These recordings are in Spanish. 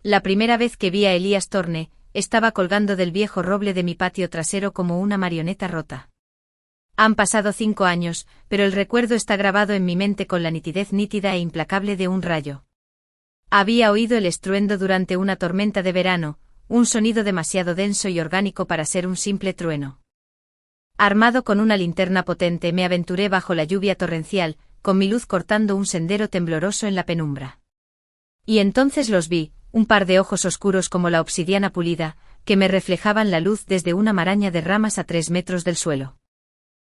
La primera vez que vi a Elías Thorne, estaba colgando del viejo roble de mi patio trasero como una marioneta rota. Han pasado 5 años, pero el recuerdo está grabado en mi mente con la nitidez nítida e implacable de un rayo. Había oído el estruendo durante una tormenta de verano, un sonido demasiado denso y orgánico para ser un simple trueno. Armado con una linterna potente me aventuré bajo la lluvia torrencial, con mi luz cortando un sendero tembloroso en la penumbra. Y entonces los vi, un par de ojos oscuros como la obsidiana pulida, que me reflejaban la luz desde una maraña de ramas a 3 metros del suelo.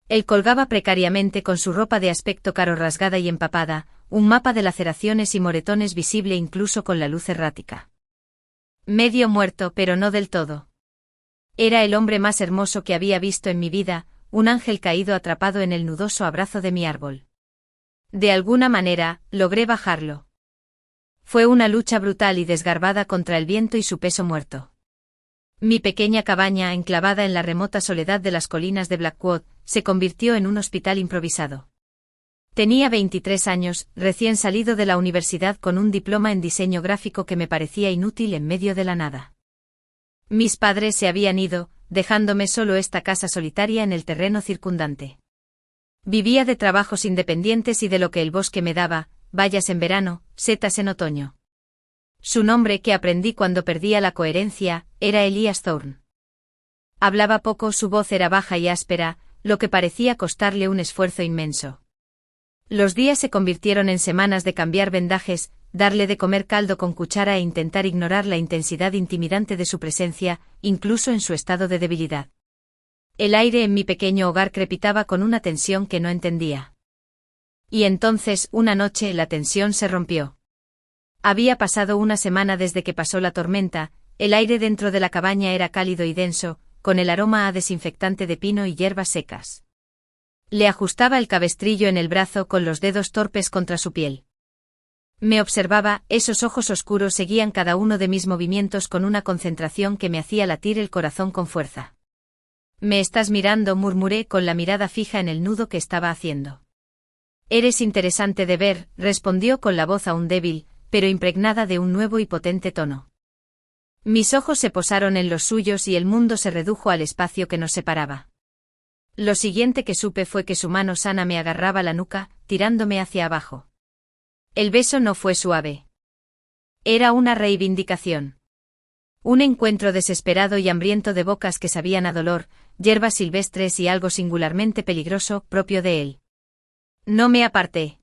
Él colgaba precariamente con su ropa de aspecto caro rasgada y empapada, un mapa de laceraciones y moretones visible incluso con la luz errática. Medio muerto, pero no del todo. Era el hombre más hermoso que había visto en mi vida, un ángel caído atrapado en el nudoso abrazo de mi árbol. De alguna manera, logré bajarlo. Fue una lucha brutal y desgarbada contra el viento y su peso muerto. Mi pequeña cabaña, enclavada en la remota soledad de las colinas de Blackwood, se convirtió en un hospital improvisado. Tenía 23 años, recién salido de la universidad con un diploma en diseño gráfico que me parecía inútil en medio de la nada. Mis padres se habían ido, dejándome solo esta casa solitaria en el terreno circundante. Vivía de trabajos independientes y de lo que el bosque me daba, bayas en verano, setas en otoño. Su nombre, que aprendí cuando perdía la coherencia, era Elías Thorne. Hablaba poco, su voz era baja y áspera, lo que parecía costarle un esfuerzo inmenso. Los días se convirtieron en semanas de cambiar vendajes, darle de comer caldo con cuchara e intentar ignorar la intensidad intimidante de su presencia, incluso en su estado de debilidad. El aire en mi pequeño hogar crepitaba con una tensión que no entendía. Y entonces, una noche, la tensión se rompió. Había pasado una semana desde que pasó la tormenta, el aire dentro de la cabaña era cálido y denso, con el aroma a desinfectante de pino y hierbas secas. Le ajustaba el cabestrillo en el brazo con los dedos torpes contra su piel. Me observaba, esos ojos oscuros seguían cada uno de mis movimientos con una concentración que me hacía latir el corazón con fuerza. «Me estás mirando», murmuré con la mirada fija en el nudo que estaba haciendo. «Eres interesante de ver», respondió con la voz aún débil, pero impregnada de un nuevo y potente tono. Mis ojos se posaron en los suyos y el mundo se redujo al espacio que nos separaba. Lo siguiente que supe fue que su mano sana me agarraba la nuca, tirándome hacia abajo. El beso no fue suave. Era una reivindicación. Un encuentro desesperado y hambriento de bocas que sabían a dolor, hierbas silvestres y algo singularmente peligroso, propio de él. No me aparté.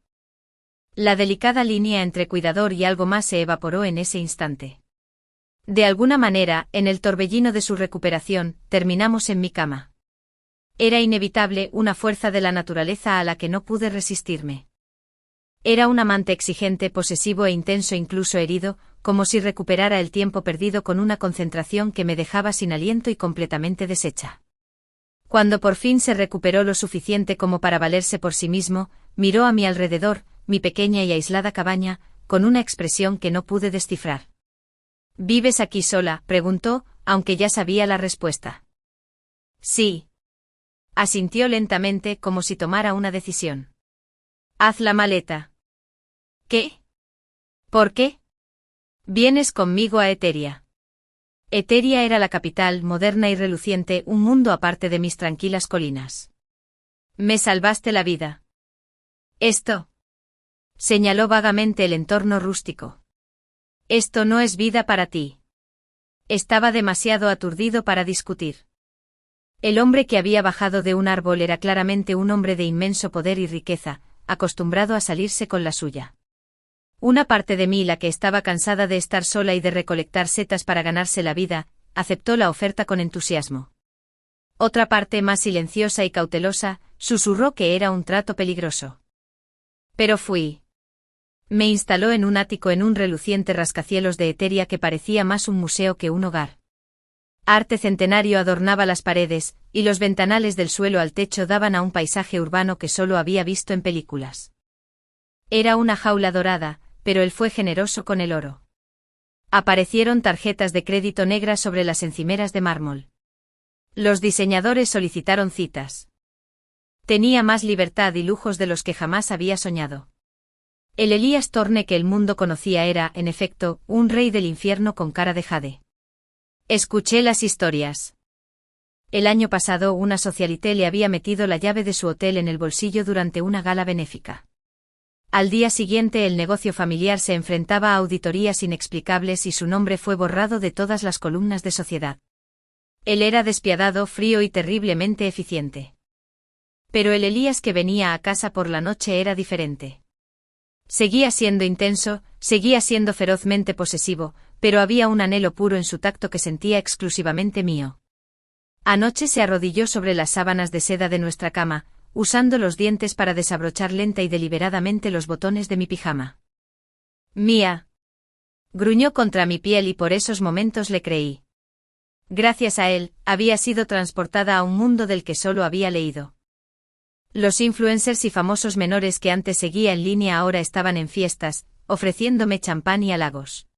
La delicada línea entre cuidador y algo más se evaporó en ese instante. De alguna manera, en el torbellino de su recuperación, terminamos en mi cama. Era inevitable, una fuerza de la naturaleza a la que no pude resistirme. Era un amante exigente, posesivo e intenso, incluso herido, como si recuperara el tiempo perdido con una concentración que me dejaba sin aliento y completamente deshecha. Cuando por fin se recuperó lo suficiente como para valerse por sí mismo, miró a mi alrededor, mi pequeña y aislada cabaña, con una expresión que no pude descifrar. «¿Vives aquí sola?», preguntó, aunque ya sabía la respuesta. «Sí». Asintió lentamente, como si tomara una decisión. «Haz la maleta». «¿Qué? ¿Por qué?» «Vienes conmigo a Eteria». Eteria era la capital, moderna y reluciente, un mundo aparte de mis tranquilas colinas. «Me salvaste la vida». «Esto». Señaló vagamente el entorno rústico. «Esto no es vida para ti». Estaba demasiado aturdido para discutir. El hombre que había bajado de un árbol era claramente un hombre de inmenso poder y riqueza, acostumbrado a salirse con la suya. Una parte de mí, la que estaba cansada de estar sola y de recolectar setas para ganarse la vida, aceptó la oferta con entusiasmo. Otra parte, más silenciosa y cautelosa, susurró que era un trato peligroso. Pero fui. Me instaló en un ático en un reluciente rascacielos de Eteria que parecía más un museo que un hogar. Arte centenario adornaba las paredes, y los ventanales del suelo al techo daban a un paisaje urbano que solo había visto en películas. Era una jaula dorada, pero él fue generoso con el oro. Aparecieron tarjetas de crédito negras sobre las encimeras de mármol. Los diseñadores solicitaron citas. Tenía más libertad y lujos de los que jamás había soñado. El Elías Thorne que el mundo conocía era, en efecto, un rey del infierno con cara de jade. Escuché las historias. El año pasado una socialité le había metido la llave de su hotel en el bolsillo durante una gala benéfica. Al día siguiente el negocio familiar se enfrentaba a auditorías inexplicables y su nombre fue borrado de todas las columnas de Sociedad. Él era despiadado, frío y terriblemente eficiente. Pero el Elías que venía a casa por la noche era diferente. Seguía siendo intenso, seguía siendo ferozmente posesivo, pero había un anhelo puro en su tacto que sentía exclusivamente mío. Anoche se arrodilló sobre las sábanas de seda de nuestra cama, usando los dientes para desabrochar lenta y deliberadamente los botones de mi pijama. Mía. Gruñó contra mi piel y por esos momentos le creí. Gracias a él, había sido transportada a un mundo del que solo había leído. Los influencers y famosos menores que antes seguía en línea ahora estaban en fiestas, ofreciéndome champán y halagos.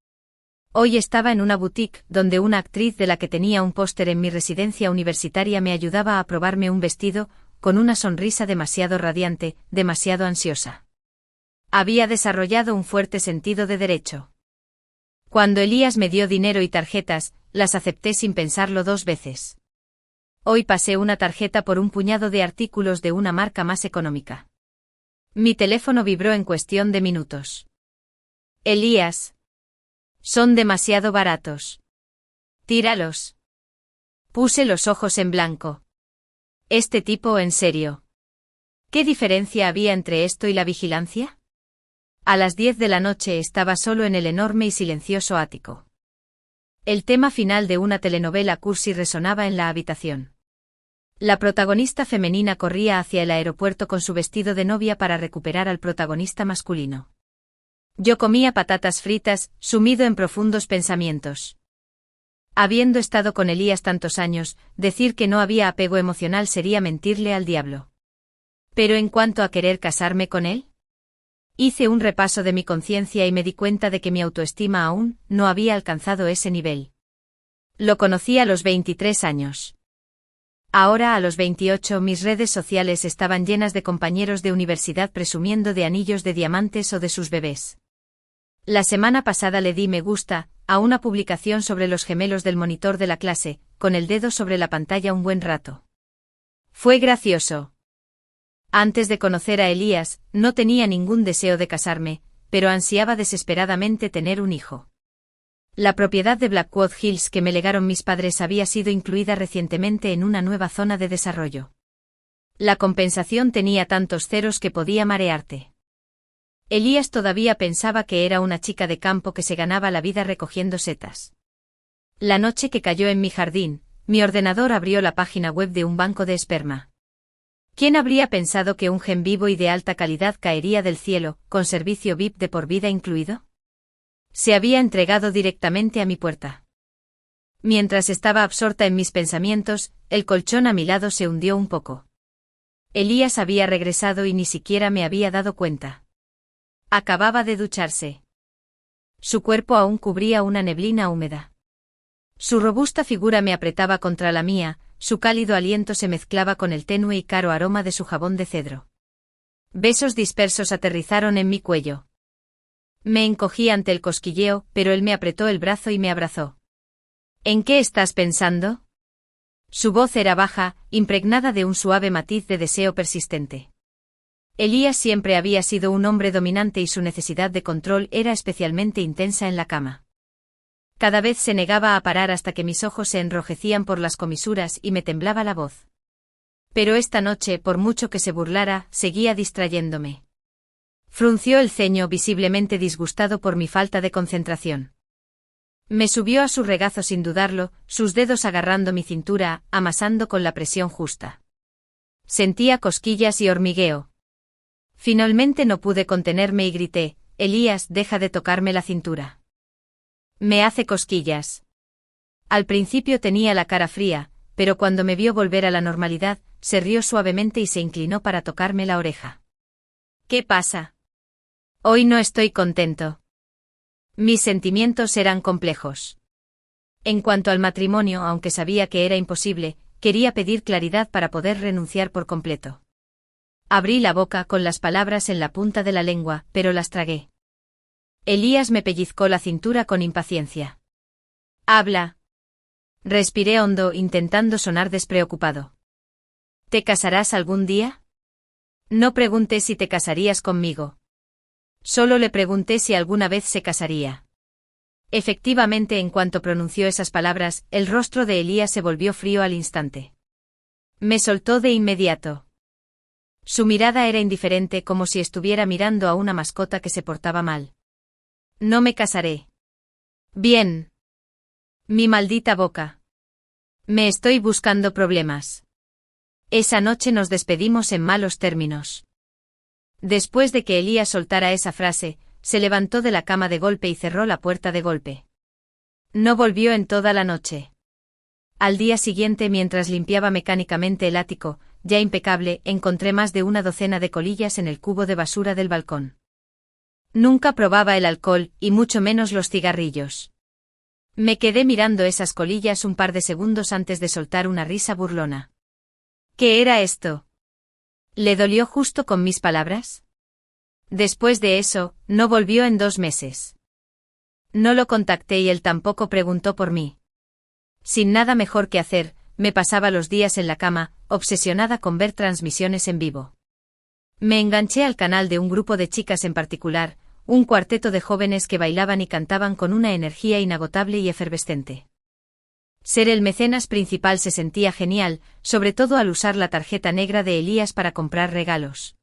Hoy estaba en una boutique donde una actriz de la que tenía un póster en mi residencia universitaria me ayudaba a probarme un vestido, con una sonrisa demasiado radiante, demasiado ansiosa. Había desarrollado un fuerte sentido de derecho. Cuando Elías me dio dinero y tarjetas, las acepté sin pensarlo dos veces. Hoy pasé una tarjeta por un puñado de artículos de una marca más económica. Mi teléfono vibró en cuestión de minutos. Elías. Son demasiado baratos. Tíralos. Puse los ojos en blanco. Este tipo, en serio. ¿Qué diferencia había entre esto y la vigilancia? A las 10 de la noche estaba solo en el enorme y silencioso ático. El tema final de una telenovela cursi resonaba en la habitación. La protagonista femenina corría hacia el aeropuerto con su vestido de novia para recuperar al protagonista masculino. Yo comía patatas fritas, sumido en profundos pensamientos. Habiendo estado con Elías tantos años, decir que no había apego emocional sería mentirle al diablo. Pero en cuanto a querer casarme con él, hice un repaso de mi conciencia y me di cuenta de que mi autoestima aún no había alcanzado ese nivel. Lo conocí a los 23 años. Ahora a los 28 mis redes sociales estaban llenas de compañeros de universidad presumiendo de anillos de diamantes o de sus bebés. La semana pasada le di me gusta a una publicación sobre los gemelos del monitor de la clase, con el dedo sobre la pantalla un buen rato. Fue gracioso. Antes de conocer a Elías, no tenía ningún deseo de casarme, pero ansiaba desesperadamente tener un hijo. La propiedad de Blackwood Hills que me legaron mis padres había sido incluida recientemente en una nueva zona de desarrollo. La compensación tenía tantos ceros que podía marearte. Elías todavía pensaba que era una chica de campo que se ganaba la vida recogiendo setas. La noche que cayó en mi jardín, mi ordenador abrió la página web de un banco de esperma. ¿Quién habría pensado que un gen vivo y de alta calidad caería del cielo, con servicio VIP de por vida incluido? Se había entregado directamente a mi puerta. Mientras estaba absorta en mis pensamientos, el colchón a mi lado se hundió un poco. Elías había regresado y ni siquiera me había dado cuenta. Acababa de ducharse. Su cuerpo aún cubría una neblina húmeda. Su robusta figura me apretaba contra la mía, su cálido aliento se mezclaba con el tenue y caro aroma de su jabón de cedro. Besos dispersos aterrizaron en mi cuello. Me encogí ante el cosquilleo, pero él me apretó el brazo y me abrazó. ¿En qué estás pensando? Su voz era baja, impregnada de un suave matiz de deseo persistente. Elías siempre había sido un hombre dominante y su necesidad de control era especialmente intensa en la cama. Cada vez se negaba a parar hasta que mis ojos se enrojecían por las comisuras y me temblaba la voz. Pero esta noche, por mucho que se burlara, seguía distrayéndome. Frunció el ceño visiblemente disgustado por mi falta de concentración. Me subió a su regazo sin dudarlo, sus dedos agarrando mi cintura, amasando con la presión justa. Sentía cosquillas y hormigueo. Finalmente no pude contenerme y grité, Elías, deja de tocarme la cintura. Me hace cosquillas. Al principio tenía la cara fría, pero cuando me vio volver a la normalidad, se rió suavemente y se inclinó para tocarme la oreja. ¿Qué pasa? Hoy no estoy contento. Mis sentimientos eran complejos. En cuanto al matrimonio, aunque sabía que era imposible, quería pedir claridad para poder renunciar por completo. Abrí la boca con las palabras en la punta de la lengua, pero las tragué. Elías me pellizcó la cintura con impaciencia. Habla. Respiré hondo, intentando sonar despreocupado. ¿Te casarás algún día? No pregunté si te casarías conmigo. Solo le pregunté si alguna vez se casaría. Efectivamente, en cuanto pronunció esas palabras, el rostro de Elías se volvió frío al instante. Me soltó de inmediato. Su mirada era indiferente, como si estuviera mirando a una mascota que se portaba mal. No me casaré. Bien. Mi maldita boca. Me estoy buscando problemas. Esa noche nos despedimos en malos términos. Después de que Elías soltara esa frase, se levantó de la cama de golpe y cerró la puerta de golpe. No volvió en toda la noche. Al día siguiente, mientras limpiaba mecánicamente el ático, ya impecable, encontré más de una docena de colillas en el cubo de basura del balcón. Nunca probaba el alcohol, y mucho menos los cigarrillos. Me quedé mirando esas colillas un par de segundos antes de soltar una risa burlona. ¿Qué era esto? ¿Le dolió justo con mis palabras? Después de eso, no volvió en 2 meses. No lo contacté y él tampoco preguntó por mí. Sin nada mejor que hacer, me pasaba los días en la cama, obsesionada con ver transmisiones en vivo. Me enganché al canal de un grupo de chicas en particular, un cuarteto de jóvenes que bailaban y cantaban con una energía inagotable y efervescente. Ser el mecenas principal se sentía genial, sobre todo al usar la tarjeta negra de Elías para comprar regalos.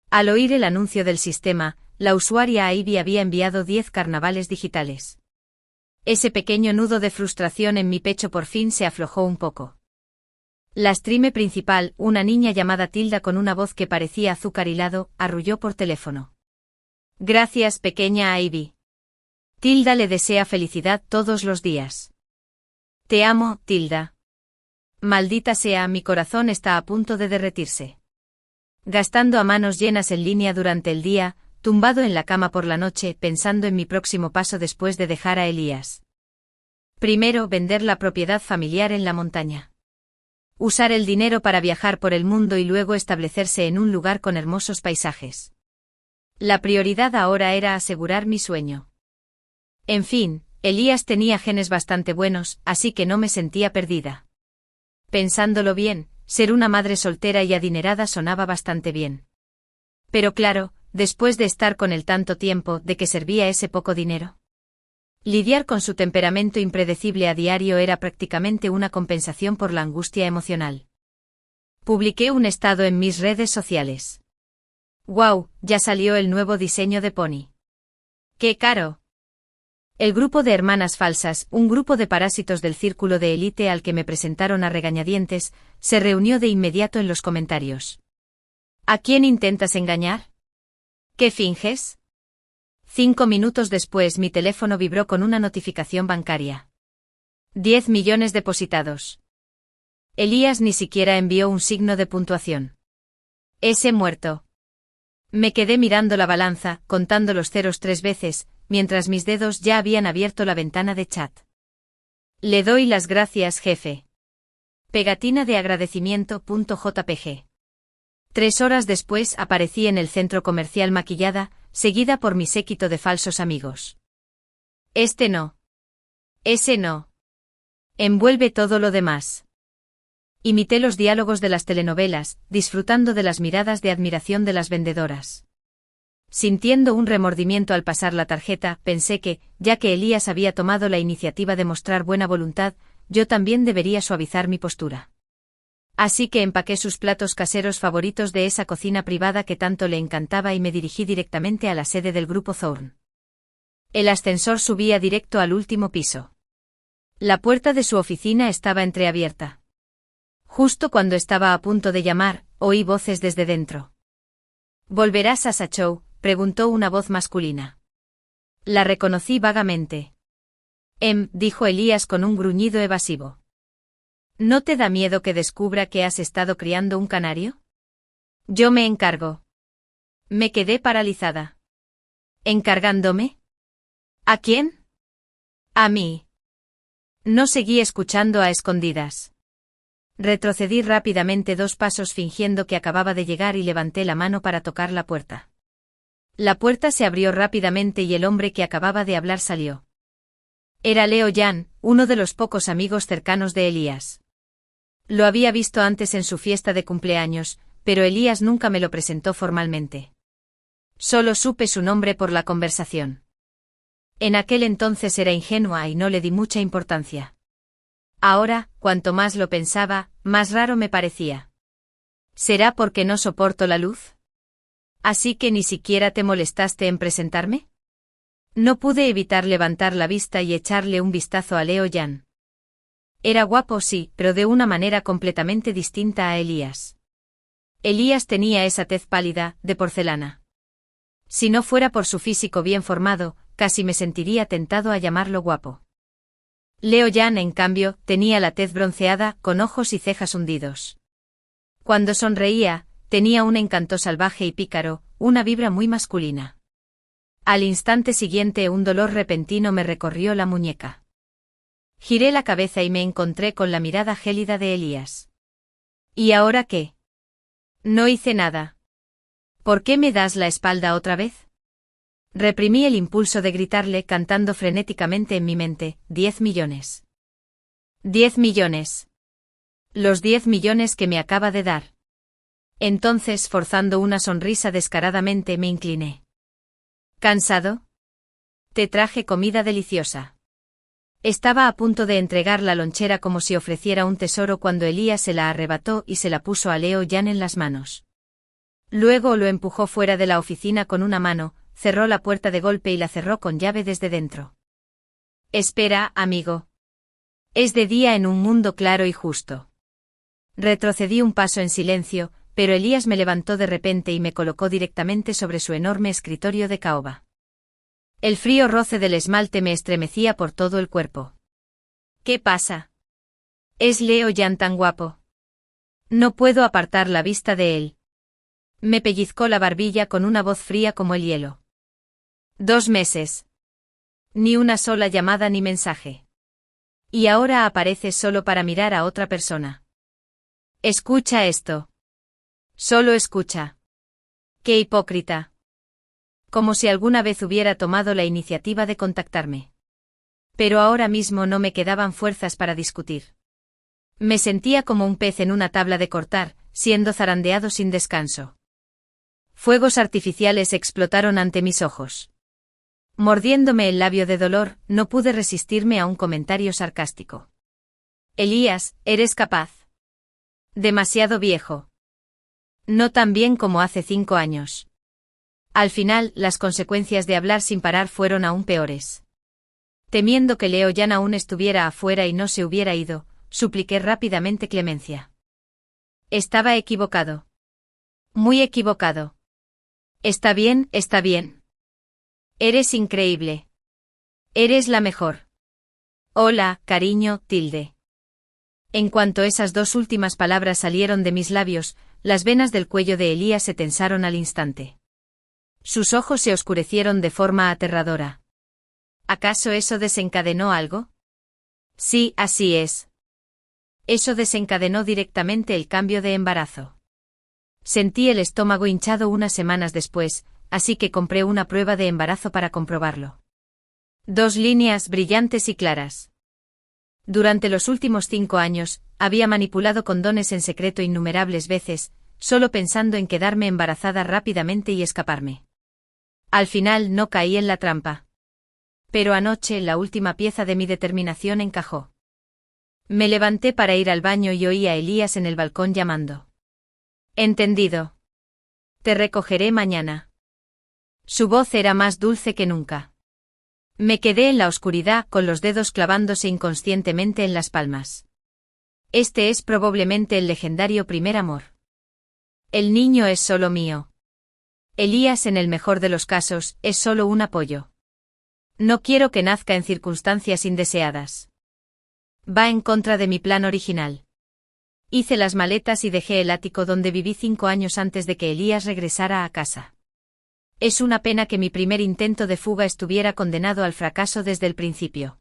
Al oír el anuncio del sistema, la usuaria Ivy había enviado 10 carnavales digitales. Ese pequeño nudo de frustración en mi pecho por fin se aflojó un poco. La streamer principal, una niña llamada Tilda con una voz que parecía azúcar hilado, arrulló por teléfono. Gracias, pequeña Ivy. Tilda le desea felicidad todos los días. Te amo, Tilda. Maldita sea, mi corazón está a punto de derretirse. Gastando a manos llenas en línea durante el día, tumbado en la cama por la noche, pensando en mi próximo paso después de dejar a Elías. Primero, vender la propiedad familiar en la montaña. Usar el dinero para viajar por el mundo y luego establecerse en un lugar con hermosos paisajes. La prioridad ahora era asegurar mi sueño. En fin, Elías tenía genes bastante buenos, así que no me sentía perdida. Pensándolo bien, ser una madre soltera y adinerada sonaba bastante bien. Pero claro, después de estar con él tanto tiempo, ¿de qué servía ese poco dinero? Lidiar con su temperamento impredecible a diario era prácticamente una compensación por la angustia emocional. Publiqué un estado en mis redes sociales. ¡Guau! Ya salió el nuevo diseño de Pony. ¡Qué caro! El grupo de hermanas falsas, un grupo de parásitos del círculo de élite al que me presentaron a regañadientes, se reunió de inmediato en los comentarios. ¿A quién intentas engañar? ¿Qué finges? 5 minutos después mi teléfono vibró con una notificación bancaria. 10 millones depositados. Elías ni siquiera envió un signo de puntuación. Ese muerto. Me quedé mirando la balanza, contando los ceros 3 veces, mientras mis dedos ya habían abierto la ventana de chat. Le doy las gracias, jefe. Pegatina de agradecimiento.jpg. 3 horas después aparecí en el centro comercial maquillada, seguida por mi séquito de falsos amigos. Este no. Ese no. Envuelve todo lo demás. Imité los diálogos de las telenovelas, disfrutando de las miradas de admiración de las vendedoras. Sintiendo un remordimiento al pasar la tarjeta, pensé que, ya que Elías había tomado la iniciativa de mostrar buena voluntad, yo también debería suavizar mi postura. Así que empaqué sus platos caseros favoritos de esa cocina privada que tanto le encantaba y me dirigí directamente a la sede del grupo Thorn. El ascensor subía directo al último piso. La puerta de su oficina estaba entreabierta. Justo cuando estaba a punto de llamar, oí voces desde dentro. ¿Volverás a Sachou?, preguntó una voz masculina. La reconocí vagamente. Dijo Elías con un gruñido evasivo. ¿No te da miedo que descubra que has estado criando un canario? Yo me encargo. Me quedé paralizada. ¿Encargándome? ¿A quién? A mí. No seguí escuchando a escondidas. Retrocedí rápidamente 2 pasos fingiendo que acababa de llegar y levanté la mano para tocar la puerta. La puerta se abrió rápidamente y el hombre que acababa de hablar salió. Era Leo Yan, uno de los pocos amigos cercanos de Elías. Lo había visto antes en su fiesta de cumpleaños, pero Elías nunca me lo presentó formalmente. Solo supe su nombre por la conversación. En aquel entonces era ingenua y no le di mucha importancia. Ahora, cuanto más lo pensaba, más raro me parecía. ¿Será porque no soporto la luz? ¿Así que ni siquiera te molestaste en presentarme? No pude evitar levantar la vista y echarle un vistazo a Leo Yan. Era guapo sí, pero de una manera completamente distinta a Elías. Elías tenía esa tez pálida, de porcelana. Si no fuera por su físico bien formado, casi me sentiría tentado a llamarlo guapo. Leo Yan, en cambio, tenía la tez bronceada, con ojos y cejas hundidos. Cuando sonreía, tenía un encanto salvaje y pícaro, una vibra muy masculina. Al instante siguiente un dolor repentino me recorrió la muñeca. Giré la cabeza y me encontré con la mirada gélida de Elías. ¿Y ahora qué? No hice nada. ¿Por qué me das la espalda otra vez? Reprimí el impulso de gritarle cantando frenéticamente en mi mente, 10 millones. 10 millones. Los 10 millones que me acaba de dar. Entonces, forzando una sonrisa descaradamente, me incliné. ¿Cansado? Te traje comida deliciosa. Estaba a punto de entregar la lonchera como si ofreciera un tesoro cuando Elías se la arrebató y se la puso a Leo Yan en las manos. Luego lo empujó fuera de la oficina con una mano, cerró la puerta de golpe y la cerró con llave desde dentro. Espera, amigo. Es de día en un mundo claro y justo. Retrocedí un paso en silencio, pero Elías me levantó de repente y me colocó directamente sobre su enorme escritorio de caoba. El frío roce del esmalte me estremecía por todo el cuerpo. ¿Qué pasa? ¿Es Leo Yan tan guapo? No puedo apartar la vista de él. Me pellizcó la barbilla con una voz fría como el hielo. 2 meses. Ni una sola llamada ni mensaje. Y ahora apareces solo para mirar a otra persona. Escucha esto. Solo escucha. ¡Qué hipócrita! Como si alguna vez hubiera tomado la iniciativa de contactarme. Pero ahora mismo no me quedaban fuerzas para discutir. Me sentía como un pez en una tabla de cortar, siendo zarandeado sin descanso. Fuegos artificiales explotaron ante mis ojos. Mordiéndome el labio de dolor, no pude resistirme a un comentario sarcástico. Elías, eres capaz. Demasiado viejo. No tan bien como hace 5 años. Al final, las consecuencias de hablar sin parar fueron aún peores. Temiendo que Leo Yan aún estuviera afuera y no se hubiera ido, supliqué rápidamente clemencia. Estaba equivocado. Muy equivocado. Está bien, está bien. Eres increíble. Eres la mejor. Hola, cariño, tilde. En cuanto esas 2 últimas palabras salieron de mis labios, las venas del cuello de Elías se tensaron al instante. Sus ojos se oscurecieron de forma aterradora. ¿Acaso eso desencadenó algo? Sí, así es. Eso desencadenó directamente el cambio de embarazo. Sentí el estómago hinchado unas semanas después, así que compré una prueba de embarazo para comprobarlo. 2 líneas brillantes y claras. Durante los últimos 5 años, había manipulado condones en secreto innumerables veces, solo pensando en quedarme embarazada rápidamente y escaparme. Al final no caí en la trampa. Pero anoche la última pieza de mi determinación encajó. Me levanté para ir al baño y oí a Elías en el balcón llamando. Entendido. Te recogeré mañana. Su voz era más dulce que nunca. Me quedé en la oscuridad con los dedos clavándose inconscientemente en las palmas. Este es probablemente el legendario primer amor. El niño es solo mío. Elías, en el mejor de los casos, es solo un apoyo. No quiero que nazca en circunstancias indeseadas. Va en contra de mi plan original. Hice las maletas y dejé el ático donde viví 5 años antes de que Elías regresara a casa. Es una pena que mi primer intento de fuga estuviera condenado al fracaso desde el principio.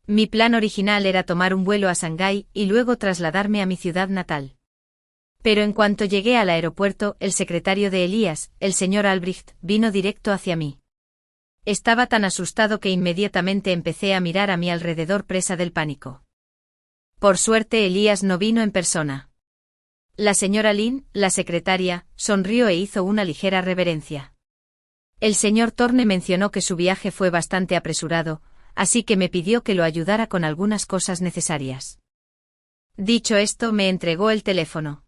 Mi plan original era tomar un vuelo a Shanghái y luego trasladarme a mi ciudad natal. Pero en cuanto llegué al aeropuerto, el secretario de Elías, el señor Albrecht, vino directo hacia mí. Estaba tan asustado que inmediatamente empecé a mirar a mi alrededor presa del pánico. Por suerte Elías no vino en persona. La señora Lin, la secretaria, sonrió e hizo una ligera reverencia. El señor Thorne mencionó que su viaje fue bastante apresurado, así que me pidió que lo ayudara con algunas cosas necesarias. Dicho esto, me entregó el teléfono.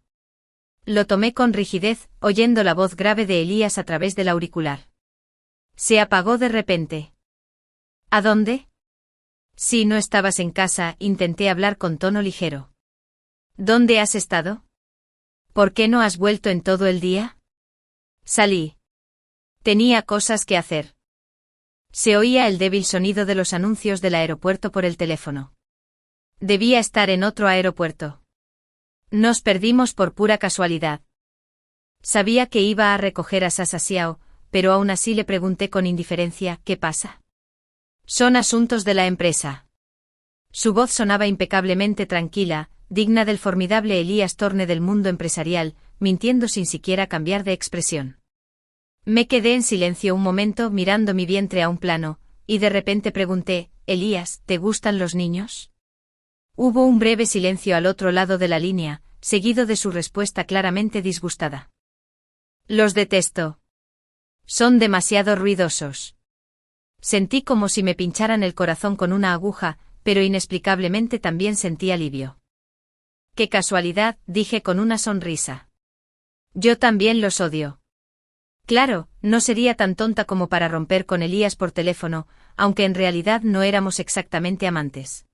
Lo tomé con rigidez, oyendo la voz grave de Elías a través del auricular. Se apagó de repente. ¿A dónde? Si no estabas en casa, intenté hablar con tono ligero. ¿Dónde has estado? ¿Por qué no has vuelto en todo el día? Salí. Tenía cosas que hacer. Se oía el débil sonido de los anuncios del aeropuerto por el teléfono. Debía estar en otro aeropuerto. Nos perdimos por pura casualidad. Sabía que iba a recoger a Sasa Xiao, pero aún así le pregunté con indiferencia, ¿qué pasa? Son asuntos de la empresa. Su voz sonaba impecablemente tranquila, digna del formidable Elías Thorne del mundo empresarial, mintiendo sin siquiera cambiar de expresión. Me quedé en silencio un momento mirando mi vientre a un plano, y de repente pregunté, Elías, ¿te gustan los niños? Hubo un breve silencio al otro lado de la línea, seguido de su respuesta claramente disgustada. Los detesto. Son demasiado ruidosos. Sentí como si me pincharan el corazón con una aguja, pero inexplicablemente también sentí alivio. Qué casualidad, dije con una sonrisa. Yo también los odio. Claro, no sería tan tonta como para romper con Elías por teléfono, aunque en realidad no éramos exactamente amantes.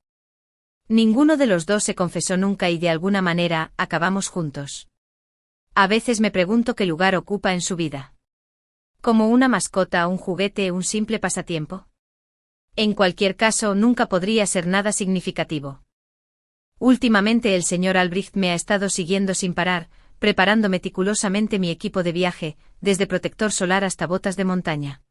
Ninguno de los dos se confesó nunca y de alguna manera, acabamos juntos. A veces me pregunto qué lugar ocupa en su vida. ¿Como una mascota, un juguete, un simple pasatiempo? En cualquier caso, nunca podría ser nada significativo. Últimamente el señor Albrecht me ha estado siguiendo sin parar, preparando meticulosamente mi equipo de viaje, desde protector solar hasta botas de montaña.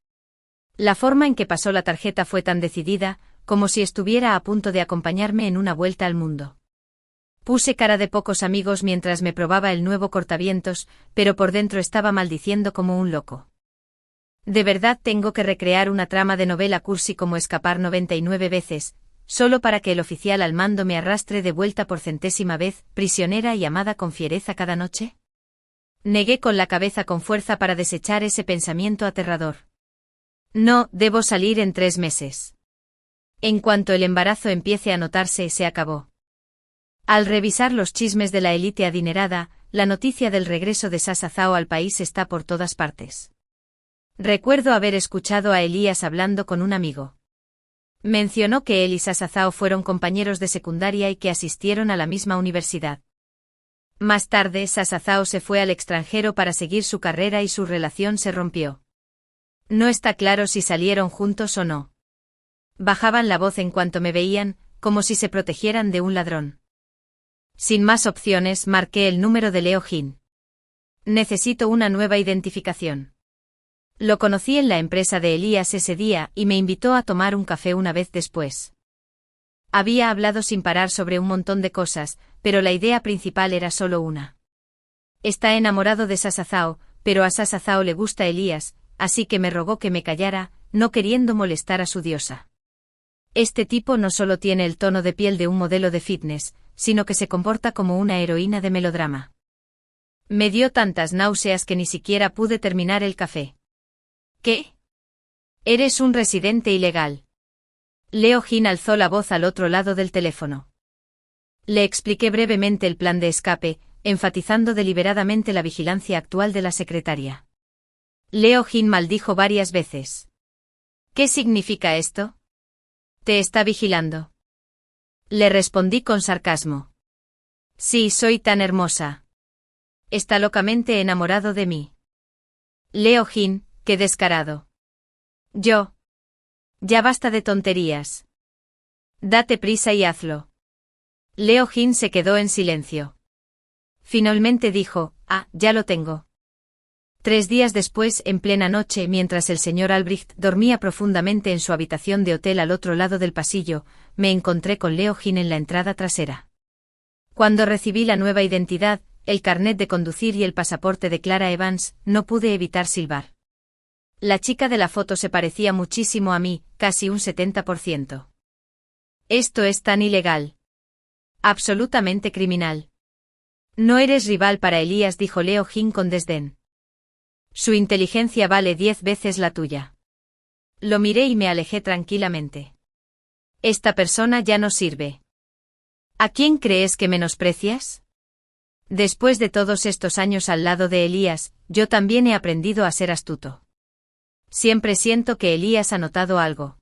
La forma en que pasó la tarjeta fue tan decidida, como si estuviera a punto de acompañarme en una vuelta al mundo. Puse cara de pocos amigos mientras me probaba el nuevo cortavientos, pero por dentro estaba maldiciendo como un loco. De verdad tengo que recrear una trama de novela cursi como Escapar 99 veces, solo para que el oficial al mando me arrastre de vuelta por centésima vez, prisionera y amada con fiereza cada noche. Negué con la cabeza con fuerza para desechar ese pensamiento aterrador. No, debo salir en 3 meses. En cuanto el embarazo empiece a notarse, se acabó. Al revisar los chismes de la élite adinerada, la noticia del regreso de Sasa Zhao al país está por todas partes. Recuerdo haber escuchado a Elías hablando con un amigo. Mencionó que él y Sasa Zhao fueron compañeros de secundaria y que asistieron a la misma universidad. Más tarde, Sasa Zhao se fue al extranjero para seguir su carrera y su relación se rompió. No está claro si salieron juntos o no. Bajaban la voz en cuanto me veían, como si se protegieran de un ladrón. Sin más opciones, marqué el número de Leo Jin. Necesito una nueva identificación. Lo conocí en la empresa de Elías ese día y me invitó a tomar un café una vez después. Había hablado sin parar sobre un montón de cosas, pero la idea principal era solo una. Está enamorado de Sasa Zhao, pero a Sasa Zhao le gusta Elías, así que me rogó que me callara, no queriendo molestar a su diosa. Este tipo no solo tiene el tono de piel de un modelo de fitness, sino que se comporta como una heroína de melodrama. Me dio tantas náuseas que ni siquiera pude terminar el café. ¿Qué? Eres un residente ilegal. Leo Jin alzó la voz al otro lado del teléfono. Le expliqué brevemente el plan de escape, enfatizando deliberadamente la vigilancia actual de la secretaria. Leo Jin maldijo varias veces. ¿Qué significa esto? Te está vigilando. Le respondí con sarcasmo. Sí, soy tan hermosa. Está locamente enamorado de mí. Leo Jin, qué descarado. Yo. Ya basta de tonterías. Date prisa y hazlo. Leo Jin se quedó en silencio. Finalmente dijo, ya lo tengo. 3 días después, en plena noche, mientras el señor Albrecht dormía profundamente en su habitación de hotel al otro lado del pasillo, me encontré con Leo Jin en la entrada trasera. Cuando recibí la nueva identidad, el carnet de conducir y el pasaporte de Clara Evans, no pude evitar silbar. La chica de la foto se parecía muchísimo a mí, casi un 70%. Esto es tan ilegal. Absolutamente criminal. No eres rival para Elías, dijo Leo Jin con desdén. Su inteligencia vale 10 veces la tuya. Lo miré y me alejé tranquilamente. Esta persona ya no sirve. ¿A quién crees que menosprecias? Después de todos estos años al lado de Elías, yo también he aprendido a ser astuto. Siempre siento que Elías ha notado algo.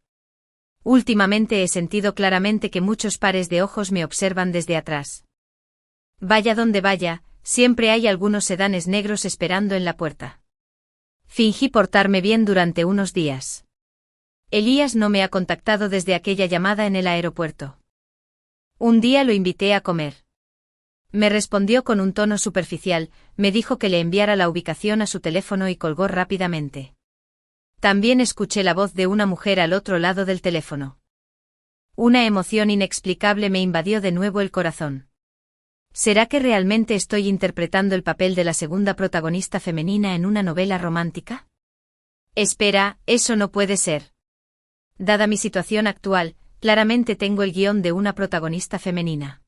Últimamente he sentido claramente que muchos pares de ojos me observan desde atrás. Vaya donde vaya, siempre hay algunos sedanes negros esperando en la puerta. Fingí portarme bien durante unos días. Elías no me ha contactado desde aquella llamada en el aeropuerto. Un día lo invité a comer. Me respondió con un tono superficial, me dijo que le enviara la ubicación a su teléfono y colgó rápidamente. También escuché la voz de una mujer al otro lado del teléfono. Una emoción inexplicable me invadió de nuevo el corazón. ¿Será que realmente estoy interpretando el papel de la segunda protagonista femenina en una novela romántica? Espera, eso no puede ser. Dada mi situación actual, claramente tengo el guión de una protagonista femenina.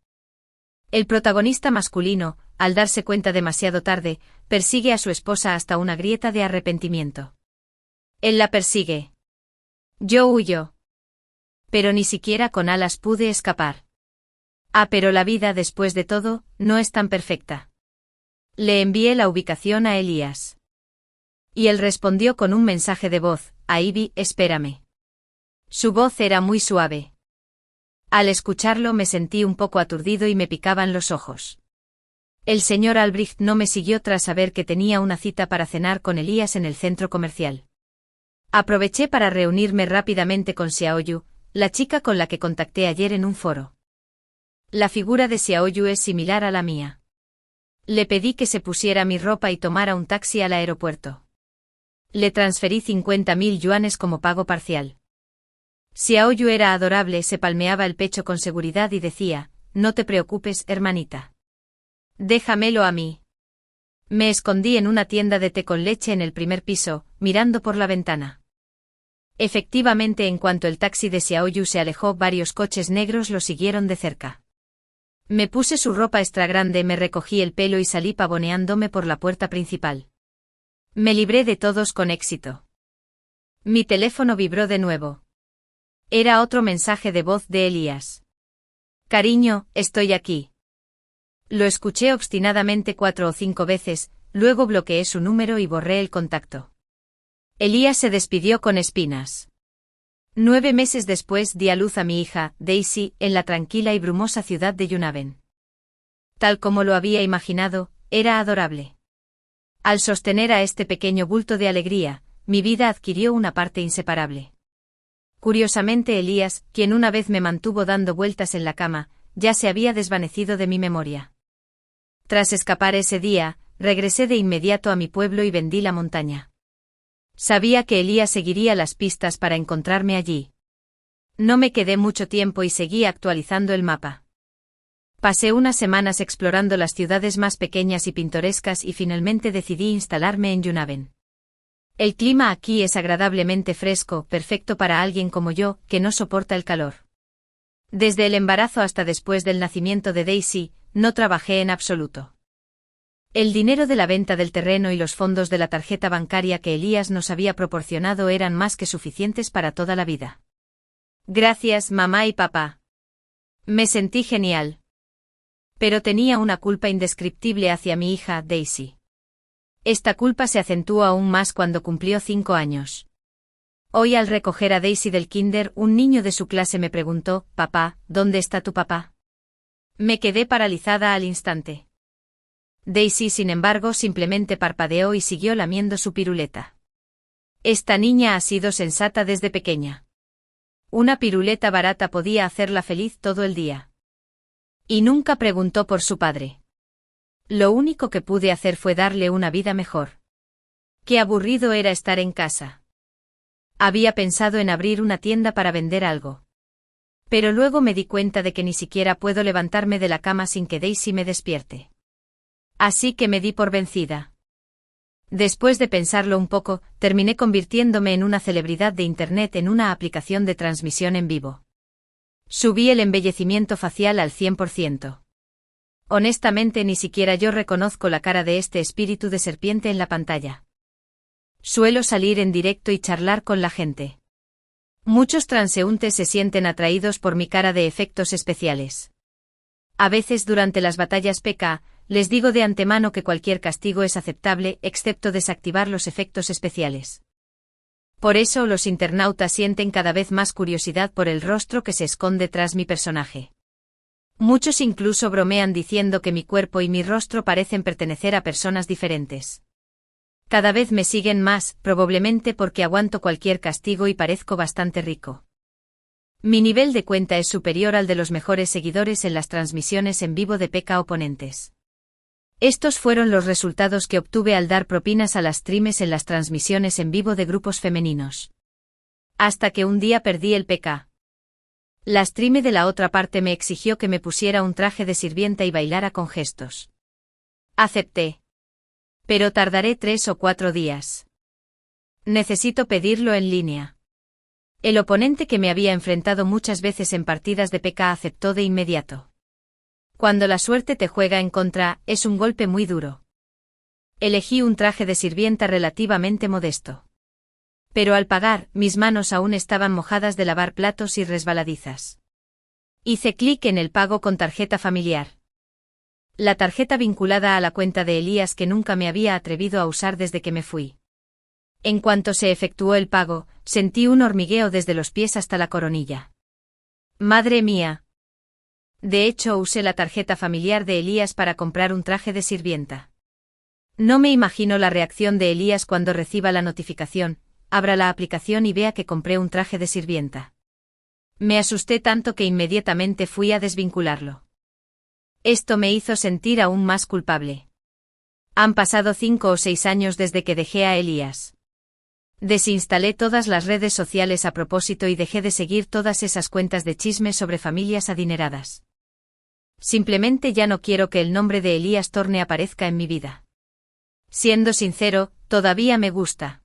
El protagonista masculino, al darse cuenta demasiado tarde, persigue a su esposa hasta una grieta de arrepentimiento. Él la persigue. Yo huyo. Pero ni siquiera con alas pude escapar. Pero la vida, después de todo, no es tan perfecta. Le envié la ubicación a Elías. Y él respondió con un mensaje de voz: Ivy, espérame. Su voz era muy suave. Al escucharlo me sentí un poco aturdido y me picaban los ojos. El señor Albrecht no me siguió tras saber que tenía una cita para cenar con Elías en el centro comercial. Aproveché para reunirme rápidamente con Xiaoyu, la chica con la que contacté ayer en un foro. La figura de Xiaoyu es similar a la mía. Le pedí que se pusiera mi ropa y tomara un taxi al aeropuerto. Le transferí 50.000 yuanes como pago parcial. Xiaoyu era adorable, se palmeaba el pecho con seguridad y decía: no te preocupes, hermanita. Déjamelo a mí. Me escondí en una tienda de té con leche en el primer piso, mirando por la ventana. Efectivamente, en cuanto el taxi de Xiaoyu se alejó, varios coches negros lo siguieron de cerca. Me puse su ropa extra grande, me recogí el pelo y salí pavoneándome por la puerta principal. Me libré de todos con éxito. Mi teléfono vibró de nuevo. Era otro mensaje de voz de Elías. Cariño, estoy aquí. Lo escuché obstinadamente 4 o 5 veces, luego bloqueé su número y borré el contacto. Elías se despidió con espinas. 9 meses después di a luz a mi hija, Daisy, en la tranquila y brumosa ciudad de Yunnaben. Tal como lo había imaginado, era adorable. Al sostener a este pequeño bulto de alegría, mi vida adquirió una parte inseparable. Curiosamente, Elías, quien una vez me mantuvo dando vueltas en la cama, ya se había desvanecido de mi memoria. Tras escapar ese día, regresé de inmediato a mi pueblo y vendí la montaña. Sabía que Elías seguiría las pistas para encontrarme allí. No me quedé mucho tiempo y seguí actualizando el mapa. Pasé unas semanas explorando las ciudades más pequeñas y pintorescas y finalmente decidí instalarme en Yunnaben. El clima aquí es agradablemente fresco, perfecto para alguien como yo, que no soporta el calor. Desde el embarazo hasta después del nacimiento de Daisy, no trabajé en absoluto. El dinero de la venta del terreno y los fondos de la tarjeta bancaria que Elías nos había proporcionado eran más que suficientes para toda la vida. Gracias, mamá y papá. Me sentí genial. Pero tenía una culpa indescriptible hacia mi hija, Daisy. Esta culpa se acentuó aún más cuando cumplió 5 años. Hoy, al recoger a Daisy del kinder, un niño de su clase me preguntó: «Papá, ¿dónde está tu papá?». Me quedé paralizada al instante. Daisy, sin embargo, simplemente parpadeó y siguió lamiendo su piruleta. Esta niña ha sido sensata desde pequeña. Una piruleta barata podía hacerla feliz todo el día. Y nunca preguntó por su padre. Lo único que pude hacer fue darle una vida mejor. Qué aburrido era estar en casa. Había pensado en abrir una tienda para vender algo. Pero luego me di cuenta de que ni siquiera puedo levantarme de la cama sin que Daisy me despierte. Así que me di por vencida. Después de pensarlo un poco, terminé convirtiéndome en una celebridad de Internet en una aplicación de transmisión en vivo. Subí el embellecimiento facial al 100%. Honestamente, ni siquiera yo reconozco la cara de este espíritu de serpiente en la pantalla. Suelo salir en directo y charlar con la gente. Muchos transeúntes se sienten atraídos por mi cara de efectos especiales. A veces durante las batallas PK, les digo de antemano que cualquier castigo es aceptable, excepto desactivar los efectos especiales. Por eso los internautas sienten cada vez más curiosidad por el rostro que se esconde tras mi personaje. Muchos incluso bromean diciendo que mi cuerpo y mi rostro parecen pertenecer a personas diferentes. Cada vez me siguen más, probablemente porque aguanto cualquier castigo y parezco bastante rico. Mi nivel de cuenta es superior al de los mejores seguidores en las transmisiones en vivo de PK Oponentes. Estos fueron los resultados que obtuve al dar propinas a las streames en las transmisiones en vivo de grupos femeninos. Hasta que un día perdí el PK. La streame de la otra parte me exigió que me pusiera un traje de sirvienta y bailara con gestos. Acepté. Pero tardaré 3 o 4 días. Necesito pedirlo en línea. El oponente que me había enfrentado muchas veces en partidas de PK aceptó de inmediato. Cuando la suerte te juega en contra, es un golpe muy duro. Elegí un traje de sirvienta relativamente modesto. Pero al pagar, mis manos aún estaban mojadas de lavar platos y resbaladizas. Hice clic en el pago con tarjeta familiar. La tarjeta vinculada a la cuenta de Elías que nunca me había atrevido a usar desde que me fui. En cuanto se efectuó el pago, sentí un hormigueo desde los pies hasta la coronilla. ¡Madre mía! De hecho, usé la tarjeta familiar de Elías para comprar un traje de sirvienta. No me imagino la reacción de Elías cuando reciba la notificación, abra la aplicación y vea que compré un traje de sirvienta. Me asusté tanto que inmediatamente fui a desvincularlo. Esto me hizo sentir aún más culpable. Han pasado 5 o 6 años desde que dejé a Elías. Desinstalé todas las redes sociales a propósito y dejé de seguir todas esas cuentas de chismes sobre familias adineradas. Simplemente ya no quiero que el nombre de Elías Torne aparezca en mi vida. Siendo sincero, todavía me gusta.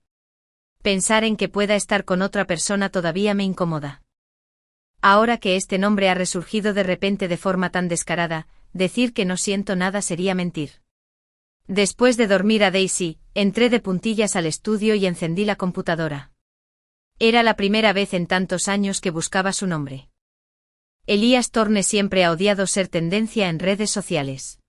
Pensar en que pueda estar con otra persona todavía me incomoda. Ahora que este nombre ha resurgido de repente de forma tan descarada, decir que no siento nada sería mentir. Después de dormir a Daisy, entré de puntillas al estudio y encendí la computadora. Era la primera vez en tantos años que buscaba su nombre. Elías Torne siempre ha odiado ser tendencia en redes sociales.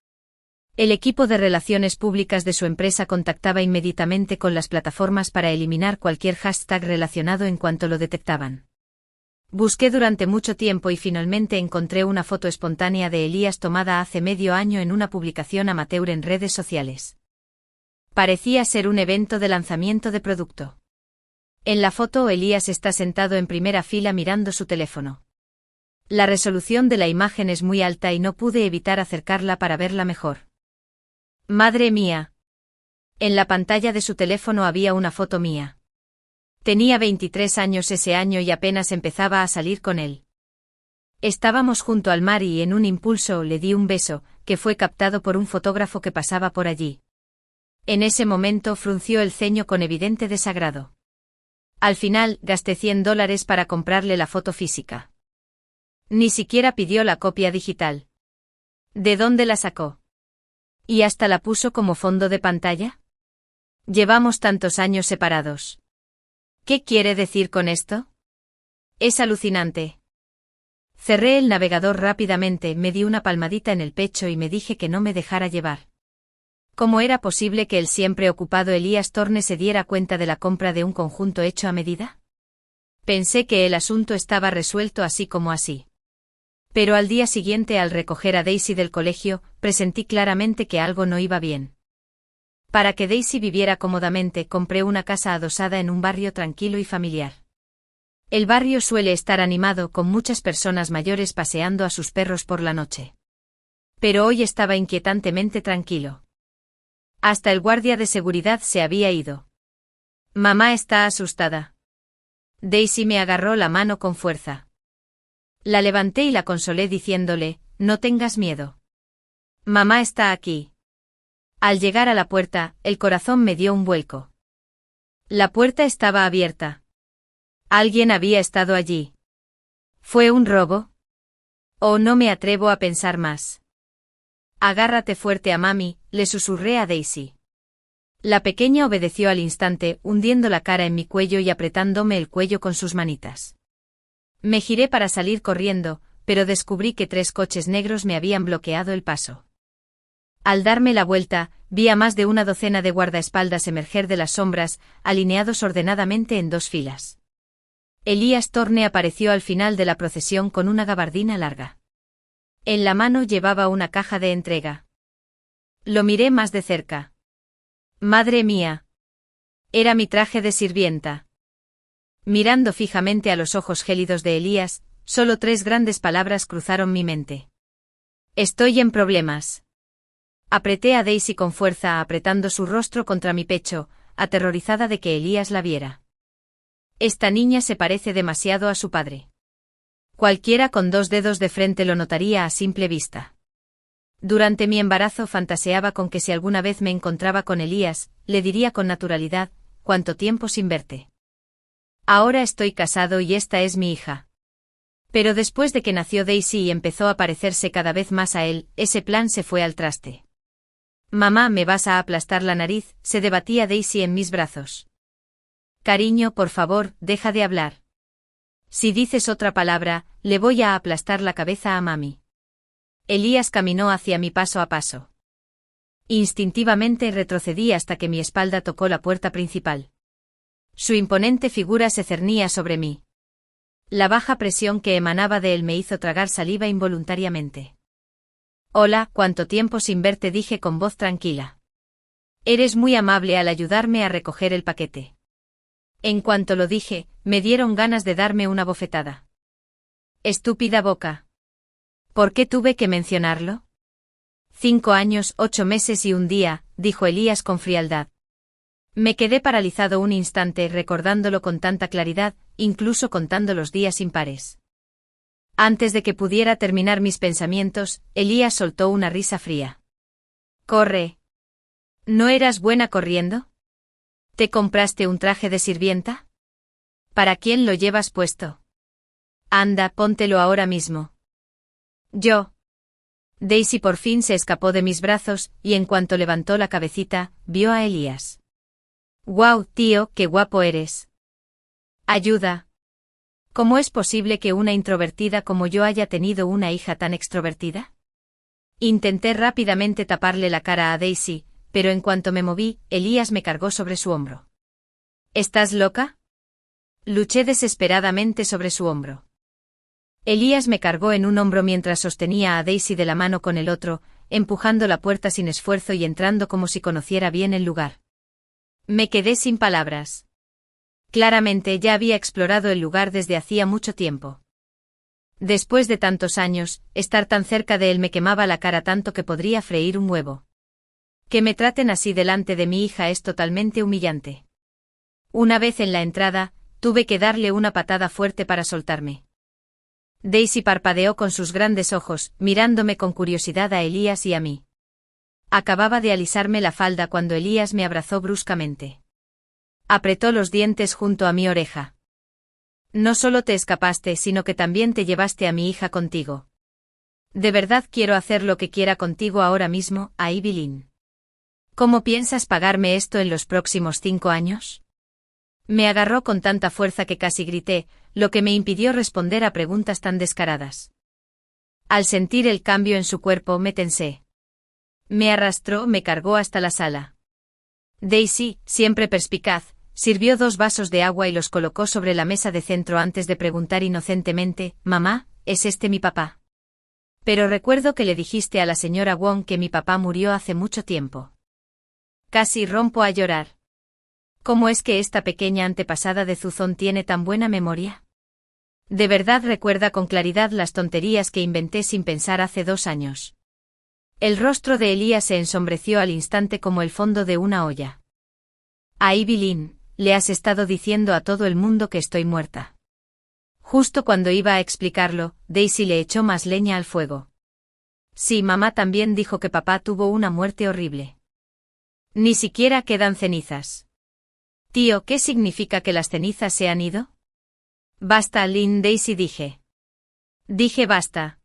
El equipo de relaciones públicas de su empresa contactaba inmediatamente con las plataformas para eliminar cualquier hashtag relacionado en cuanto lo detectaban. Busqué durante mucho tiempo y finalmente encontré una foto espontánea de Elías tomada hace medio año en una publicación amateur en redes sociales. Parecía ser un evento de lanzamiento de producto. En la foto Elías está sentado en primera fila mirando su teléfono. La resolución de la imagen es muy alta y no pude evitar acercarla para verla mejor. ¡Madre mía! En la pantalla de su teléfono había una foto mía. Tenía 23 años ese año y apenas empezaba a salir con él. Estábamos junto al mar y en un impulso le di un beso, que fue captado por un fotógrafo que pasaba por allí. En ese momento frunció el ceño con evidente desagrado. Al final, gasté $100 para comprarle la foto física. Ni siquiera pidió la copia digital. ¿De dónde la sacó? ¿Y hasta la puso como fondo de pantalla? Llevamos tantos años separados. ¿Qué quiere decir con esto? Es alucinante. Cerré el navegador rápidamente, me di una palmadita en el pecho y me dije que no me dejara llevar. ¿Cómo era posible que el siempre ocupado Elías Torne se diera cuenta de la compra de un conjunto hecho a medida? Pensé que el asunto estaba resuelto así como así. Pero al día siguiente, al recoger a Daisy del colegio, presentí claramente que algo no iba bien. Para que Daisy viviera cómodamente, compré una casa adosada en un barrio tranquilo y familiar. El barrio suele estar animado con muchas personas mayores paseando a sus perros por la noche. Pero hoy estaba inquietantemente tranquilo. Hasta el guardia de seguridad se había ido. Mamá está asustada. Daisy me agarró la mano con fuerza. La levanté y la consolé diciéndole, no tengas miedo. Mamá está aquí. Al llegar a la puerta, el corazón me dio un vuelco. La puerta estaba abierta. Alguien había estado allí. ¿Fue un robo? Oh, no me atrevo a pensar más. Agárrate fuerte a mami, le susurré a Daisy. La pequeña obedeció al instante, hundiendo la cara en mi cuello y apretándome el cuello con sus manitas. Me giré para salir corriendo, pero descubrí que 3 coches negros me habían bloqueado el paso. Al darme la vuelta, vi a más de una docena de guardaespaldas emerger de las sombras, alineados ordenadamente en 2 filas. Elías Thorne apareció al final de la procesión con una gabardina larga. En la mano llevaba una caja de entrega. Lo miré más de cerca. Madre mía. Era mi traje de sirvienta. Mirando fijamente a los ojos gélidos de Elías, solo 3 grandes palabras cruzaron mi mente. Estoy en problemas. Apreté a Daisy con fuerza, apretando su rostro contra mi pecho, aterrorizada de que Elías la viera. Esta niña se parece demasiado a su padre. Cualquiera con 2 dedos de frente lo notaría a simple vista. Durante mi embarazo fantaseaba con que si alguna vez me encontraba con Elías, le diría con naturalidad, ¿cuánto tiempo sin verte? Ahora estoy casado y esta es mi hija. Pero después de que nació Daisy y empezó a parecerse cada vez más a él, ese plan se fue al traste. Mamá, ¿me vas a aplastar la nariz?, se debatía Daisy en mis brazos. Cariño, por favor, deja de hablar. Si dices otra palabra, le voy a aplastar la cabeza a mami. Elías caminó hacia mí paso a paso. Instintivamente retrocedí hasta que mi espalda tocó la puerta principal. Su imponente figura se cernía sobre mí. La baja presión que emanaba de él me hizo tragar saliva involuntariamente. Hola, cuánto tiempo sin verte, dije con voz tranquila. Eres muy amable al ayudarme a recoger el paquete. En cuanto lo dije, me dieron ganas de darme una bofetada. Estúpida boca. ¿Por qué tuve que mencionarlo? 5 años, 8 meses y 1 día, dijo Elías con frialdad. Me quedé paralizado un instante recordándolo con tanta claridad, incluso contando los días impares. Antes de que pudiera terminar mis pensamientos, Elías soltó una risa fría. Corre. ¿No eras buena corriendo? ¿Te compraste un traje de sirvienta? ¿Para quién lo llevas puesto? Anda, póntelo ahora mismo. Yo. Daisy por fin se escapó de mis brazos, y en cuanto levantó la cabecita, vio a Elías. «Guau, tío, qué guapo eres». «Ayuda». ¿Cómo es posible que una introvertida como yo haya tenido una hija tan extrovertida? Intenté rápidamente taparle la cara a Daisy, pero en cuanto me moví, Elías me cargó sobre su hombro. ¿Estás loca? Luché desesperadamente sobre su hombro. Elías me cargó en un hombro mientras sostenía a Daisy de la mano con el otro, empujando la puerta sin esfuerzo y entrando como si conociera bien el lugar. Me quedé sin palabras. Claramente ya había explorado el lugar desde hacía mucho tiempo. Después de tantos años, estar tan cerca de él me quemaba la cara tanto que podría freír un huevo. Que me traten así delante de mi hija es totalmente humillante. Una vez en la entrada, tuve que darle una patada fuerte para soltarme. Daisy parpadeó con sus grandes ojos, mirándome con curiosidad a Elías y a mí. Acababa de alisarme la falda cuando Elías me abrazó bruscamente. Apretó los dientes junto a mi oreja. No solo te escapaste, sino que también te llevaste a mi hija contigo. De verdad quiero hacer lo que quiera contigo ahora mismo, a Evelyn. ¿Cómo piensas pagarme esto en los próximos 5 años? Me agarró con tanta fuerza que casi grité, lo que me impidió responder a preguntas tan descaradas. Al sentir el cambio en su cuerpo me tensé. Me arrastró, me cargó hasta la sala. Daisy, siempre perspicaz, sirvió 2 vasos de agua y los colocó sobre la mesa de centro antes de preguntar inocentemente, «Mamá, ¿es este mi papá?» Pero recuerdo que le dijiste a la señora Wong que mi papá murió hace mucho tiempo. Casi rompo a llorar. ¿Cómo es que esta pequeña antepasada de Zuzón tiene tan buena memoria? De verdad recuerda con claridad las tonterías que inventé sin pensar hace 2 años. El rostro de Elías se ensombreció al instante como el fondo de una olla. A Evelyn, le has estado diciendo a todo el mundo que estoy muerta. Justo cuando iba a explicarlo, Daisy le echó más leña al fuego. Sí, mamá también dijo que papá tuvo una muerte horrible. Ni siquiera quedan cenizas. Tío, ¿qué significa que las cenizas se han ido? Basta, Lynn, Daisy, dije. Dije basta.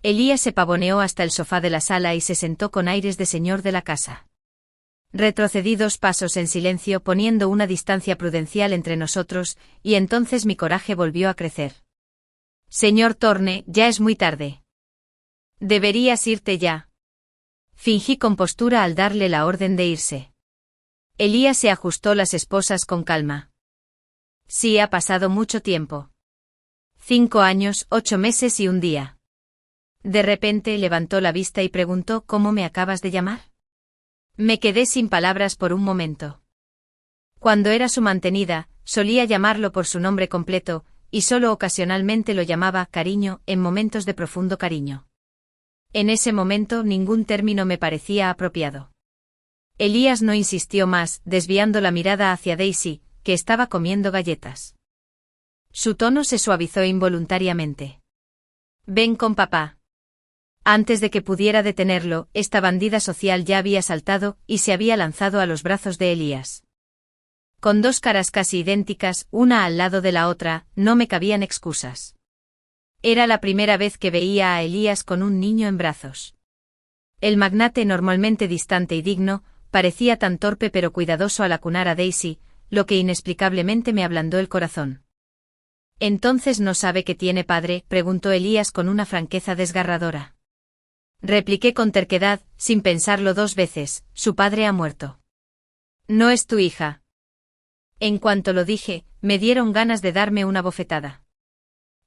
Elías se pavoneó hasta el sofá de la sala y se sentó con aires de señor de la casa. Retrocedí 2 pasos en silencio poniendo una distancia prudencial entre nosotros, y entonces mi coraje volvió a crecer. Señor Thorne, ya es muy tarde. Deberías irte ya. Fingí compostura al darle la orden de irse. Elías se ajustó las esposas con calma. Sí, ha pasado mucho tiempo. 5 años, 8 meses y un día. De repente levantó la vista y preguntó: ¿Cómo me acabas de llamar? Me quedé sin palabras por un momento. Cuando era su mantenida, solía llamarlo por su nombre completo, y solo ocasionalmente lo llamaba cariño, en momentos de profundo cariño. En ese momento ningún término me parecía apropiado. Elías no insistió más, desviando la mirada hacia Daisy, que estaba comiendo galletas. Su tono se suavizó involuntariamente. Ven con papá. Antes de que pudiera detenerlo, esta bandida social ya había saltado y se había lanzado a los brazos de Elías. Con 2 caras casi idénticas, una al lado de la otra, no me cabían excusas. Era la primera vez que veía a Elías con un niño en brazos. El magnate, normalmente distante y digno, parecía tan torpe pero cuidadoso al acunar a Daisy, lo que inexplicablemente me ablandó el corazón. ¿Entonces no sabe que tiene padre?, preguntó Elías con una franqueza desgarradora. Repliqué con terquedad, sin pensarlo 2 veces: su padre ha muerto. No es tu hija. En cuanto lo dije, me dieron ganas de darme una bofetada.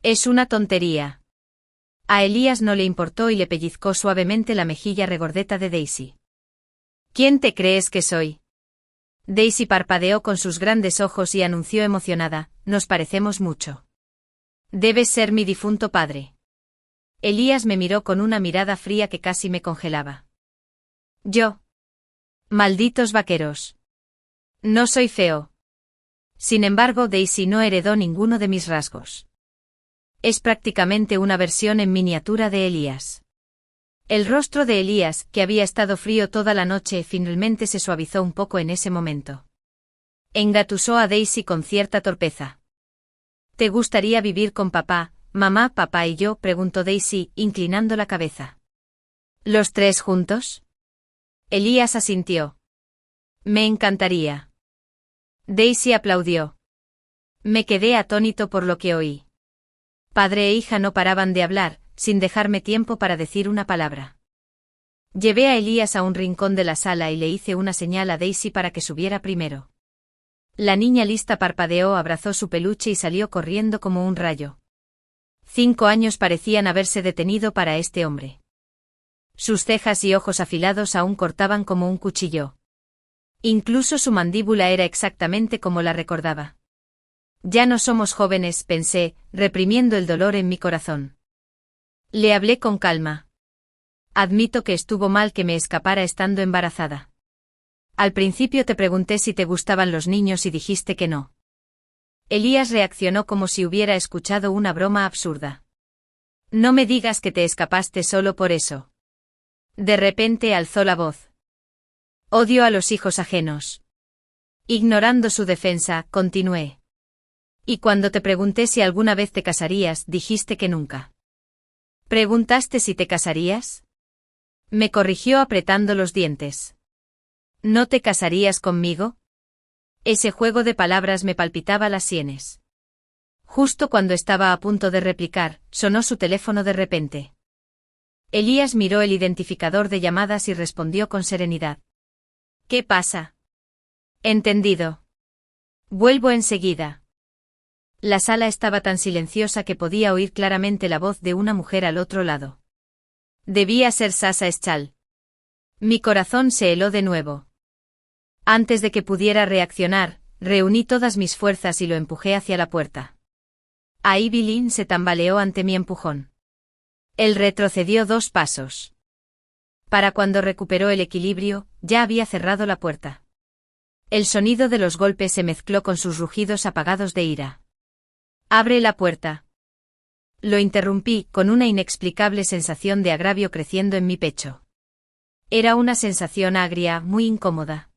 Es una tontería. A Elías no le importó y le pellizcó suavemente la mejilla regordeta de Daisy. ¿Quién te crees que soy? Daisy parpadeó con sus grandes ojos y anunció emocionada: nos parecemos mucho. Debes ser mi difunto padre. Elías me miró con una mirada fría que casi me congelaba. Yo. Malditos vaqueros. No soy feo. Sin embargo, Daisy no heredó ninguno de mis rasgos. Es prácticamente una versión en miniatura de Elías. El rostro de Elías, que había estado frío toda la noche, finalmente se suavizó un poco en ese momento. Engatusó a Daisy con cierta torpeza. ¿Te gustaría vivir con papá, mamá, papá y yo?, preguntó Daisy, inclinando la cabeza. ¿Los 3 juntos? Elías asintió. Me encantaría. Daisy aplaudió. Me quedé atónito por lo que oí. Padre e hija no paraban de hablar, sin dejarme tiempo para decir una palabra. Llevé a Elías a un rincón de la sala y le hice una señal a Daisy para que subiera primero. La niña lista parpadeó, abrazó su peluche y salió corriendo como un rayo. 5 años parecían haberse detenido para este hombre. Sus cejas y ojos afilados aún cortaban como un cuchillo. Incluso su mandíbula era exactamente como la recordaba. Ya no somos jóvenes, pensé, reprimiendo el dolor en mi corazón. Le hablé con calma. Admito que estuvo mal que me escapara estando embarazada. Al principio te pregunté si te gustaban los niños y dijiste que no. Elías reaccionó como si hubiera escuchado una broma absurda. No me digas que te escapaste solo por eso. De repente alzó la voz. Odio a los hijos ajenos. Ignorando su defensa, continué. Y cuando te pregunté si alguna vez te casarías, dijiste que nunca. ¿Preguntaste si te casarías? Me corrigió apretando los dientes. ¿No te casarías conmigo? Ese juego de palabras me palpitaba las sienes. Justo cuando estaba a punto de replicar, sonó su teléfono de repente. Elías miró el identificador de llamadas y respondió con serenidad. ¿Qué pasa? Entendido. Vuelvo enseguida. La sala estaba tan silenciosa que podía oír claramente la voz de una mujer al otro lado. Debía ser Sasha Eschal. Mi corazón se heló de nuevo. Antes de que pudiera reaccionar, reuní todas mis fuerzas y lo empujé hacia la puerta. Ahí Lynn se tambaleó ante mi empujón. Él retrocedió 2 pasos. Para cuando recuperó el equilibrio, ya había cerrado la puerta. El sonido de los golpes se mezcló con sus rugidos apagados de ira. «Abre la puerta». Lo interrumpí, con una inexplicable sensación de agravio creciendo en mi pecho. Era una sensación agria, muy incómoda.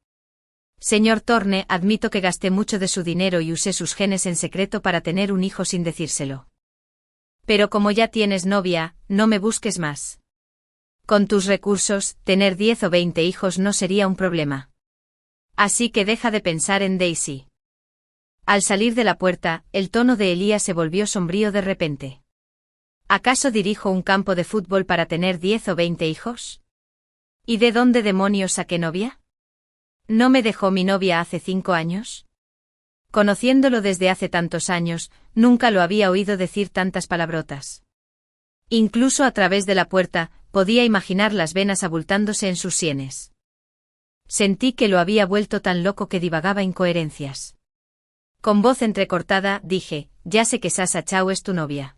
Señor Thorne, admito que gasté mucho de su dinero y usé sus genes en secreto para tener un hijo sin decírselo. Pero como ya tienes novia, no me busques más. Con tus recursos, tener 10 o 20 hijos no sería un problema. Así que deja de pensar en Daisy. Al salir de la puerta, el tono de Elías se volvió sombrío de repente. ¿Acaso dirijo un campo de fútbol para tener 10 o 20 hijos? ¿Y de dónde demonios saqué novia? ¿No me dejó mi novia hace 5 años? Conociéndolo desde hace tantos años, nunca lo había oído decir tantas palabrotas. Incluso a través de la puerta, podía imaginar las venas abultándose en sus sienes. Sentí que lo había vuelto tan loco que divagaba incoherencias. Con voz entrecortada, dije, ya sé que Sasha Chow es tu novia.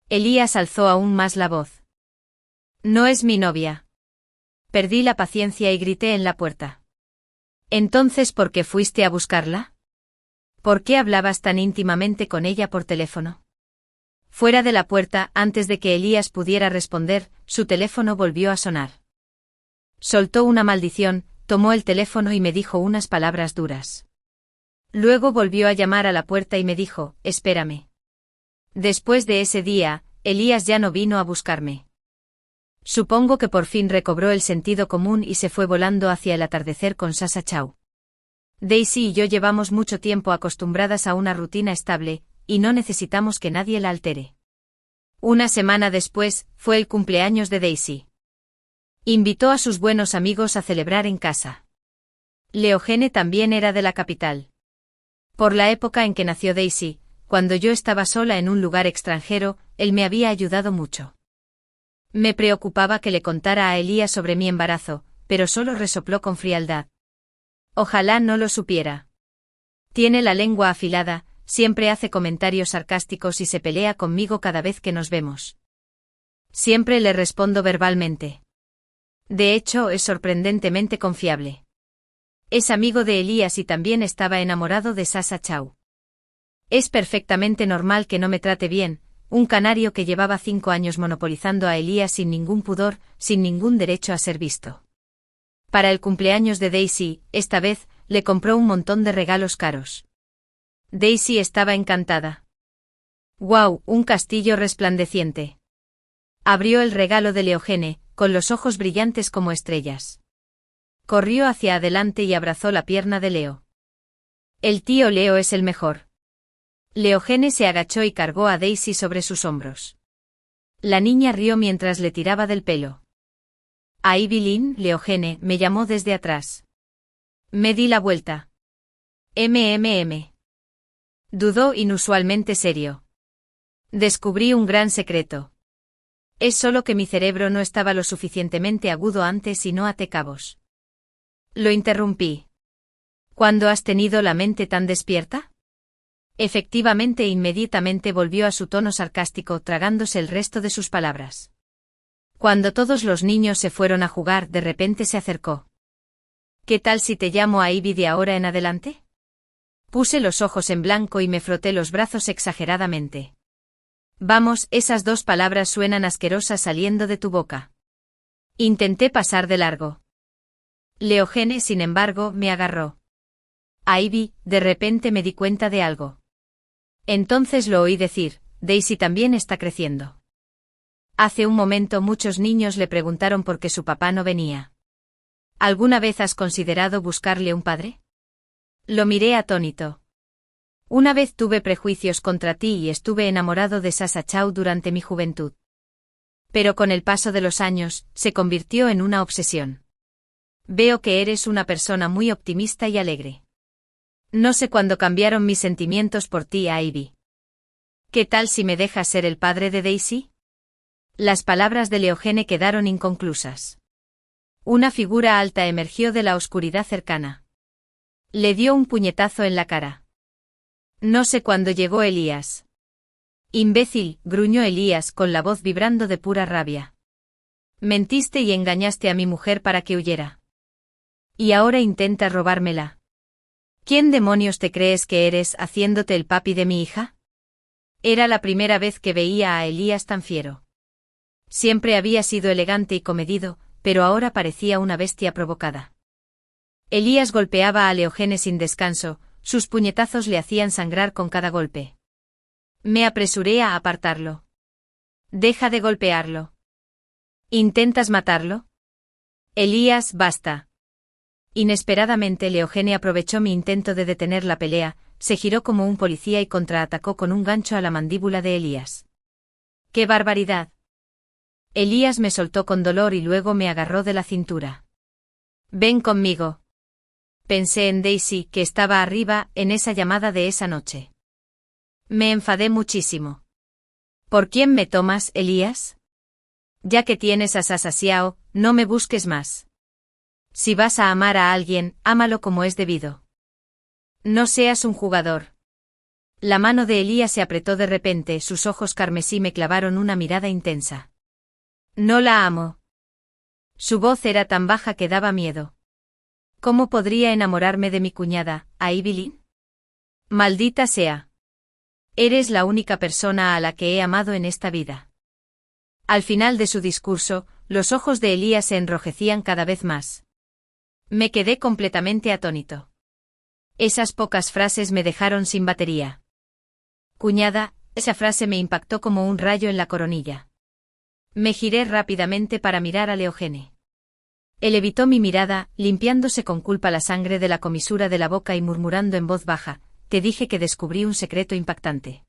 Elías alzó aún más la voz. No es mi novia. Perdí la paciencia y grité en la puerta. Entonces, ¿por qué fuiste a buscarla? ¿Por qué hablabas tan íntimamente con ella por teléfono? Fuera de la puerta, antes de que Elías pudiera responder, su teléfono volvió a sonar. Soltó una maldición, tomó el teléfono y me dijo unas palabras duras. Luego volvió a llamar a la puerta y me dijo, espérame. Después de ese día, Elías ya no vino a buscarme. Supongo que por fin recobró el sentido común y se fue volando hacia el atardecer con Sasha Chow. Daisy y yo llevamos mucho tiempo acostumbradas a una rutina estable, y no necesitamos que nadie la altere. Una semana después, fue el cumpleaños de Daisy. Invitó a sus buenos amigos a celebrar en casa. Leogene también era de la capital. Por la época en que nació Daisy, cuando yo estaba sola en un lugar extranjero, él me había ayudado mucho. Me preocupaba que le contara a Elías sobre mi embarazo, pero solo resopló con frialdad. Ojalá no lo supiera. Tiene la lengua afilada, siempre hace comentarios sarcásticos y se pelea conmigo cada vez que nos vemos. Siempre le respondo verbalmente. De hecho, es sorprendentemente confiable. Es amigo de Elías y también estaba enamorado de Sasha Chow. Es perfectamente normal que no me trate bien, un canario que llevaba 5 años monopolizando a Elías sin ningún pudor, sin ningún derecho a ser visto. Para el cumpleaños de Daisy, esta vez, le compró un montón de regalos caros. Daisy estaba encantada. ¡Guau! Un castillo resplandeciente. Abrió el regalo de Leogene, con los ojos brillantes como estrellas. Corrió hacia adelante y abrazó la pierna de Leo. El tío Leo es el mejor. Leogene se agachó y cargó a Daisy sobre sus hombros. La niña rió mientras le tiraba del pelo. Ivy Lynn, Leogene, me llamó desde atrás. Me di la vuelta. Dudó inusualmente serio. Descubrí un gran secreto. Es solo que mi cerebro no estaba lo suficientemente agudo antes y no até cabos. Lo interrumpí. ¿Cuándo has tenido la mente tan despierta? Efectivamente, inmediatamente volvió a su tono sarcástico, tragándose el resto de sus palabras. Cuando todos los niños se fueron a jugar, de repente se acercó. ¿Qué tal si te llamo a Ivy de ahora en adelante? Puse los ojos en blanco y me froté los brazos exageradamente. Vamos, esas 2 palabras suenan asquerosas saliendo de tu boca. Intenté pasar de largo. Leogene, sin embargo, me agarró. Ivy, de repente me di cuenta de algo. Entonces lo oí decir, Daisy también está creciendo. Hace un momento muchos niños le preguntaron por qué su papá no venía. ¿Alguna vez has considerado buscarle un padre? Lo miré atónito. Una vez tuve prejuicios contra ti y estuve enamorado de Sasha Chow durante mi juventud. Pero con el paso de los años, se convirtió en una obsesión. Veo que eres una persona muy optimista y alegre. No sé cuándo cambiaron mis sentimientos por ti, Ivy. ¿Qué tal si me dejas ser el padre de Daisy? Las palabras de Leogene quedaron inconclusas. Una figura alta emergió de la oscuridad cercana. Le dio un puñetazo en la cara. No sé cuándo llegó Elías. Imbécil, gruñó Elías con la voz vibrando de pura rabia. Mentiste y engañaste a mi mujer para que huyera. Y ahora intentas robármela. ¿Quién demonios te crees que eres haciéndote el papi de mi hija? Era la primera vez que veía a Elías tan fiero. Siempre había sido elegante y comedido, pero ahora parecía una bestia provocada. Elías golpeaba a Leogene sin descanso, sus puñetazos le hacían sangrar con cada golpe. Me apresuré a apartarlo. Deja de golpearlo. ¿Intentas matarlo? Elías, basta. Inesperadamente Leogene aprovechó mi intento de detener la pelea, se giró como un policía y contraatacó con un gancho a la mandíbula de Elías. ¡Qué barbaridad! Elías me soltó con dolor y luego me agarró de la cintura. Ven conmigo. Pensé en Daisy, que estaba arriba, en esa llamada de esa noche. Me enfadé muchísimo. ¿Por quién me tomas, Elías? Ya que tienes a Sasa Xiao, no me busques más. Si vas a amar a alguien, ámalo como es debido. No seas un jugador. La mano de Elías se apretó de repente, sus ojos carmesí me clavaron una mirada intensa. No la amo. Su voz era tan baja que daba miedo. ¿Cómo podría enamorarme de mi cuñada, Aibilin? Maldita sea. Eres la única persona a la que he amado en esta vida. Al final de su discurso, los ojos de Elías se enrojecían cada vez más. Me quedé completamente atónito. Esas pocas frases me dejaron sin batería. Cuñada, esa frase me impactó como un rayo en la coronilla. Me giré rápidamente para mirar a Leogene. Él evitó mi mirada, limpiándose con culpa la sangre de la comisura de la boca y murmurando en voz baja, te dije que descubrí un secreto impactante.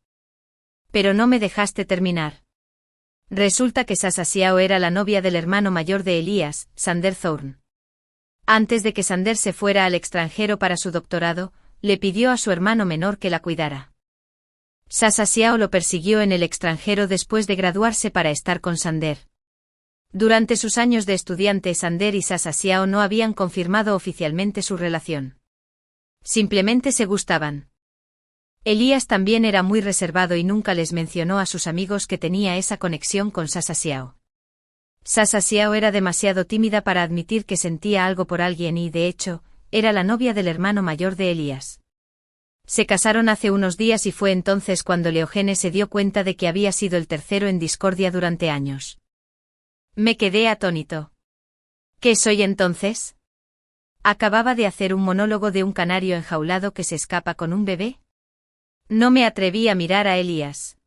Pero no me dejaste terminar. Resulta que Sasa Xiao era la novia del hermano mayor de Elías, Sander Thorne. Antes de que Sander se fuera al extranjero para su doctorado, le pidió a su hermano menor que la cuidara. Sasa Xiao lo persiguió en el extranjero después de graduarse para estar con Sander. Durante sus años de estudiante, Sander y Sasa Xiao no habían confirmado oficialmente su relación. Simplemente se gustaban. Elías también era muy reservado y nunca les mencionó a sus amigos que tenía esa conexión con Sasa Xiao. Sasa Xiao era demasiado tímida para admitir que sentía algo por alguien y, de hecho, era la novia del hermano mayor de Elías. Se casaron hace unos días y fue entonces cuando Leogene se dio cuenta de que había sido el tercero en discordia durante años. Me quedé atónito. ¿Qué soy entonces? ¿Acababa de hacer un monólogo de un canario enjaulado que se escapa con un bebé? No me atreví a mirar a Elías.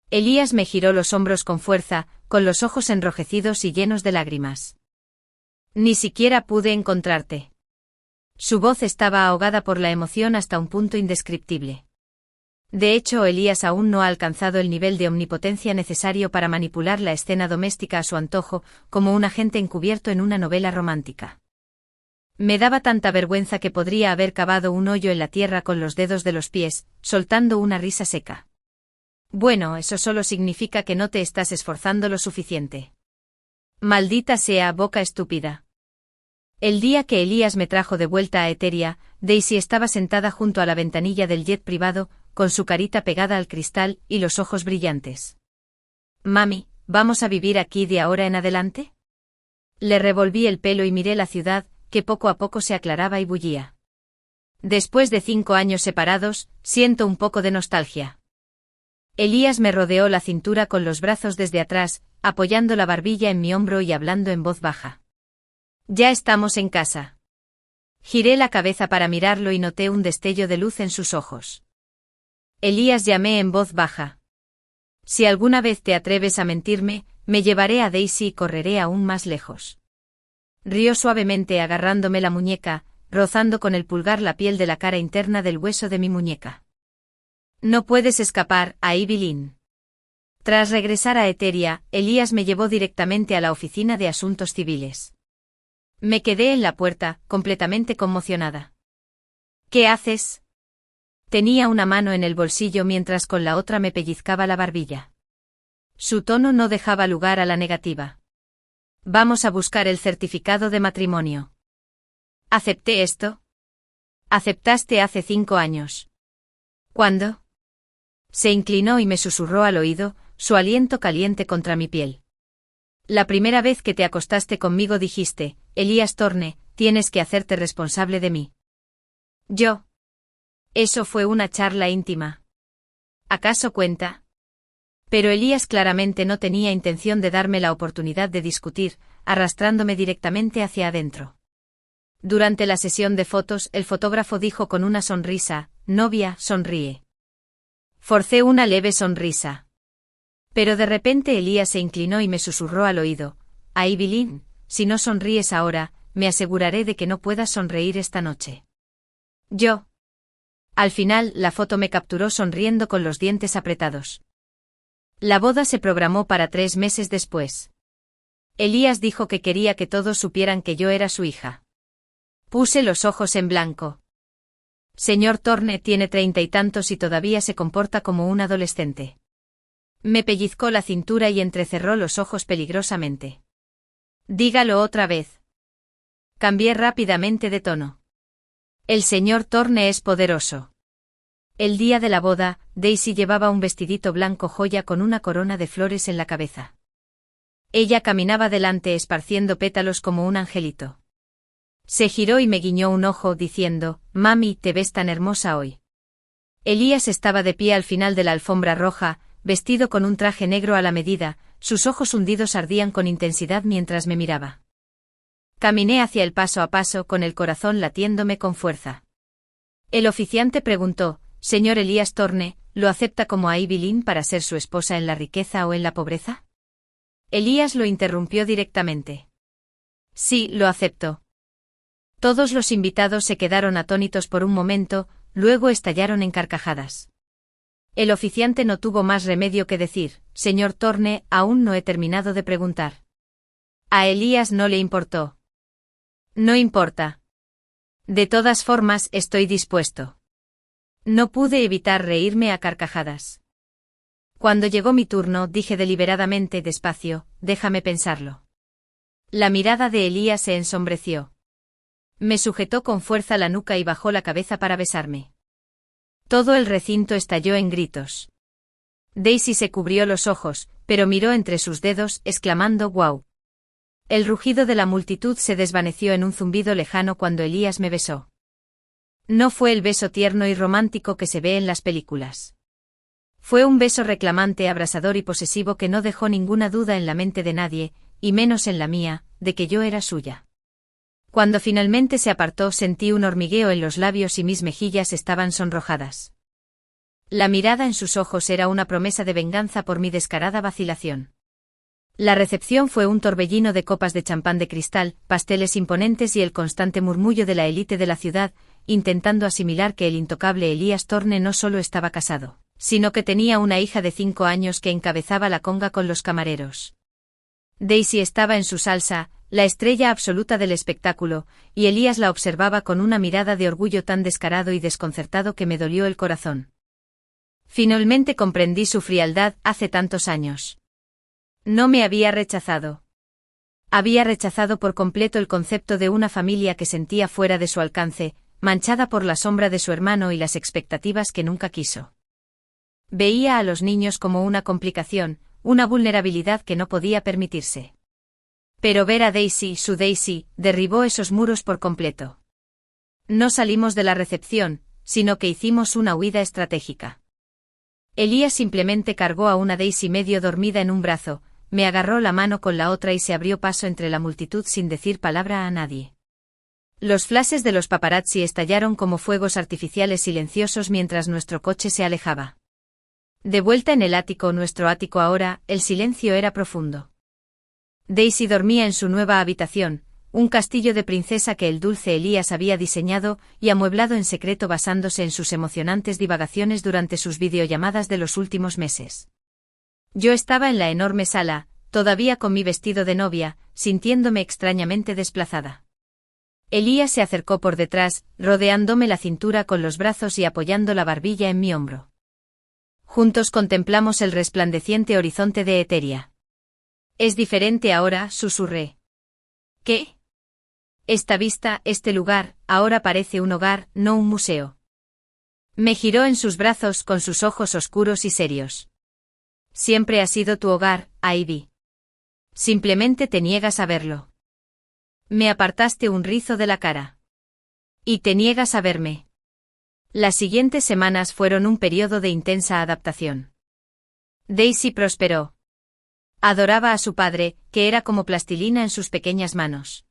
Elías me giró los hombros con fuerza, con los ojos enrojecidos y llenos de lágrimas. Ni siquiera pude encontrarte. Su voz estaba ahogada por la emoción hasta un punto indescriptible. De hecho, Elías aún no ha alcanzado el nivel de omnipotencia necesario para manipular la escena doméstica a su antojo, como un agente encubierto en una novela romántica. Me daba tanta vergüenza que podría haber cavado un hoyo en la tierra con los dedos de los pies, soltando una risa seca. Bueno, eso solo significa que no te estás esforzando lo suficiente. Maldita sea, boca estúpida. El día que Elías me trajo de vuelta a Eteria, Daisy estaba sentada junto a la ventanilla del jet privado, con su carita pegada al cristal y los ojos brillantes. Mami, ¿vamos a vivir aquí de ahora en adelante? Le revolví el pelo y miré la ciudad, que poco a poco se aclaraba y bullía. Después de 5 años separados, siento un poco de nostalgia. Elías me rodeó la cintura con los brazos desde atrás, apoyando la barbilla en mi hombro y hablando en voz baja. Ya estamos en casa. Giré la cabeza para mirarlo y noté un destello de luz en sus ojos. Elías, llamé en voz baja. Si alguna vez te atreves a mentirme, me llevaré a Daisy y correré aún más lejos. Rió suavemente agarrándome la muñeca, rozando con el pulgar la piel de la cara interna del hueso de mi muñeca. No puedes escapar, Aibilin. Tras regresar a Eteria, Elías me llevó directamente a la oficina de asuntos civiles. Me quedé en la puerta, completamente conmocionada. ¿Qué haces? Tenía una mano en el bolsillo mientras con la otra me pellizcaba la barbilla. Su tono no dejaba lugar a la negativa. Vamos a buscar el certificado de matrimonio. ¿Acepté esto? Aceptaste hace 5 años. ¿Cuándo? Se inclinó y me susurró al oído, su aliento caliente contra mi piel. La primera vez que te acostaste conmigo dijiste, Elías Thorne, tienes que hacerte responsable de mí. Yo. Eso fue una charla íntima. ¿Acaso cuenta? Pero Elías claramente no tenía intención de darme la oportunidad de discutir, arrastrándome directamente hacia adentro. Durante la sesión de fotos, el fotógrafo dijo con una sonrisa: «Novia, sonríe». Forcé una leve sonrisa. Pero de repente Elías se inclinó y me susurró al oído: «Ivy Lynn, si no sonríes ahora, me aseguraré de que no puedas sonreír esta noche». Yo. Al final, la foto me capturó sonriendo con los dientes apretados. La boda se programó para 3 meses después. Elías dijo que quería que todos supieran que yo era su hija. Puse los ojos en blanco. Señor Thorne tiene 30 y tantos y todavía se comporta como un adolescente. Me pellizcó la cintura y entrecerró los ojos peligrosamente. Dígalo otra vez. Cambié rápidamente de tono. El señor Thorne es poderoso. El día de la boda, Daisy llevaba un vestidito blanco joya con una corona de flores en la cabeza. Ella caminaba delante esparciendo pétalos como un angelito. Se giró y me guiñó un ojo diciendo: «Mami, te ves tan hermosa hoy». Elías estaba de pie al final de la alfombra roja, vestido con un traje negro a la medida, sus ojos hundidos ardían con intensidad mientras me miraba. Caminé hacia él paso a paso con el corazón latiéndome con fuerza. El oficiante preguntó: «Señor Elías Thorne, ¿lo acepta como a Ivy Lynn para ser su esposa en la riqueza o en la pobreza?» Elías lo interrumpió directamente. «Sí, lo acepto». Todos los invitados se quedaron atónitos por un momento, luego estallaron en carcajadas. El oficiante no tuvo más remedio que decir: «Señor Thorne, aún no he terminado de preguntar». A Elías no le importó. «No importa. De todas formas, estoy dispuesto». No pude evitar reírme a carcajadas. Cuando llegó mi turno, dije deliberadamente despacio: «Déjame pensarlo». La mirada de Elías se ensombreció. Me sujetó con fuerza la nuca y bajó la cabeza para besarme. Todo el recinto estalló en gritos. Daisy se cubrió los ojos, pero miró entre sus dedos, exclamando «¡Guau!». El rugido de la multitud se desvaneció en un zumbido lejano cuando Elías me besó. No fue el beso tierno y romántico que se ve en las películas. Fue un beso reclamante, abrasador y posesivo que no dejó ninguna duda en la mente de nadie, y menos en la mía, de que yo era suya. Cuando finalmente se apartó sentí un hormigueo en los labios y mis mejillas estaban sonrojadas. La mirada en sus ojos era una promesa de venganza por mi descarada vacilación. La recepción fue un torbellino de copas de champán de cristal, pasteles imponentes y el constante murmullo de la élite de la ciudad, intentando asimilar que el intocable Elías Thorne no solo estaba casado, sino que tenía una hija de 5 años que encabezaba la conga con los camareros. Daisy estaba en su salsa, la estrella absoluta del espectáculo, y Elías la observaba con una mirada de orgullo tan descarado y desconcertado que me dolió el corazón. Finalmente comprendí su frialdad hace tantos años. No me había rechazado. Había rechazado por completo el concepto de una familia que sentía fuera de su alcance, manchada por la sombra de su hermano y las expectativas que nunca quiso. Veía a los niños como una complicación, una vulnerabilidad que no podía permitirse. Pero ver a Daisy, su Daisy, derribó esos muros por completo. No salimos de la recepción, sino que hicimos una huida estratégica. Elías simplemente cargó a una Daisy medio dormida en un brazo, me agarró la mano con la otra y se abrió paso entre la multitud sin decir palabra a nadie. Los flashes de los paparazzi estallaron como fuegos artificiales silenciosos mientras nuestro coche se alejaba. De vuelta en el ático, nuestro ático ahora, el silencio era profundo. Daisy dormía en su nueva habitación, un castillo de princesa que el dulce Elías había diseñado y amueblado en secreto basándose en sus emocionantes divagaciones durante sus videollamadas de los últimos meses. Yo estaba en la enorme sala, todavía con mi vestido de novia, sintiéndome extrañamente desplazada. Elías se acercó por detrás, rodeándome la cintura con los brazos y apoyando la barbilla en mi hombro. Juntos contemplamos el resplandeciente horizonte de Eteria. «Es diferente ahora», susurré. «¿Qué?» «Esta vista, este lugar, ahora parece un hogar, no un museo». Me giró en sus brazos con sus ojos oscuros y serios. «Siempre ha sido tu hogar, Ivy. Simplemente te niegas a verlo». Me apartaste un rizo de la cara. «Y te niegas a verme». Las siguientes semanas fueron un periodo de intensa adaptación. Daisy prosperó. Adoraba a su padre, que era como plastilina en sus pequeñas manos.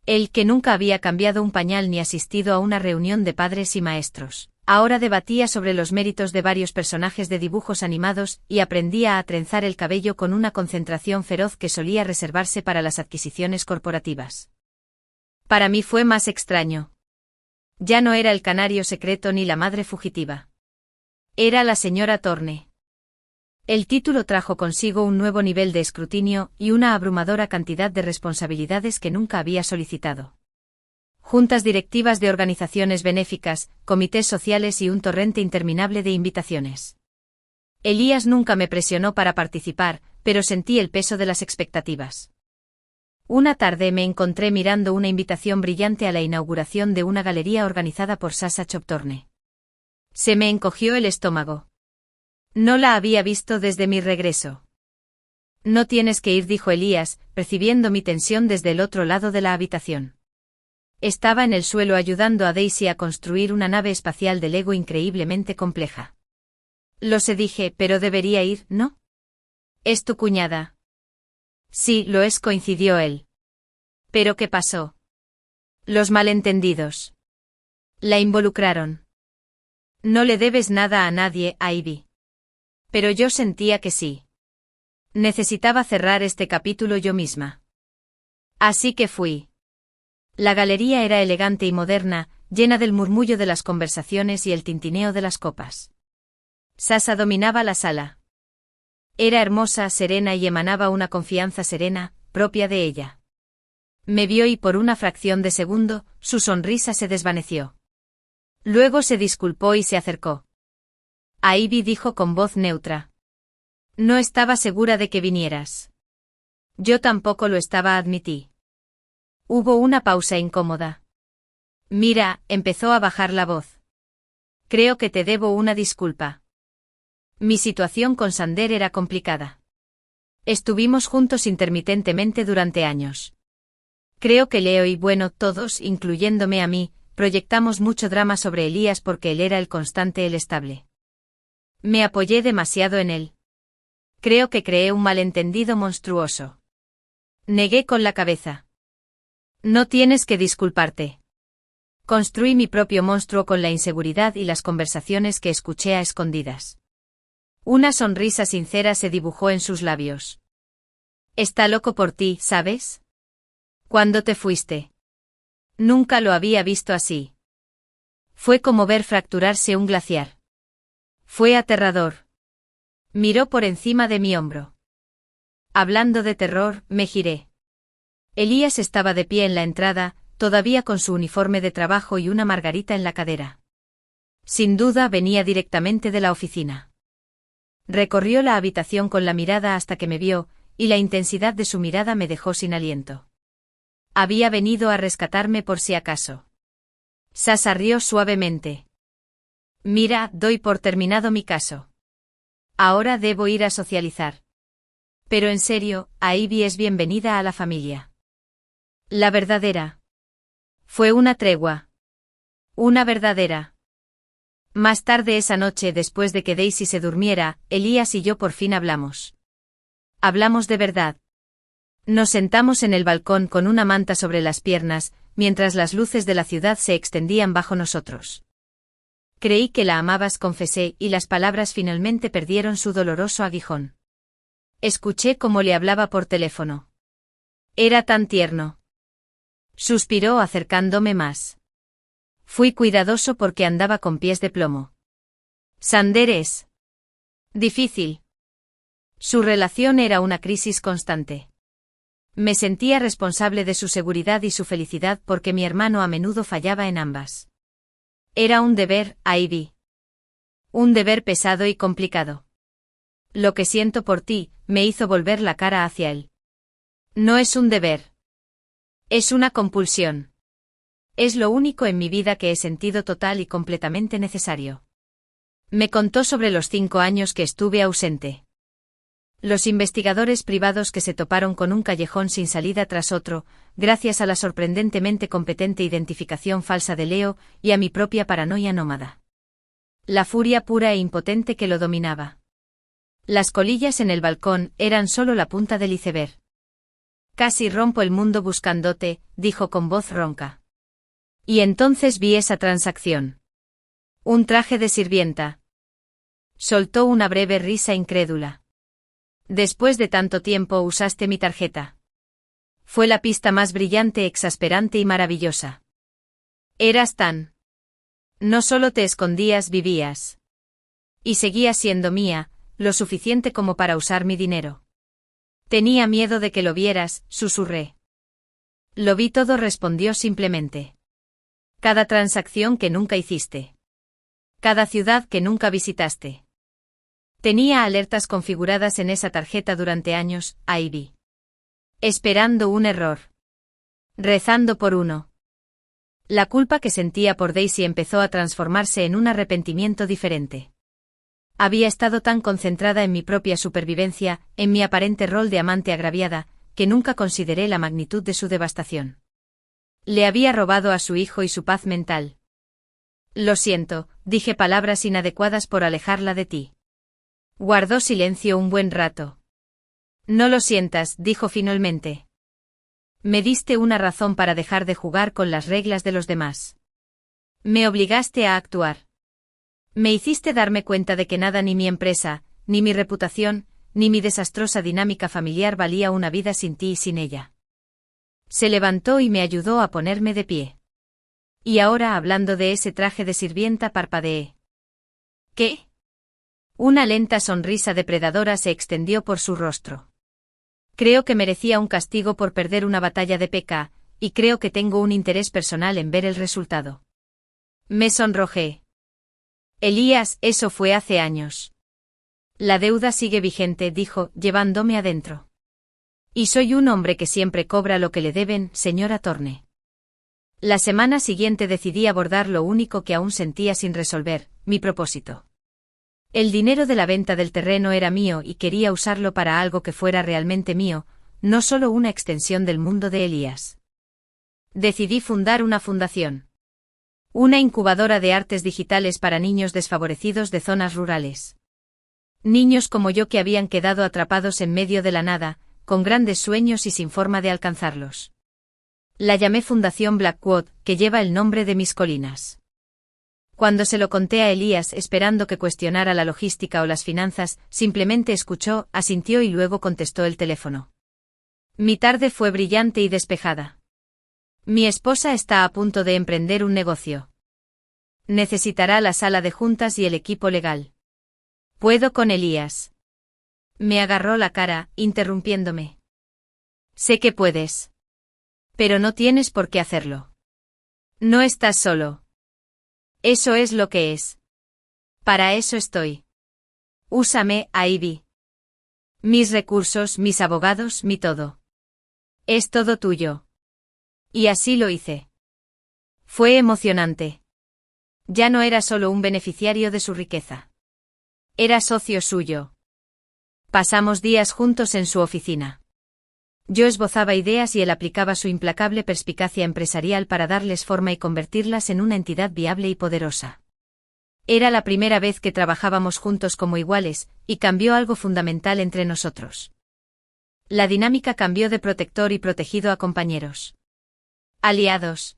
Él, que nunca había cambiado un pañal ni asistido a una reunión de padres y maestros, ahora debatía sobre los méritos de varios personajes de dibujos animados y aprendía a trenzar el cabello con una concentración feroz que solía reservarse para las adquisiciones corporativas. Para mí fue más extraño. Ya no era el canario secreto ni la madre fugitiva. Era la señora Thorne. El título trajo consigo un nuevo nivel de escrutinio y una abrumadora cantidad de responsabilidades que nunca había solicitado. Juntas directivas de organizaciones benéficas, comités sociales y un torrente interminable de invitaciones. Elías nunca me presionó para participar, pero sentí el peso de las expectativas. Una tarde me encontré mirando una invitación brillante a la inauguración de una galería organizada por Sasha Choptorne. Se me encogió el estómago. No la había visto desde mi regreso. No tienes que ir, dijo Elías, percibiendo mi tensión desde el otro lado de la habitación. Estaba en el suelo ayudando a Daisy a construir una nave espacial de Lego increíblemente compleja. Lo sé, dije, pero debería ir, ¿no? ¿Es tu cuñada? Sí, lo es, coincidió él. ¿Pero qué pasó? Los malentendidos. La involucraron. No le debes nada a nadie, Ivy. Pero yo sentía que sí. Necesitaba cerrar este capítulo yo misma. Así que fui. La galería era elegante y moderna, llena del murmullo de las conversaciones y el tintineo de las copas. Sasha dominaba la sala. Era hermosa, serena y emanaba una confianza serena, propia de ella. Me vio y por una fracción de segundo, su sonrisa se desvaneció. Luego se disculpó y se acercó. Ivy dijo con voz neutra. No estaba segura de que vinieras. Yo tampoco lo estaba, admití. Hubo una pausa incómoda. Mira, empezó a bajar la voz. Creo que te debo una disculpa. Mi situación con Sander era complicada. Estuvimos juntos intermitentemente durante años. Creo que Leo y bueno, todos, incluyéndome a mí, proyectamos mucho drama sobre Elías porque él era el constante, el estable. Me apoyé demasiado en él. Creo que creé un malentendido monstruoso. Negué con la cabeza. No tienes que disculparte. Construí mi propio monstruo con la inseguridad y las conversaciones que escuché a escondidas. Una sonrisa sincera se dibujó en sus labios. Está loco por ti, ¿sabes? ¿Cuándo te fuiste? Nunca lo había visto así. Fue como ver fracturarse un glaciar. Fue aterrador. Miró por encima de mi hombro. Hablando de terror, me giré. Elías estaba de pie en la entrada, todavía con su uniforme de trabajo y una margarita en la cadera. Sin duda venía directamente de la oficina. Recorrió la habitación con la mirada hasta que me vio, y la intensidad de su mirada me dejó sin aliento. Había venido a rescatarme por si acaso. Sasha rió suavemente. Mira, doy por terminado mi caso. Ahora debo ir a socializar. Pero en serio, Ivy es bienvenida a la familia. La verdadera. Fue una tregua. Una verdadera. Más tarde esa noche, después de que Daisy se durmiera, Elías y yo por fin hablamos. Hablamos de verdad. Nos sentamos en el balcón con una manta sobre las piernas, mientras las luces de la ciudad se extendían bajo nosotros. Creí que la amabas, confesé, y las palabras finalmente perdieron su doloroso aguijón. Escuché cómo le hablaba por teléfono. Era tan tierno. Suspiró acercándome más. Fui cuidadoso porque andaba con pies de plomo. Sander es difícil. Su relación era una crisis constante. Me sentía responsable de su seguridad y su felicidad porque mi hermano a menudo fallaba en ambas. Era un deber, Ivy. Un deber pesado y complicado. Lo que siento por ti, me hizo volver la cara hacia él. No es un deber. Es una compulsión. Es lo único en mi vida que he sentido total y completamente necesario. Me contó sobre los 5 años que estuve ausente. Los investigadores privados que se toparon con un callejón sin salida tras otro, gracias a la sorprendentemente competente identificación falsa de Leo y a mi propia paranoia nómada. La furia pura e impotente que lo dominaba. Las colillas en el balcón eran solo la punta del iceberg. Casi rompo el mundo buscándote, dijo con voz ronca. Y entonces vi esa transacción. Un traje de sirvienta. Soltó una breve risa incrédula. Después de tanto tiempo usaste mi tarjeta. Fue la pista más brillante, exasperante y maravillosa. Eras tan. No solo te escondías, vivías. Y seguías siendo mía, lo suficiente como para usar mi dinero. Tenía miedo de que lo vieras, susurré. Lo vi todo, respondió simplemente. Cada transacción que nunca hiciste. Cada ciudad que nunca visitaste. Tenía alertas configuradas en esa tarjeta durante años, Ivy. Esperando un error. Rezando por uno. La culpa que sentía por Daisy empezó a transformarse en un arrepentimiento diferente. Había estado tan concentrada en mi propia supervivencia, en mi aparente rol de amante agraviada, que nunca consideré la magnitud de su devastación. Le había robado a su hijo y su paz mental. Lo siento, dije palabras inadecuadas por alejarla de ti. Guardó silencio un buen rato. No lo sientas, dijo finalmente. Me diste una razón para dejar de jugar con las reglas de los demás. Me obligaste a actuar. Me hiciste darme cuenta de que nada, ni mi empresa, ni mi reputación, ni mi desastrosa dinámica familiar valía una vida sin ti y sin ella. Se levantó y me ayudó a ponerme de pie. Y ahora, hablando de ese traje de sirvienta, parpadeé. ¿Qué? Una lenta sonrisa depredadora se extendió por su rostro. Creo que merecía un castigo por perder una batalla de PK, y creo que tengo un interés personal en ver el resultado. Me sonrojé. Elías, eso fue hace años. La deuda sigue vigente, dijo, llevándome adentro. Y soy un hombre que siempre cobra lo que le deben, señora Thorne. La semana siguiente decidí abordar lo único que aún sentía sin resolver, mi propósito. El dinero de la venta del terreno era mío y quería usarlo para algo que fuera realmente mío, no solo una extensión del mundo de Elías. Decidí fundar una fundación. Una incubadora de artes digitales para niños desfavorecidos de zonas rurales. Niños como yo que habían quedado atrapados en medio de la nada, con grandes sueños y sin forma de alcanzarlos. La llamé Fundación Blackwood, que lleva el nombre de mis colinas. Cuando se lo conté a Elías esperando que cuestionara la logística o las finanzas, simplemente escuchó, asintió y luego contestó el teléfono. Mi tarde fue brillante y despejada. Mi esposa está a punto de emprender un negocio. Necesitará la sala de juntas y el equipo legal. ¿Puedo con Elías? Me agarró la cara, interrumpiéndome. Sé que puedes. Pero no tienes por qué hacerlo. No estás solo. Eso es lo que es. Para eso estoy. Úsame, Ivy. Mis recursos, mis abogados, mi todo. Es todo tuyo. Y así lo hice. Fue emocionante. Ya no era solo un beneficiario de su riqueza. Era socio suyo. Pasamos días juntos en su oficina. Yo esbozaba ideas y él aplicaba su implacable perspicacia empresarial para darles forma y convertirlas en una entidad viable y poderosa. Era la primera vez que trabajábamos juntos como iguales, y cambió algo fundamental entre nosotros. La dinámica cambió de protector y protegido a compañeros. Aliados.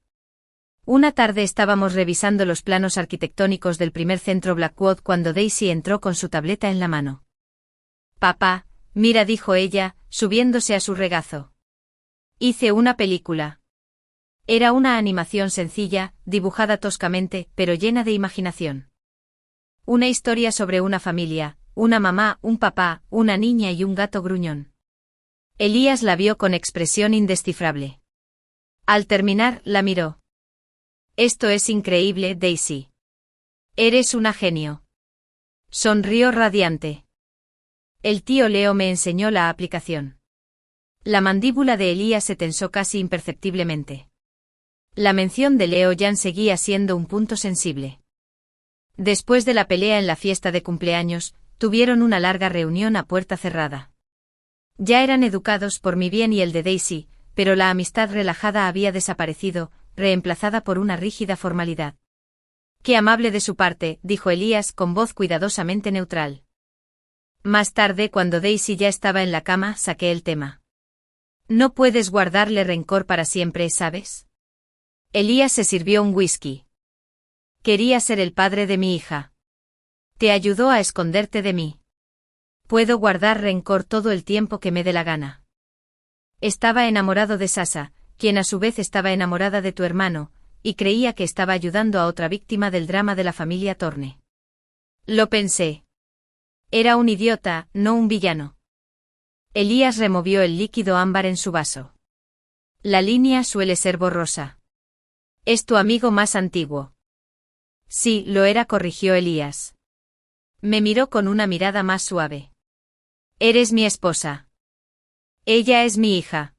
Una tarde estábamos revisando los planos arquitectónicos del primer centro Blackwood cuando Daisy entró con su tableta en la mano. Papá, mira, dijo ella, subiéndose a su regazo. Hice una película. Era una animación sencilla, dibujada toscamente, pero llena de imaginación. Una historia sobre una familia, una mamá, un papá, una niña y un gato gruñón. Elías la vio con expresión indescifrable. Al terminar, la miró. Esto es increíble, Daisy. Eres una genio. Sonrió radiante. El tío Leo me enseñó la aplicación. La mandíbula de Elías se tensó casi imperceptiblemente. La mención de Leo Jan seguía siendo un punto sensible. Después de la pelea en la fiesta de cumpleaños, tuvieron una larga reunión a puerta cerrada. Ya eran educados por mi bien y el de Daisy, pero la amistad relajada había desaparecido, reemplazada por una rígida formalidad. Qué amable de su parte, dijo Elías con voz cuidadosamente neutral. Más tarde, cuando Daisy ya estaba en la cama, saqué el tema. No puedes guardarle rencor para siempre, ¿sabes? Elías se sirvió un whisky. Quería ser el padre de mi hija. Te ayudó a esconderte de mí. Puedo guardar rencor todo el tiempo que me dé la gana. Estaba enamorado de Sasha, quien a su vez estaba enamorada de tu hermano, y creía que estaba ayudando a otra víctima del drama de la familia Thorne. Lo pensé. Era un idiota, no un villano. Elías removió el líquido ámbar en su vaso. La línea suele ser borrosa. Es tu amigo más antiguo. Sí, lo era, corrigió Elías. Me miró con una mirada más suave. Eres mi esposa. Ella es mi hija.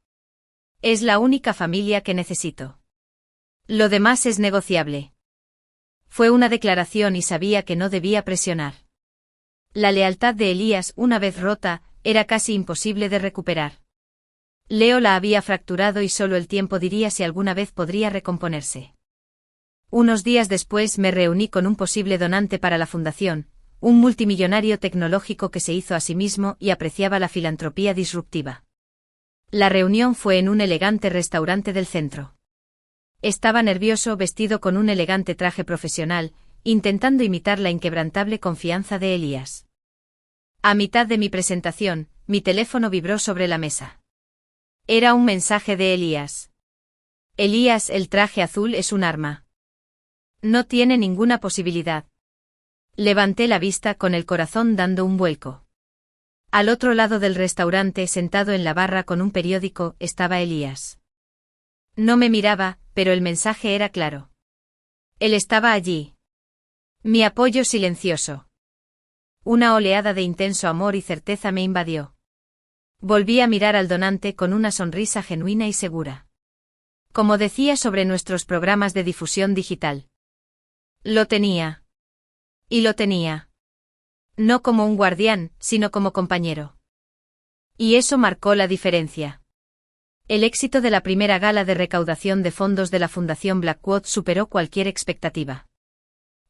Es la única familia que necesito. Lo demás es negociable. Fue una declaración y sabía que no debía presionar. La lealtad de Elías, una vez rota, era casi imposible de recuperar. Leo la había fracturado y solo el tiempo diría si alguna vez podría recomponerse. Unos días después me reuní con un posible donante para la fundación, un multimillonario tecnológico que se hizo a sí mismo y apreciaba la filantropía disruptiva. La reunión fue en un elegante restaurante del centro. Estaba nervioso, vestido con un elegante traje profesional, intentando imitar la inquebrantable confianza de Elías. A mitad de mi presentación, mi teléfono vibró sobre la mesa. Era un mensaje de Elías. Elías, el traje azul es un arma. No tiene ninguna posibilidad. Levanté la vista con el corazón dando un vuelco. Al otro lado del restaurante, sentado en la barra con un periódico, estaba Elías. No me miraba, pero el mensaje era claro. Él estaba allí. Mi apoyo silencioso. Una oleada de intenso amor y certeza me invadió. Volví a mirar al donante con una sonrisa genuina y segura. Como decía sobre nuestros programas de difusión digital. Lo tenía. Y lo tenía. No como un guardián, sino como compañero. Y eso marcó la diferencia. El éxito de la primera gala de recaudación de fondos de la Fundación Blackwood superó cualquier expectativa.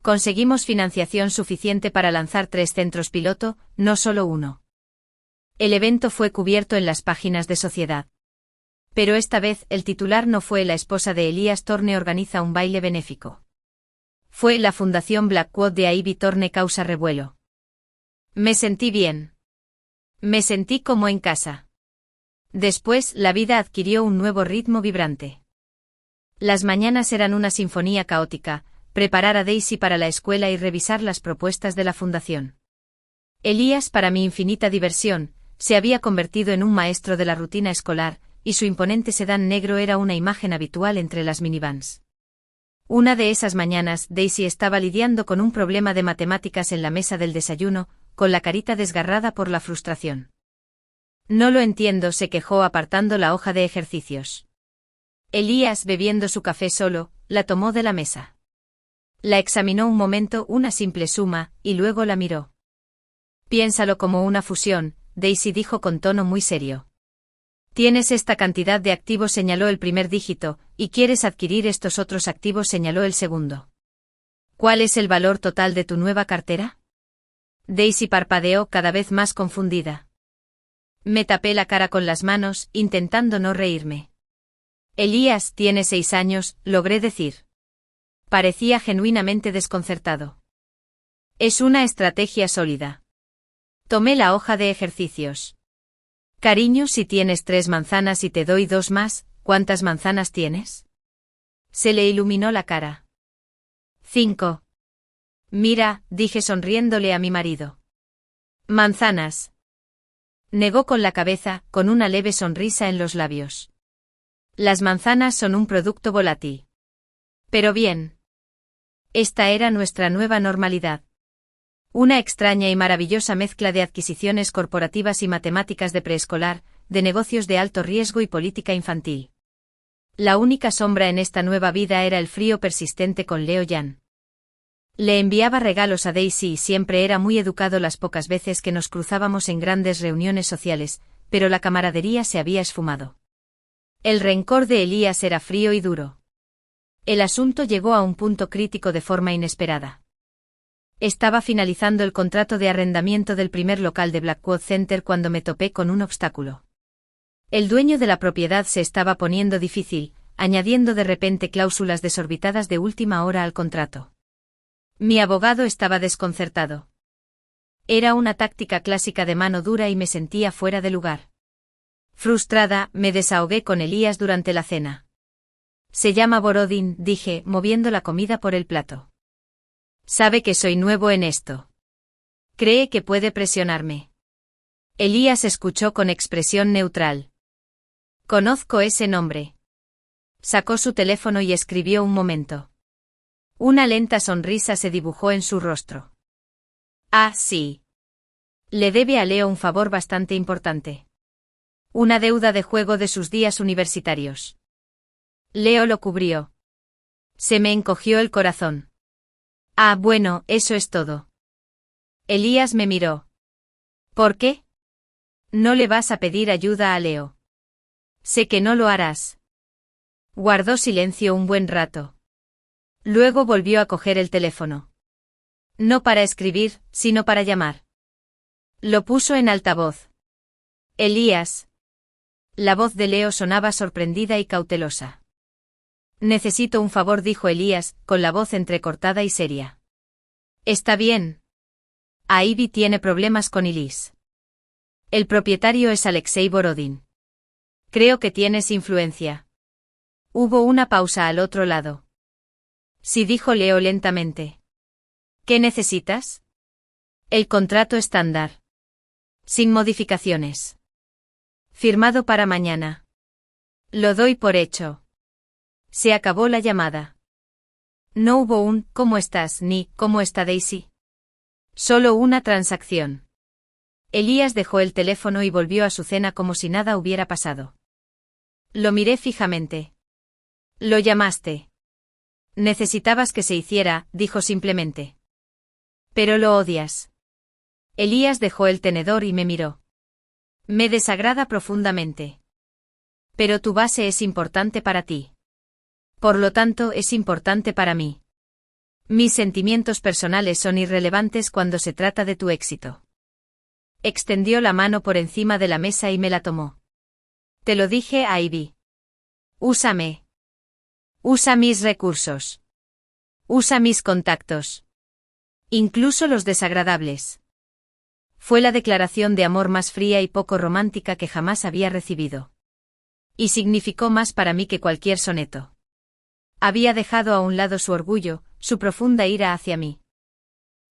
Conseguimos financiación suficiente para lanzar 3 centros piloto, no solo uno. El evento fue cubierto en las páginas de Sociedad. Pero esta vez el titular no fue la esposa de Elías Thorne organiza un baile benéfico. Fue la Fundación Blackwood de Ivy Thorne causa revuelo. Me sentí bien. Me sentí como en casa. Después, la vida adquirió un nuevo ritmo vibrante. Las mañanas eran una sinfonía caótica, preparar a Daisy para la escuela y revisar las propuestas de la fundación. Elías, para mi infinita diversión, se había convertido en un maestro de la rutina escolar, y su imponente sedán negro era una imagen habitual entre las minivans. Una de esas mañanas, Daisy estaba lidiando con un problema de matemáticas en la mesa del desayuno, con la carita desgarrada por la frustración. No lo entiendo, se quejó apartando la hoja de ejercicios. Elías, bebiendo su café solo, la tomó de la mesa. La examinó un momento, una simple suma, y luego la miró. Piénsalo como una fusión, Daisy dijo con tono muy serio. Tienes esta cantidad de activos, señaló el primer dígito, y quieres adquirir estos otros activos, señaló el segundo. ¿Cuál es el valor total de tu nueva cartera? Daisy parpadeó cada vez más confundida. Me tapé la cara con las manos, intentando no reírme. Elías tiene 6 años, logré decir. Parecía genuinamente desconcertado. Es una estrategia sólida. Tomé la hoja de ejercicios. Cariño, si tienes 3 manzanas y te doy 2 más, ¿cuántas manzanas tienes? Se le iluminó la cara. 5. Mira, dije sonriéndole a mi marido. Manzanas. Negó con la cabeza, con una leve sonrisa en los labios. Las manzanas son un producto volátil. Pero bien. Esta era nuestra nueva normalidad. Una extraña y maravillosa mezcla de adquisiciones corporativas y matemáticas de preescolar, de negocios de alto riesgo y política infantil. La única sombra en esta nueva vida era el frío persistente con Leo Jan. Le enviaba regalos a Daisy y siempre era muy educado las pocas veces que nos cruzábamos en grandes reuniones sociales, pero la camaradería se había esfumado. El rencor de Elías era frío y duro. El asunto llegó a un punto crítico de forma inesperada. Estaba finalizando el contrato de arrendamiento del primer local de Blackwood Center cuando me topé con un obstáculo. El dueño de la propiedad se estaba poniendo difícil, añadiendo de repente cláusulas desorbitadas de última hora al contrato. Mi abogado estaba desconcertado. Era una táctica clásica de mano dura y me sentía fuera de lugar. Frustrada, me desahogué con Elías durante la cena. Se llama Borodin, dije, moviendo la comida por el plato. Sabe que soy nuevo en esto. Cree que puede presionarme. Elías escuchó con expresión neutral. Conozco ese nombre. Sacó su teléfono y escribió un momento. Una lenta sonrisa se dibujó en su rostro. Ah, sí. Le debe a Leo un favor bastante importante. Una deuda de juego de sus días universitarios. Leo lo cubrió. Se me encogió el corazón. Ah, bueno, eso es todo. Elías me miró. ¿Por qué? No le vas a pedir ayuda a Leo. Sé que no lo harás. Guardó silencio un buen rato. Luego volvió a coger el teléfono. No para escribir, sino para llamar. Lo puso en altavoz. Elías. La voz de Leo sonaba sorprendida y cautelosa. Necesito un favor, dijo Elías, con la voz entrecortada y seria. Está bien. Ivy tiene problemas con Elise. El propietario es Alexei Borodin. Creo que tienes influencia. Hubo una pausa al otro lado. Sí, dijo Leo lentamente. ¿Qué necesitas? El contrato estándar. Sin modificaciones. Firmado para mañana. Lo doy por hecho. Se acabó la llamada. No hubo un ¿cómo estás? Ni ¿cómo está Daisy? Solo una transacción. Elías dejó el teléfono y volvió a su cena como si nada hubiera pasado. Lo miré fijamente. Lo llamaste. Necesitabas que se hiciera, dijo simplemente. Pero lo odias. Elías dejó el tenedor y me miró. Me desagrada profundamente. Pero tu base es importante para ti. Por lo tanto, es importante para mí. Mis sentimientos personales son irrelevantes cuando se trata de tu éxito. Extendió la mano por encima de la mesa y me la tomó. Te lo dije, Ivy. Úsame. Usa mis recursos. Usa mis contactos. Incluso los desagradables. Fue la declaración de amor más fría y poco romántica que jamás había recibido. Y significó más para mí que cualquier soneto. Había dejado a un lado su orgullo, su profunda ira hacia mí.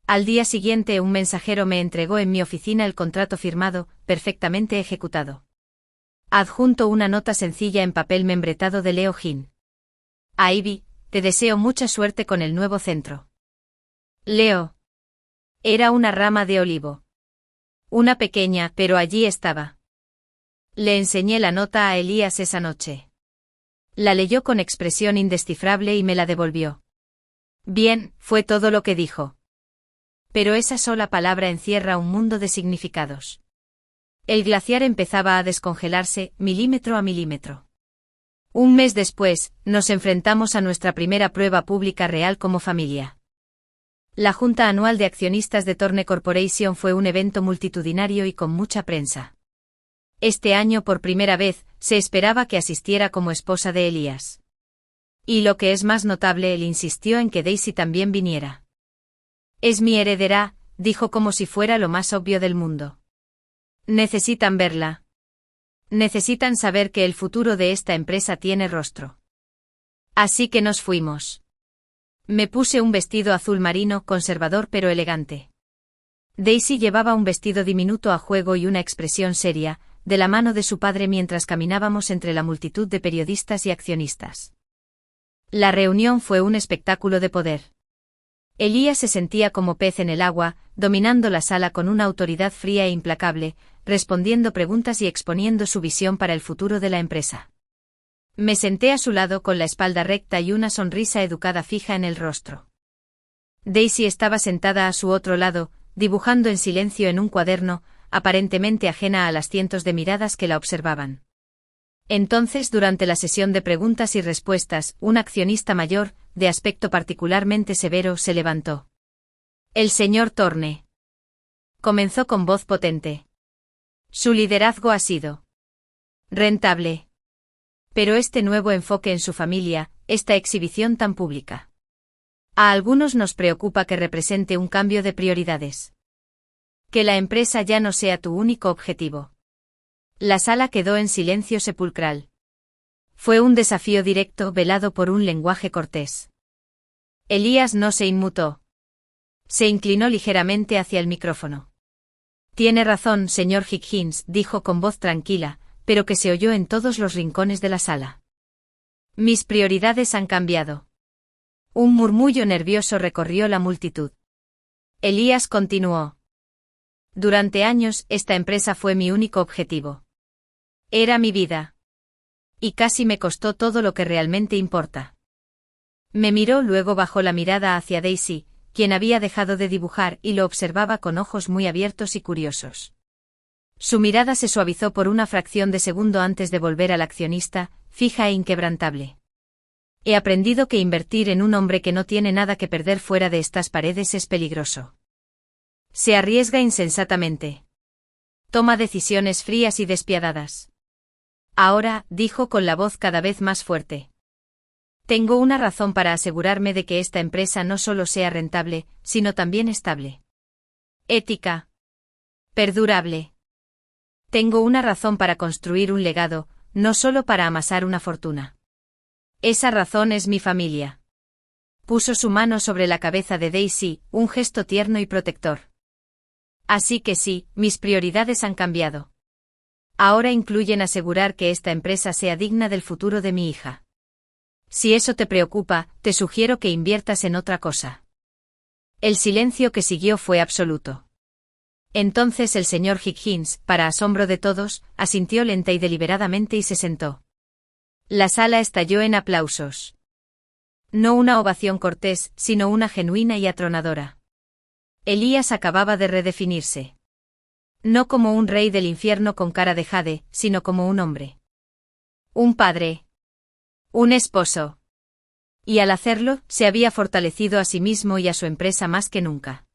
Al día siguiente un mensajero me entregó en mi oficina el contrato firmado, perfectamente ejecutado. Adjunto una nota sencilla en papel membretado de Leo Hin. A Ivy, te deseo mucha suerte con el nuevo centro. Leo. Era una rama de olivo. Una pequeña, pero allí estaba. Le enseñé la nota a Elías esa noche. La leyó con expresión indescifrable y me la devolvió. Bien, fue todo lo que dijo. Pero esa sola palabra encierra un mundo de significados. El glaciar empezaba a descongelarse, milímetro a milímetro. Un mes después, nos enfrentamos a nuestra primera prueba pública real como familia. La Junta Anual de Accionistas de Thorne Corporation fue un evento multitudinario y con mucha prensa. Este año por primera vez, se esperaba que asistiera como esposa de Elías. Y lo que es más notable, él insistió en que Daisy también viniera. Es mi heredera, dijo como si fuera lo más obvio del mundo. Necesitan verla. Necesitan saber que el futuro de esta empresa tiene rostro. Así que nos fuimos. Me puse un vestido azul marino, conservador pero elegante. Daisy llevaba un vestido diminuto a juego y una expresión seria, de la mano de su padre mientras caminábamos entre la multitud de periodistas y accionistas. La reunión fue un espectáculo de poder. Elías se sentía como pez en el agua, dominando la sala con una autoridad fría e implacable, respondiendo preguntas y exponiendo su visión para el futuro de la empresa. Me senté a su lado con la espalda recta y una sonrisa educada fija en el rostro. Daisy estaba sentada a su otro lado, dibujando en silencio en un cuaderno, aparentemente ajena a las cientos de miradas que la observaban. Entonces, durante la sesión de preguntas y respuestas, un accionista mayor, de aspecto particularmente severo, se levantó. El señor Thorne. Comenzó con voz potente. Su liderazgo ha sido rentable. Pero este nuevo enfoque en su familia, esta exhibición tan pública. A algunos nos preocupa que represente un cambio de prioridades. Que la empresa ya no sea tu único objetivo. La sala quedó en silencio sepulcral. Fue un desafío directo velado por un lenguaje cortés. Elías no se inmutó. Se inclinó ligeramente hacia el micrófono. Tiene razón, señor Higgins, dijo con voz tranquila, pero que se oyó en todos los rincones de la sala. Mis prioridades han cambiado. Un murmullo nervioso recorrió la multitud. Elías continuó. Durante años, esta empresa fue mi único objetivo. Era mi vida. Y casi me costó todo lo que realmente importa. Me miró, luego bajó la mirada hacia Daisy, quien había dejado de dibujar y lo observaba con ojos muy abiertos y curiosos. Su mirada se suavizó por una fracción de segundo antes de volver al accionista, fija e inquebrantable. He aprendido que invertir en un hombre que no tiene nada que perder fuera de estas paredes es peligroso. Se arriesga insensatamente. Toma decisiones frías y despiadadas. Ahora, dijo con la voz cada vez más fuerte. Tengo una razón para asegurarme de que esta empresa no solo sea rentable, sino también estable. Ética. Perdurable. Tengo una razón para construir un legado, no solo para amasar una fortuna. Esa razón es mi familia. Puso su mano sobre la cabeza de Daisy, un gesto tierno y protector. Así que sí, mis prioridades han cambiado. Ahora incluyen asegurar que esta empresa sea digna del futuro de mi hija. Si eso te preocupa, te sugiero que inviertas en otra cosa. El silencio que siguió fue absoluto. Entonces el señor Higgins, para asombro de todos, asintió lenta y deliberadamente y se sentó. La sala estalló en aplausos. No una ovación cortés, sino una genuina y atronadora. Elías acababa de redefinirse. No como un rey del infierno con cara de jade, sino como un hombre. Un padre. Un esposo. Y al hacerlo, se había fortalecido a sí mismo y a su empresa más que nunca.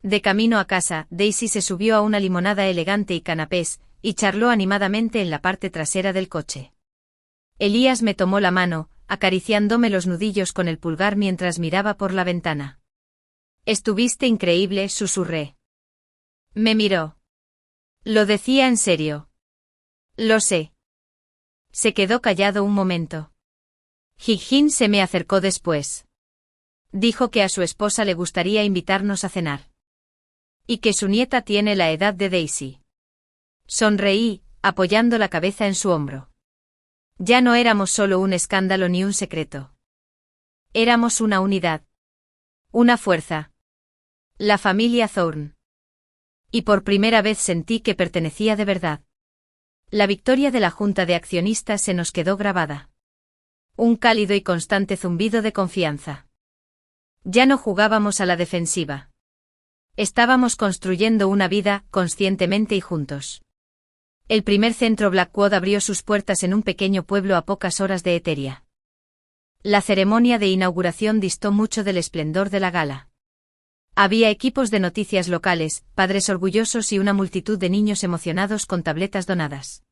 De camino a casa, Daisy se subió a una limonada elegante y canapés, y charló animadamente en la parte trasera del coche. Elías me tomó la mano, acariciándome los nudillos con el pulgar mientras miraba por la ventana. Estuviste increíble, susurré. Me miró. Lo decía en serio. Lo sé. Se quedó callado un momento. Higgins se me acercó después. Dijo que a su esposa le gustaría invitarnos a cenar. Y que su nieta tiene la edad de Daisy. Sonreí, apoyando la cabeza en su hombro. Ya no éramos solo un escándalo ni un secreto. Éramos una unidad. Una fuerza. La familia Thorne. Y por primera vez sentí que pertenecía de verdad. La victoria de la junta de accionistas se nos quedó grabada. Un cálido y constante zumbido de confianza. Ya no jugábamos a la defensiva. Estábamos construyendo una vida, conscientemente y juntos. El primer centro Blackwood abrió sus puertas en un pequeño pueblo a pocas horas de Eteria. La ceremonia de inauguración distó mucho del esplendor de la gala. Había equipos de noticias locales, padres orgullosos y una multitud de niños emocionados con tabletas donadas.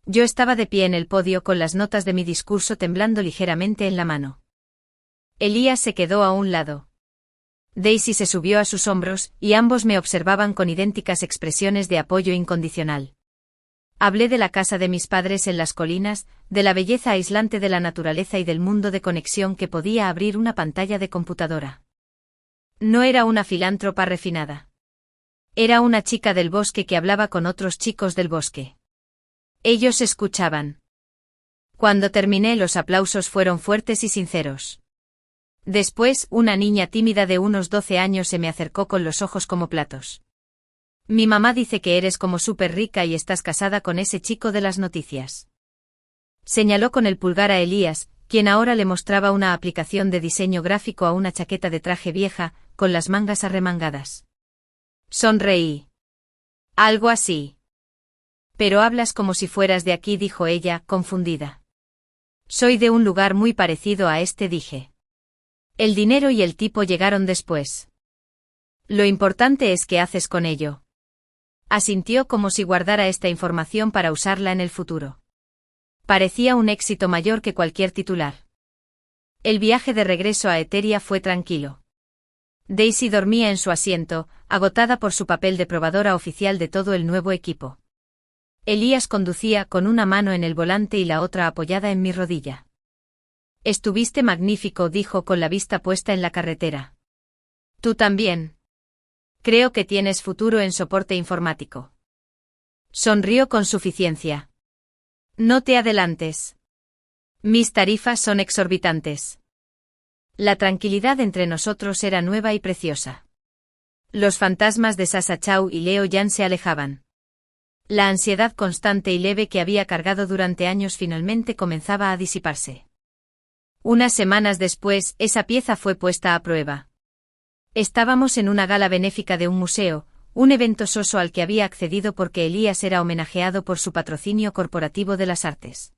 Yo estaba de pie en el podio con las notas de mi discurso temblando ligeramente en la mano. Elías se quedó a un lado. Daisy se subió a sus hombros, y ambos me observaban con idénticas expresiones de apoyo incondicional. Hablé de la casa de mis padres en las colinas, de la belleza aislante de la naturaleza y del mundo de conexión que podía abrir una pantalla de computadora. No era una filántropa refinada. Era una chica del bosque que hablaba con otros chicos del bosque. Ellos escuchaban. Cuando terminé, los aplausos fueron fuertes y sinceros. Después, una niña tímida de unos 12 años se me acercó con los ojos como platos. Mi mamá dice que eres como súper rica y estás casada con ese chico de las noticias. Señaló con el pulgar a Elías, quien ahora le mostraba una aplicación de diseño gráfico a una chaqueta de traje vieja, con las mangas arremangadas. Sonreí. Algo así. Pero hablas como si fueras de aquí, dijo ella, confundida. Soy de un lugar muy parecido a este, dije. El dinero y el tipo llegaron después. Lo importante es qué haces con ello. Asintió como si guardara esta información para usarla en el futuro. Parecía un éxito mayor que cualquier titular. El viaje de regreso a Eteria fue tranquilo. Daisy dormía en su asiento, agotada por su papel de probadora oficial de todo el nuevo equipo. Elías conducía con una mano en el volante y la otra apoyada en mi rodilla. Estuviste magnífico, dijo con la vista puesta en la carretera. Tú también. Creo que tienes futuro en soporte informático. Sonrió con suficiencia. No te adelantes. Mis tarifas son exorbitantes. La tranquilidad entre nosotros era nueva y preciosa. Los fantasmas de Sasa Chow y Leo Yan se alejaban. La ansiedad constante y leve que había cargado durante años finalmente comenzaba a disiparse. Unas semanas después, esa pieza fue puesta a prueba. Estábamos en una gala benéfica de un museo, un evento soso al que había accedido porque Elías era homenajeado por su patrocinio corporativo de las artes.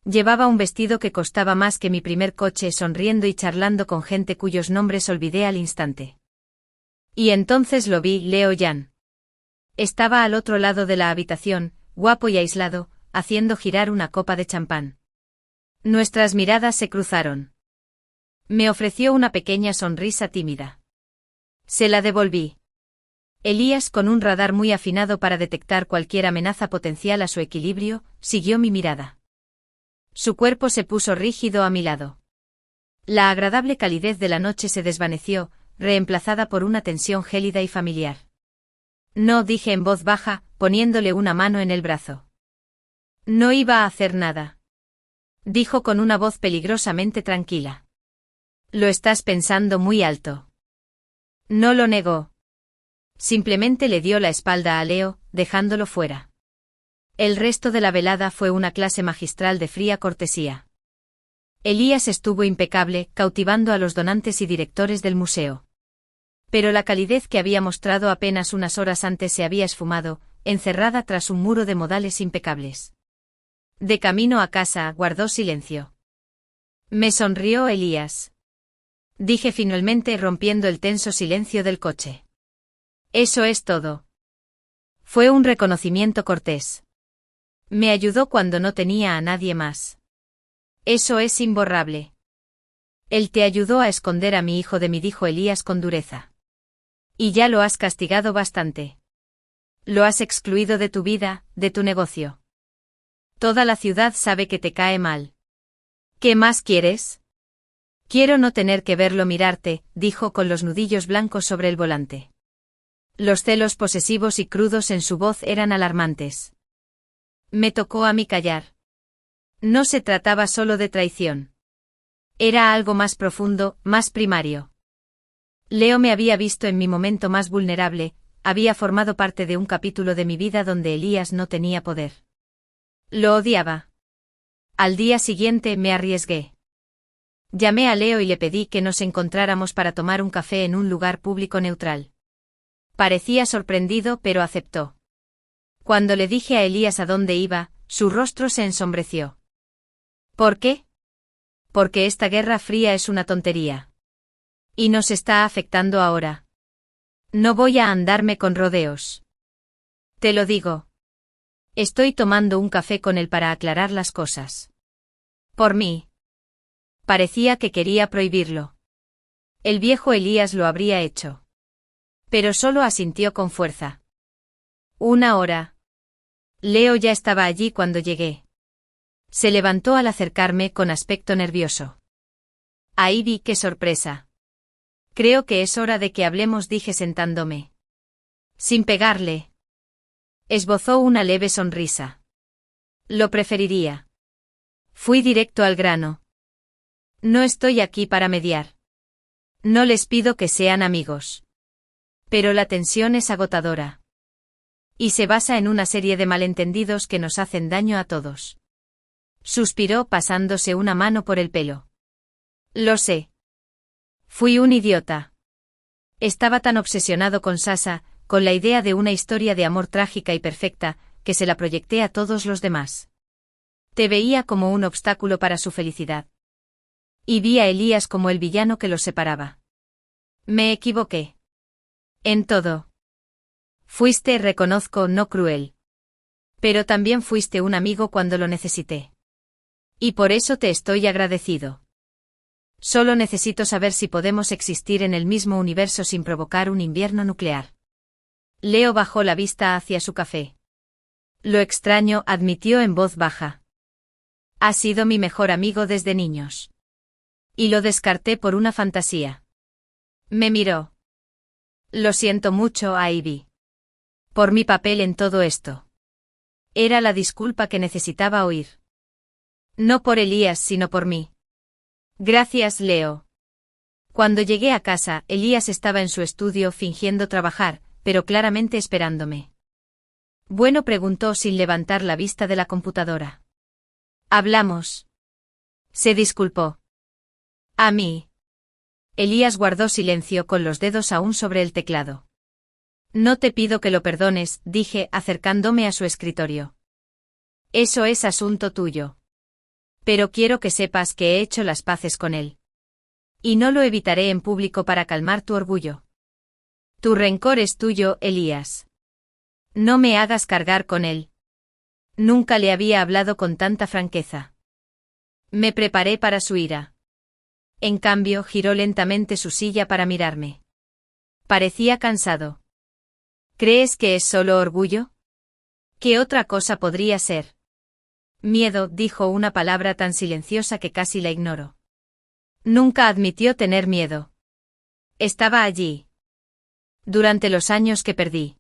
Llevaba un vestido que costaba más que mi primer coche, sonriendo y charlando con gente cuyos nombres olvidé al instante. Y entonces lo vi, Leo Yan. Estaba al otro lado de la habitación, guapo y aislado, haciendo girar una copa de champán. Nuestras miradas se cruzaron. Me ofreció una pequeña sonrisa tímida. Se la devolví. Elías, con un radar muy afinado para detectar cualquier amenaza potencial a su equilibrio, siguió mi mirada. Su cuerpo se puso rígido a mi lado. La agradable calidez de la noche se desvaneció, reemplazada por una tensión gélida y familiar. No, dije en voz baja, poniéndole una mano en el brazo. No iba a hacer nada. Dijo con una voz peligrosamente tranquila. Lo estás pensando muy alto. No lo negó. Simplemente le dio la espalda a Leo, dejándolo fuera. El resto de la velada fue una clase magistral de fría cortesía. Elías estuvo impecable, cautivando a los donantes y directores del museo. Pero la calidez que había mostrado apenas unas horas antes se había esfumado, encerrada tras un muro de modales impecables. De camino a casa, guardó silencio. Me sonrió Elías. Dije finalmente, rompiendo el tenso silencio del coche. Eso es todo. Fue un reconocimiento cortés. Me ayudó cuando no tenía a nadie más. Eso es imborrable. Él te ayudó a esconder a mi hijo de mí, dijo Elías con dureza. Y ya lo has castigado bastante. Lo has excluido de tu vida, de tu negocio. Toda la ciudad sabe que te cae mal. ¿Qué más quieres? Quiero no tener que verlo mirarte, dijo con los nudillos blancos sobre el volante. Los celos posesivos y crudos en su voz eran alarmantes. Me tocó a mí callar. No se trataba solo de traición. Era algo más profundo, más primario. Leo me había visto en mi momento más vulnerable, había formado parte de un capítulo de mi vida donde Elías no tenía poder. Lo odiaba. Al día siguiente me arriesgué. Llamé a Leo y le pedí que nos encontráramos para tomar un café en un lugar público neutral. Parecía sorprendido, pero aceptó. Cuando le dije a Elías a dónde iba, su rostro se ensombreció. ¿Por qué? Porque esta guerra fría es una tontería. Y nos está afectando ahora. No voy a andarme con rodeos. Te lo digo. Estoy tomando un café con él para aclarar las cosas. Por mí. Parecía que quería prohibirlo. El viejo Elías lo habría hecho. Pero solo asintió con fuerza. Una hora. Leo ya estaba allí cuando llegué. Se levantó al acercarme con aspecto nervioso. Ahí vi qué sorpresa. Creo que es hora de que hablemos, dije sentándome. Sin pegarle. Esbozó una leve sonrisa. Lo preferiría. Fui directo al grano. No estoy aquí para mediar. No les pido que sean amigos. Pero la tensión es agotadora. Y se basa en una serie de malentendidos que nos hacen daño a todos. Suspiró pasándose una mano por el pelo. Lo sé. Fui un idiota. Estaba tan obsesionado con Sasa, con la idea de una historia de amor trágica y perfecta, que se la proyecté a todos los demás. Te veía como un obstáculo para su felicidad. Y vi a Elías como el villano que los separaba. Me equivoqué. En todo. Fuiste, reconozco, no cruel. Pero también fuiste un amigo cuando lo necesité. Y por eso te estoy agradecido. Solo necesito saber si podemos existir en el mismo universo sin provocar un invierno nuclear. Leo bajó la vista hacia su café. Lo extraño, admitió en voz baja. Ha sido mi mejor amigo desde niños. Y lo descarté por una fantasía. Me miró. Lo siento mucho, Ivy. Por mi papel en todo esto. Era la disculpa que necesitaba oír. No por Elías, sino por mí. Gracias, Leo. Cuando llegué a casa, Elías estaba en su estudio fingiendo trabajar, pero claramente esperándome. Bueno, preguntó sin levantar la vista de la computadora. Hablamos. Se disculpó. A mí. Elías guardó silencio con los dedos aún sobre el teclado. No te pido que lo perdones, dije, acercándome a su escritorio. Eso es asunto tuyo. Pero quiero que sepas que he hecho las paces con él. Y no lo evitaré en público para calmar tu orgullo. Tu rencor es tuyo, Elías. No me hagas cargar con él. Nunca le había hablado con tanta franqueza. Me preparé para su ira. En cambio, giró lentamente su silla para mirarme. Parecía cansado. ¿Crees que es solo orgullo? ¿Qué otra cosa podría ser? Miedo, dijo una palabra tan silenciosa que casi la ignoró. Nunca admitió tener miedo. Estaba allí. Durante los años que perdí.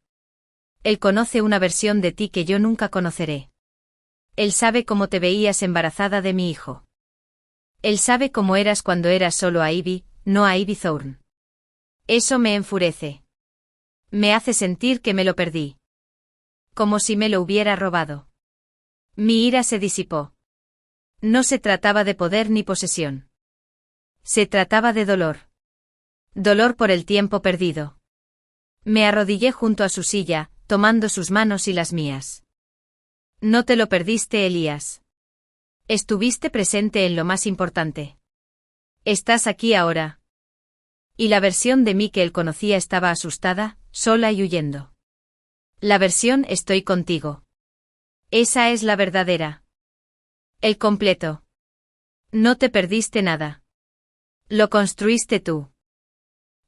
Él conoce una versión de ti que yo nunca conoceré. Él sabe cómo te veías embarazada de mi hijo. Él sabe cómo eras cuando eras solo a Ivy, no a Ivy Thorne. Eso me enfurece. Me hace sentir que me lo perdí. Como si me lo hubiera robado. Mi ira se disipó. No se trataba de poder ni posesión. Se trataba de dolor. Dolor por el tiempo perdido. Me arrodillé junto a su silla, tomando sus manos y las mías. No te lo perdiste, Elías. Estuviste presente en lo más importante. Estás aquí ahora. Y la versión de mí que él conocía estaba asustada, sola y huyendo. La versión estoy contigo. Esa es la verdadera. El completo. No te perdiste nada. Lo construiste tú.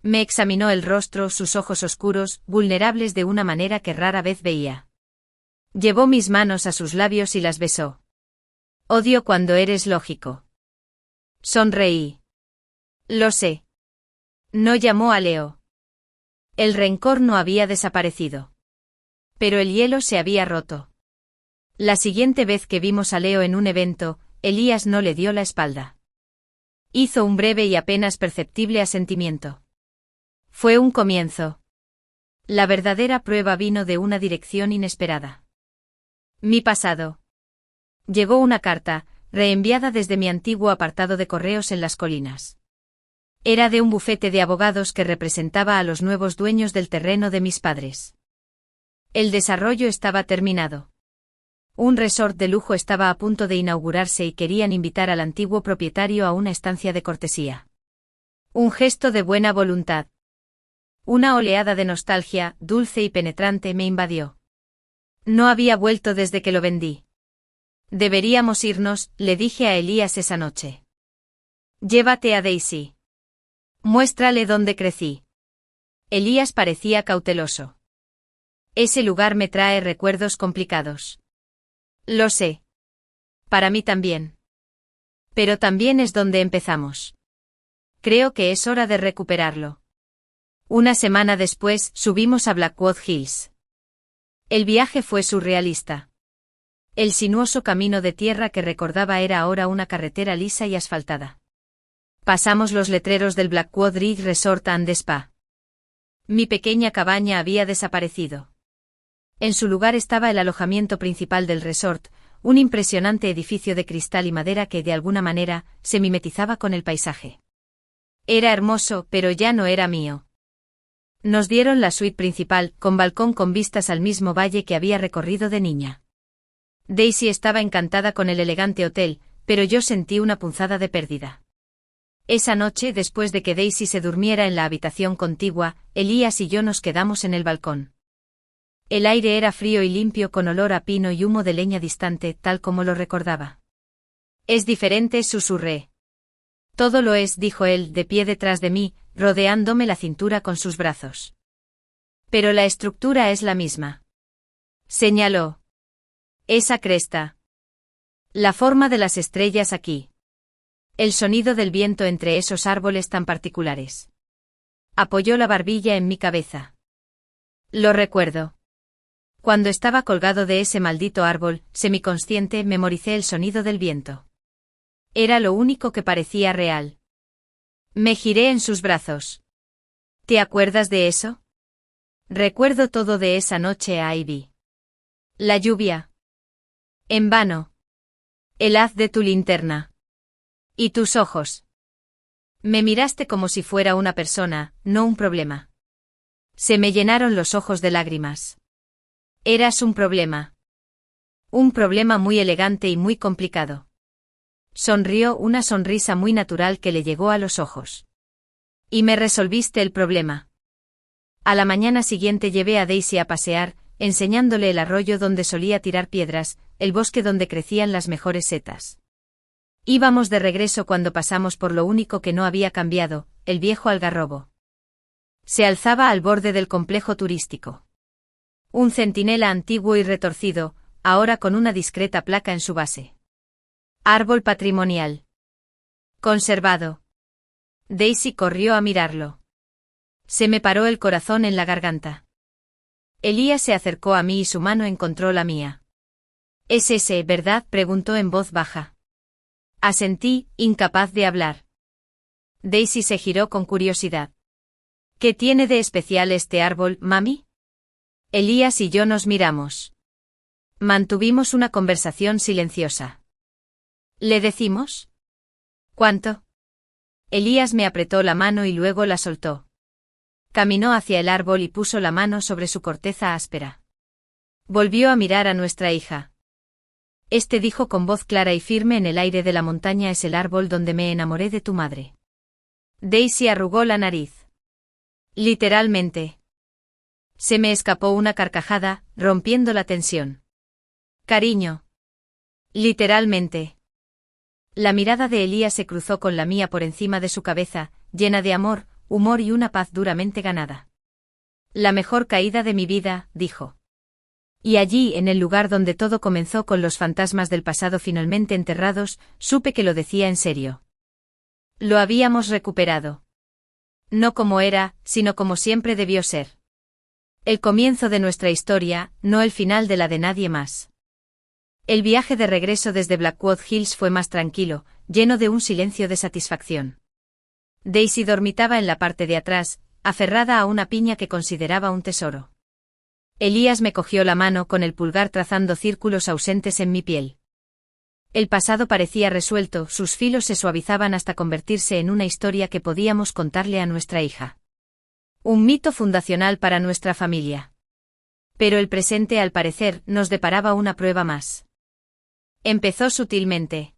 Me examinó el rostro, sus ojos oscuros, vulnerables de una manera que rara vez veía. Llevó mis manos a sus labios y las besó. Odio cuando eres lógico. Sonreí. Lo sé. No llamó a Leo. El rencor no había desaparecido. Pero el hielo se había roto. La siguiente vez que vimos a Leo en un evento, Elías no le dio la espalda. Hizo un breve y apenas perceptible asentimiento. Fue un comienzo. La verdadera prueba vino de una dirección inesperada. Mi pasado. Llegó una carta, reenviada desde mi antiguo apartado de correos en las colinas. Era de un bufete de abogados que representaba a los nuevos dueños del terreno de mis padres. El desarrollo estaba terminado. Un resort de lujo estaba a punto de inaugurarse y querían invitar al antiguo propietario a una estancia de cortesía. Un gesto de buena voluntad. Una oleada de nostalgia, dulce y penetrante, me invadió. No había vuelto desde que lo vendí. Deberíamos irnos, le dije a Elías esa noche. Llévate a Daisy. Muéstrale dónde crecí. Elías parecía cauteloso. Ese lugar me trae recuerdos complicados. Lo sé. Para mí también. Pero también es donde empezamos. Creo que es hora de recuperarlo. Una semana después, subimos a Blackwood Hills. El viaje fue surrealista. El sinuoso camino de tierra que recordaba era ahora una carretera lisa y asfaltada. Pasamos los letreros del Blackwood Ridge Resort and Spa. Mi pequeña cabaña había desaparecido. En su lugar estaba el alojamiento principal del resort, un impresionante edificio de cristal y madera que de alguna manera se mimetizaba con el paisaje. Era hermoso, pero ya no era mío. Nos dieron la suite principal, con balcón con vistas al mismo valle que había recorrido de niña. Daisy estaba encantada con el elegante hotel, pero yo sentí una punzada de pérdida. Esa noche, después de que Daisy se durmiera en la habitación contigua, Elías y yo nos quedamos en el balcón. El aire era frío y limpio con olor a pino y humo de leña distante, tal como lo recordaba. Es diferente, susurré. Todo lo es, dijo él, de pie detrás de mí, rodeándome la cintura con sus brazos. Pero la estructura es la misma. Señaló. Esa cresta. La forma de las estrellas aquí. El sonido del viento entre esos árboles tan particulares. Apoyó la barbilla en mi cabeza. Lo recuerdo. Cuando estaba colgado de ese maldito árbol, semiconsciente, memoricé el sonido del viento. Era lo único que parecía real. Me giré en sus brazos. ¿Te acuerdas de eso? Recuerdo todo de esa noche, Ivy. La lluvia. En vano. El haz de tu linterna. Y tus ojos. Me miraste como si fuera una persona, no un problema. Se me llenaron los ojos de lágrimas. Eras un problema. Un problema muy elegante y muy complicado. Sonrió, una sonrisa muy natural que le llegó a los ojos. Y me resolviste el problema. A la mañana siguiente llevé a Daisy a pasear, enseñándole el arroyo donde solía tirar piedras, el bosque donde crecían las mejores setas. Íbamos de regreso cuando pasamos por lo único que no había cambiado, el viejo algarrobo. Se alzaba al borde del complejo turístico. Un centinela antiguo y retorcido, ahora con una discreta placa en su base. Árbol patrimonial. Conservado. Daisy corrió a mirarlo. Se me paró el corazón en la garganta. Elías se acercó a mí y su mano encontró la mía. ¿Es ese, verdad?, preguntó en voz baja. Asentí, incapaz de hablar. Daisy se giró con curiosidad. ¿Qué tiene de especial este árbol, mami? Elías y yo nos miramos. Mantuvimos una conversación silenciosa. ¿Le decimos? ¿Cuánto? Elías me apretó la mano y luego la soltó. Caminó hacia el árbol y puso la mano sobre su corteza áspera. Volvió a mirar a nuestra hija. Este dijo con voz clara y firme: en el aire de la montaña es el árbol donde me enamoré de tu madre. Daisy arrugó la nariz. Literalmente. Se me escapó una carcajada, rompiendo la tensión. Cariño. Literalmente. La mirada de Elías se cruzó con la mía por encima de su cabeza, llena de amor, humor y una paz duramente ganada. La mejor caída de mi vida, dijo. Y allí, en el lugar donde todo comenzó, con los fantasmas del pasado finalmente enterrados, supe que lo decía en serio. Lo habíamos recuperado. No como era, sino como siempre debió ser. El comienzo de nuestra historia, no el final de la de nadie más. El viaje de regreso desde Blackwood Hills fue más tranquilo, lleno de un silencio de satisfacción. Daisy dormitaba en la parte de atrás, aferrada a una piña que consideraba un tesoro. Elías me cogió la mano con el pulgar trazando círculos ausentes en mi piel. El pasado parecía resuelto, sus filos se suavizaban hasta convertirse en una historia que podíamos contarle a nuestra hija. Un mito fundacional para nuestra familia. Pero el presente, al parecer, nos deparaba una prueba más. Empezó sutilmente.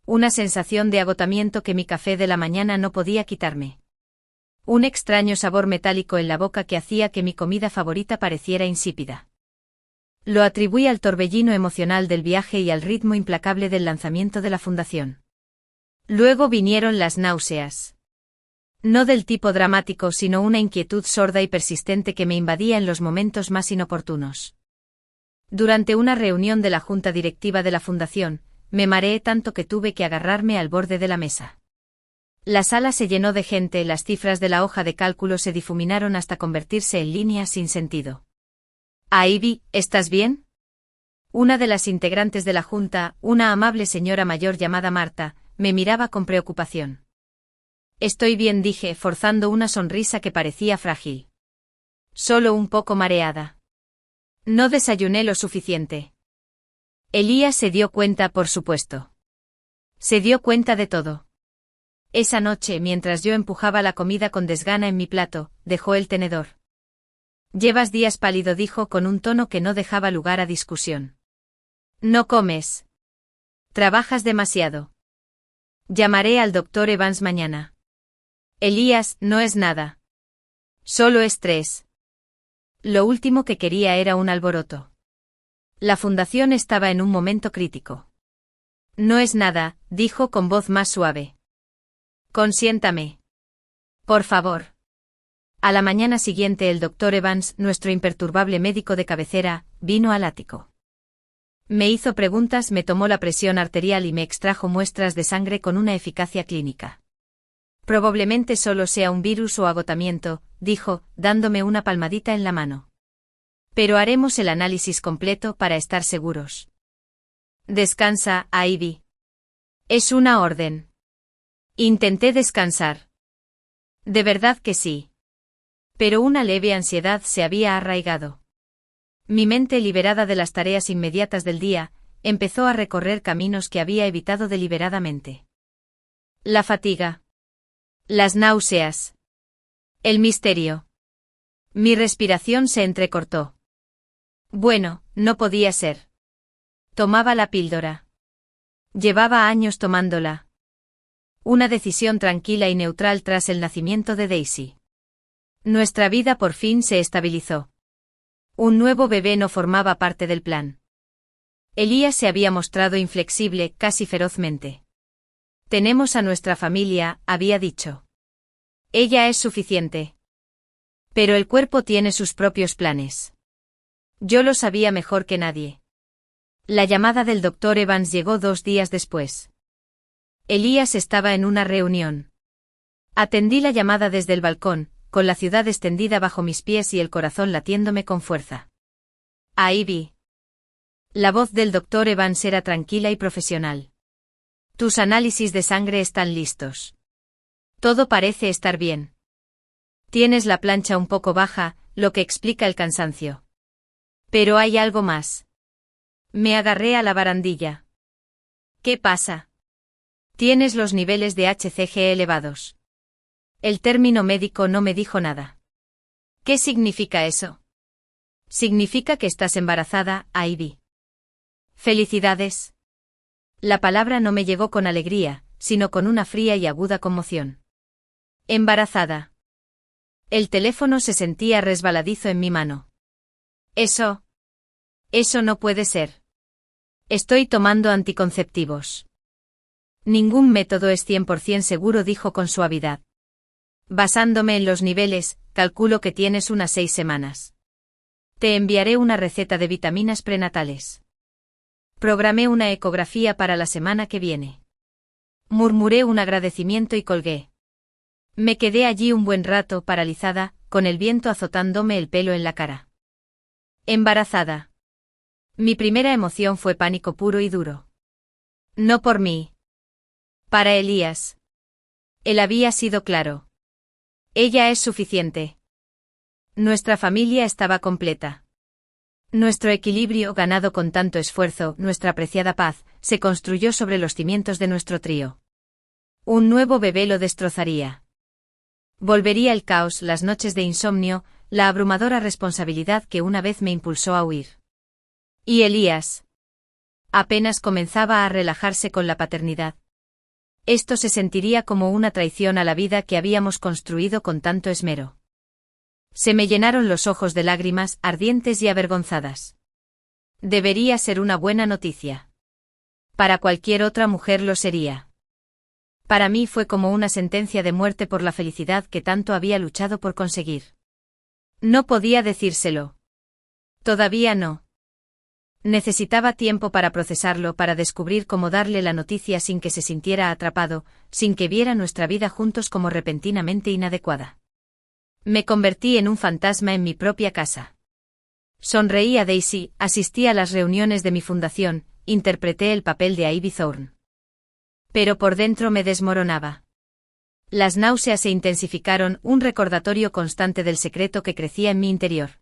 Una sensación de agotamiento que mi café de la mañana no podía quitarme. Un extraño sabor metálico en la boca que hacía que mi comida favorita pareciera insípida. Lo atribuí al torbellino emocional del viaje y al ritmo implacable del lanzamiento de la fundación. Luego vinieron las náuseas. No del tipo dramático, sino una inquietud sorda y persistente que me invadía en los momentos más inoportunos. Durante una reunión de la junta directiva de la fundación, me mareé tanto que tuve que agarrarme al borde de la mesa. La sala se llenó de gente, las cifras de la hoja de cálculo se difuminaron hasta convertirse en líneas sin sentido. Ivy, ¿estás bien? Una de las integrantes de la junta, una amable señora mayor llamada Marta, me miraba con preocupación. Estoy bien, dije, forzando una sonrisa que parecía frágil. Solo un poco mareada. No desayuné lo suficiente. Elías se dio cuenta, por supuesto. Se dio cuenta de todo. Esa noche, mientras yo empujaba la comida con desgana en mi plato, dejó el tenedor. Llevas días pálido, dijo con un tono que no dejaba lugar a discusión. No comes. Trabajas demasiado. Llamaré al doctor Evans mañana. Elías, no es nada. Solo estrés. Lo último que quería era un alboroto. La fundación estaba en un momento crítico. No es nada, dijo con voz más suave. Consiéntame. Por favor. A la mañana siguiente el doctor Evans, nuestro imperturbable médico de cabecera, vino al ático. Me hizo preguntas, me tomó la presión arterial y me extrajo muestras de sangre con una eficacia clínica. Probablemente solo sea un virus o agotamiento, dijo, dándome una palmadita en la mano. Pero haremos el análisis completo para estar seguros. Descansa, Ivy. Es una orden. Intenté descansar. De verdad que sí. Pero una leve ansiedad se había arraigado. Mi mente, liberada de las tareas inmediatas del día, empezó a recorrer caminos que había evitado deliberadamente. La fatiga. Las náuseas. El misterio. Mi respiración se entrecortó. Bueno, no podía ser. Tomaba la píldora. Llevaba años tomándola. Una decisión tranquila y neutral tras el nacimiento de Daisy. Nuestra vida por fin se estabilizó. Un nuevo bebé no formaba parte del plan. Elías se había mostrado inflexible, casi ferozmente. Tenemos a nuestra familia, había dicho. Ella es suficiente. Pero el cuerpo tiene sus propios planes. Yo lo sabía mejor que nadie. La llamada del doctor Evans llegó 2 días después. Elías estaba en una reunión. Atendí la llamada desde el balcón, con la ciudad extendida bajo mis pies y el corazón latiéndome con fuerza. Ivy. La voz del doctor Evans era tranquila y profesional. Tus análisis de sangre están listos. Todo parece estar bien. Tienes la plancha un poco baja, lo que explica el cansancio. Pero hay algo más. Me agarré a la barandilla. ¿Qué pasa? Tienes los niveles de HCG elevados. El término médico no me dijo nada. ¿Qué significa eso? Significa que estás embarazada, Ivy. Felicidades. La palabra no me llegó con alegría, sino con una fría y aguda conmoción. Embarazada. El teléfono se sentía resbaladizo en mi mano. Eso no puede ser. Estoy tomando anticonceptivos. Ningún método es 100% seguro, dijo con suavidad. Basándome en los niveles, calculo que tienes unas 6 semanas. Te enviaré una receta de vitaminas prenatales. Programé una ecografía para la semana que viene. Murmuré un agradecimiento y colgué. Me quedé allí un buen rato, paralizada, con el viento azotándome el pelo en la cara. Embarazada. Mi primera emoción fue pánico puro y duro. No por mí. Para Elías. Él había sido claro. Ella es suficiente. Nuestra familia estaba completa. Nuestro equilibrio, ganado con tanto esfuerzo, nuestra preciada paz, se construyó sobre los cimientos de nuestro trío. Un nuevo bebé lo destrozaría. Volvería el caos, las noches de insomnio, la abrumadora responsabilidad que una vez me impulsó a huir. Y Elías. Apenas comenzaba a relajarse con la paternidad. Esto se sentiría como una traición a la vida que habíamos construido con tanto esmero. Se me llenaron los ojos de lágrimas, ardientes y avergonzadas. Debería ser una buena noticia. Para cualquier otra mujer lo sería. Para mí fue como una sentencia de muerte por la felicidad que tanto había luchado por conseguir. No podía decírselo. Todavía no. Necesitaba tiempo para procesarlo, para descubrir cómo darle la noticia sin que se sintiera atrapado, sin que viera nuestra vida juntos como repentinamente inadecuada. Me convertí en un fantasma en mi propia casa. Sonreí a Daisy, asistí a las reuniones de mi fundación, interpreté el papel de Ivy Thorne. Pero por dentro me desmoronaba. Las náuseas se intensificaron, un recordatorio constante del secreto que crecía en mi interior.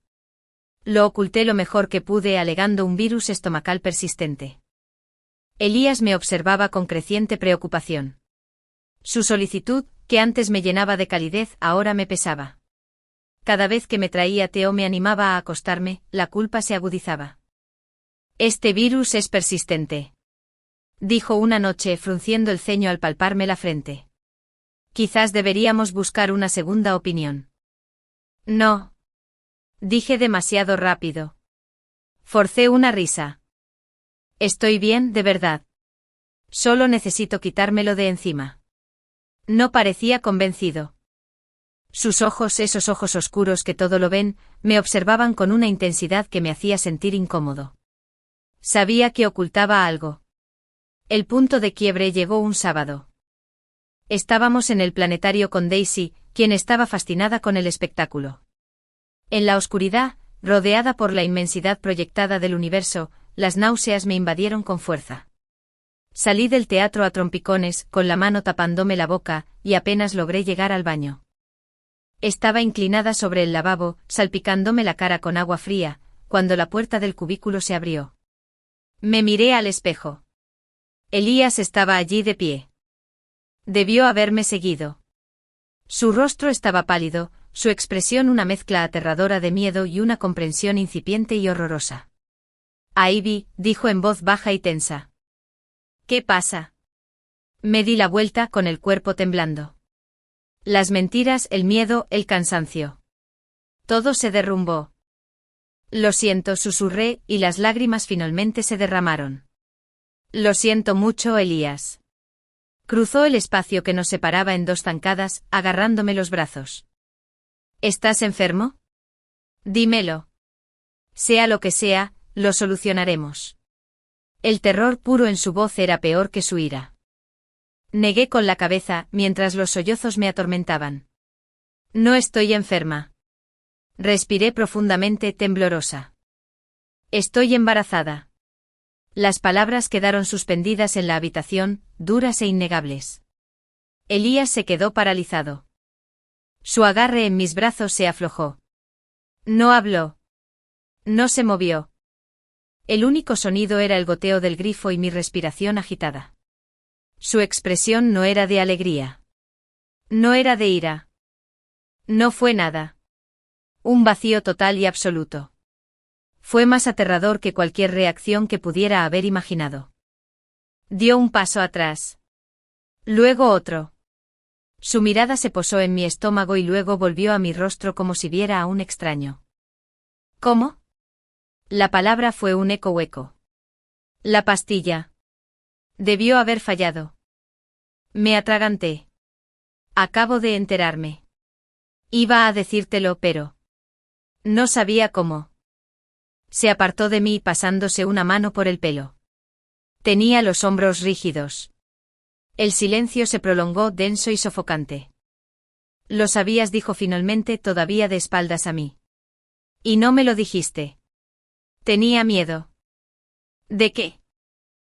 Lo oculté lo mejor que pude, alegando un virus estomacal persistente. Elías me observaba con creciente preocupación. Su solicitud, que antes me llenaba de calidez, ahora me pesaba. Cada vez que me traía té o me animaba a acostarme, la culpa se agudizaba. Este virus es persistente, dijo una noche frunciendo el ceño al palparme la frente. Quizás deberíamos buscar una segunda opinión. No. Dije demasiado rápido. Forcé una risa. Estoy bien, de verdad. Solo necesito quitármelo de encima. No parecía convencido. Sus ojos, esos ojos oscuros que todo lo ven, me observaban con una intensidad que me hacía sentir incómodo. Sabía que ocultaba algo. El punto de quiebre llegó un sábado. Estábamos en el planetario con Daisy, quien estaba fascinada con el espectáculo. En la oscuridad, rodeada por la inmensidad proyectada del universo, las náuseas me invadieron con fuerza. Salí del teatro a trompicones, con la mano tapándome la boca, y apenas logré llegar al baño. Estaba inclinada sobre el lavabo, salpicándome la cara con agua fría, cuando la puerta del cubículo se abrió. Me miré al espejo. Elías estaba allí de pie. Debió haberme seguido. Su rostro estaba pálido, su expresión una mezcla aterradora de miedo y una comprensión incipiente y horrorosa. Ivy, dijo en voz baja y tensa. ¿Qué pasa? Me di la vuelta con el cuerpo temblando. Las mentiras, el miedo, el cansancio. Todo se derrumbó. Lo siento, susurré, y las lágrimas finalmente se derramaron. Lo siento mucho, Elías. Cruzó el espacio que nos separaba en dos zancadas, agarrándome los brazos. ¿Estás enfermo? Dímelo. Sea lo que sea, lo solucionaremos. El terror puro en su voz era peor que su ira. Negué con la cabeza, mientras los sollozos me atormentaban. No estoy enferma. Respiré profundamente, temblorosa. Estoy embarazada. Las palabras quedaron suspendidas en la habitación, duras e innegables. Elías se quedó paralizado. Su agarre en mis brazos se aflojó. No habló. No se movió. El único sonido era el goteo del grifo y mi respiración agitada. Su expresión no era de alegría. No era de ira. No fue nada. Un vacío total y absoluto. Fue más aterrador que cualquier reacción que pudiera haber imaginado. Dio un paso atrás. Luego otro. Su mirada se posó en mi estómago y luego volvió a mi rostro como si viera a un extraño. ¿Cómo? La palabra fue un eco hueco. La pastilla. Debió haber fallado. Me atraganté. Acabo de enterarme. Iba a decírtelo, pero no sabía cómo. Se apartó de mí pasándose una mano por el pelo. Tenía los hombros rígidos. El silencio se prolongó denso y sofocante. Lo sabías, dijo finalmente, todavía de espaldas a mí. Y no me lo dijiste. Tenía miedo. ¿De qué?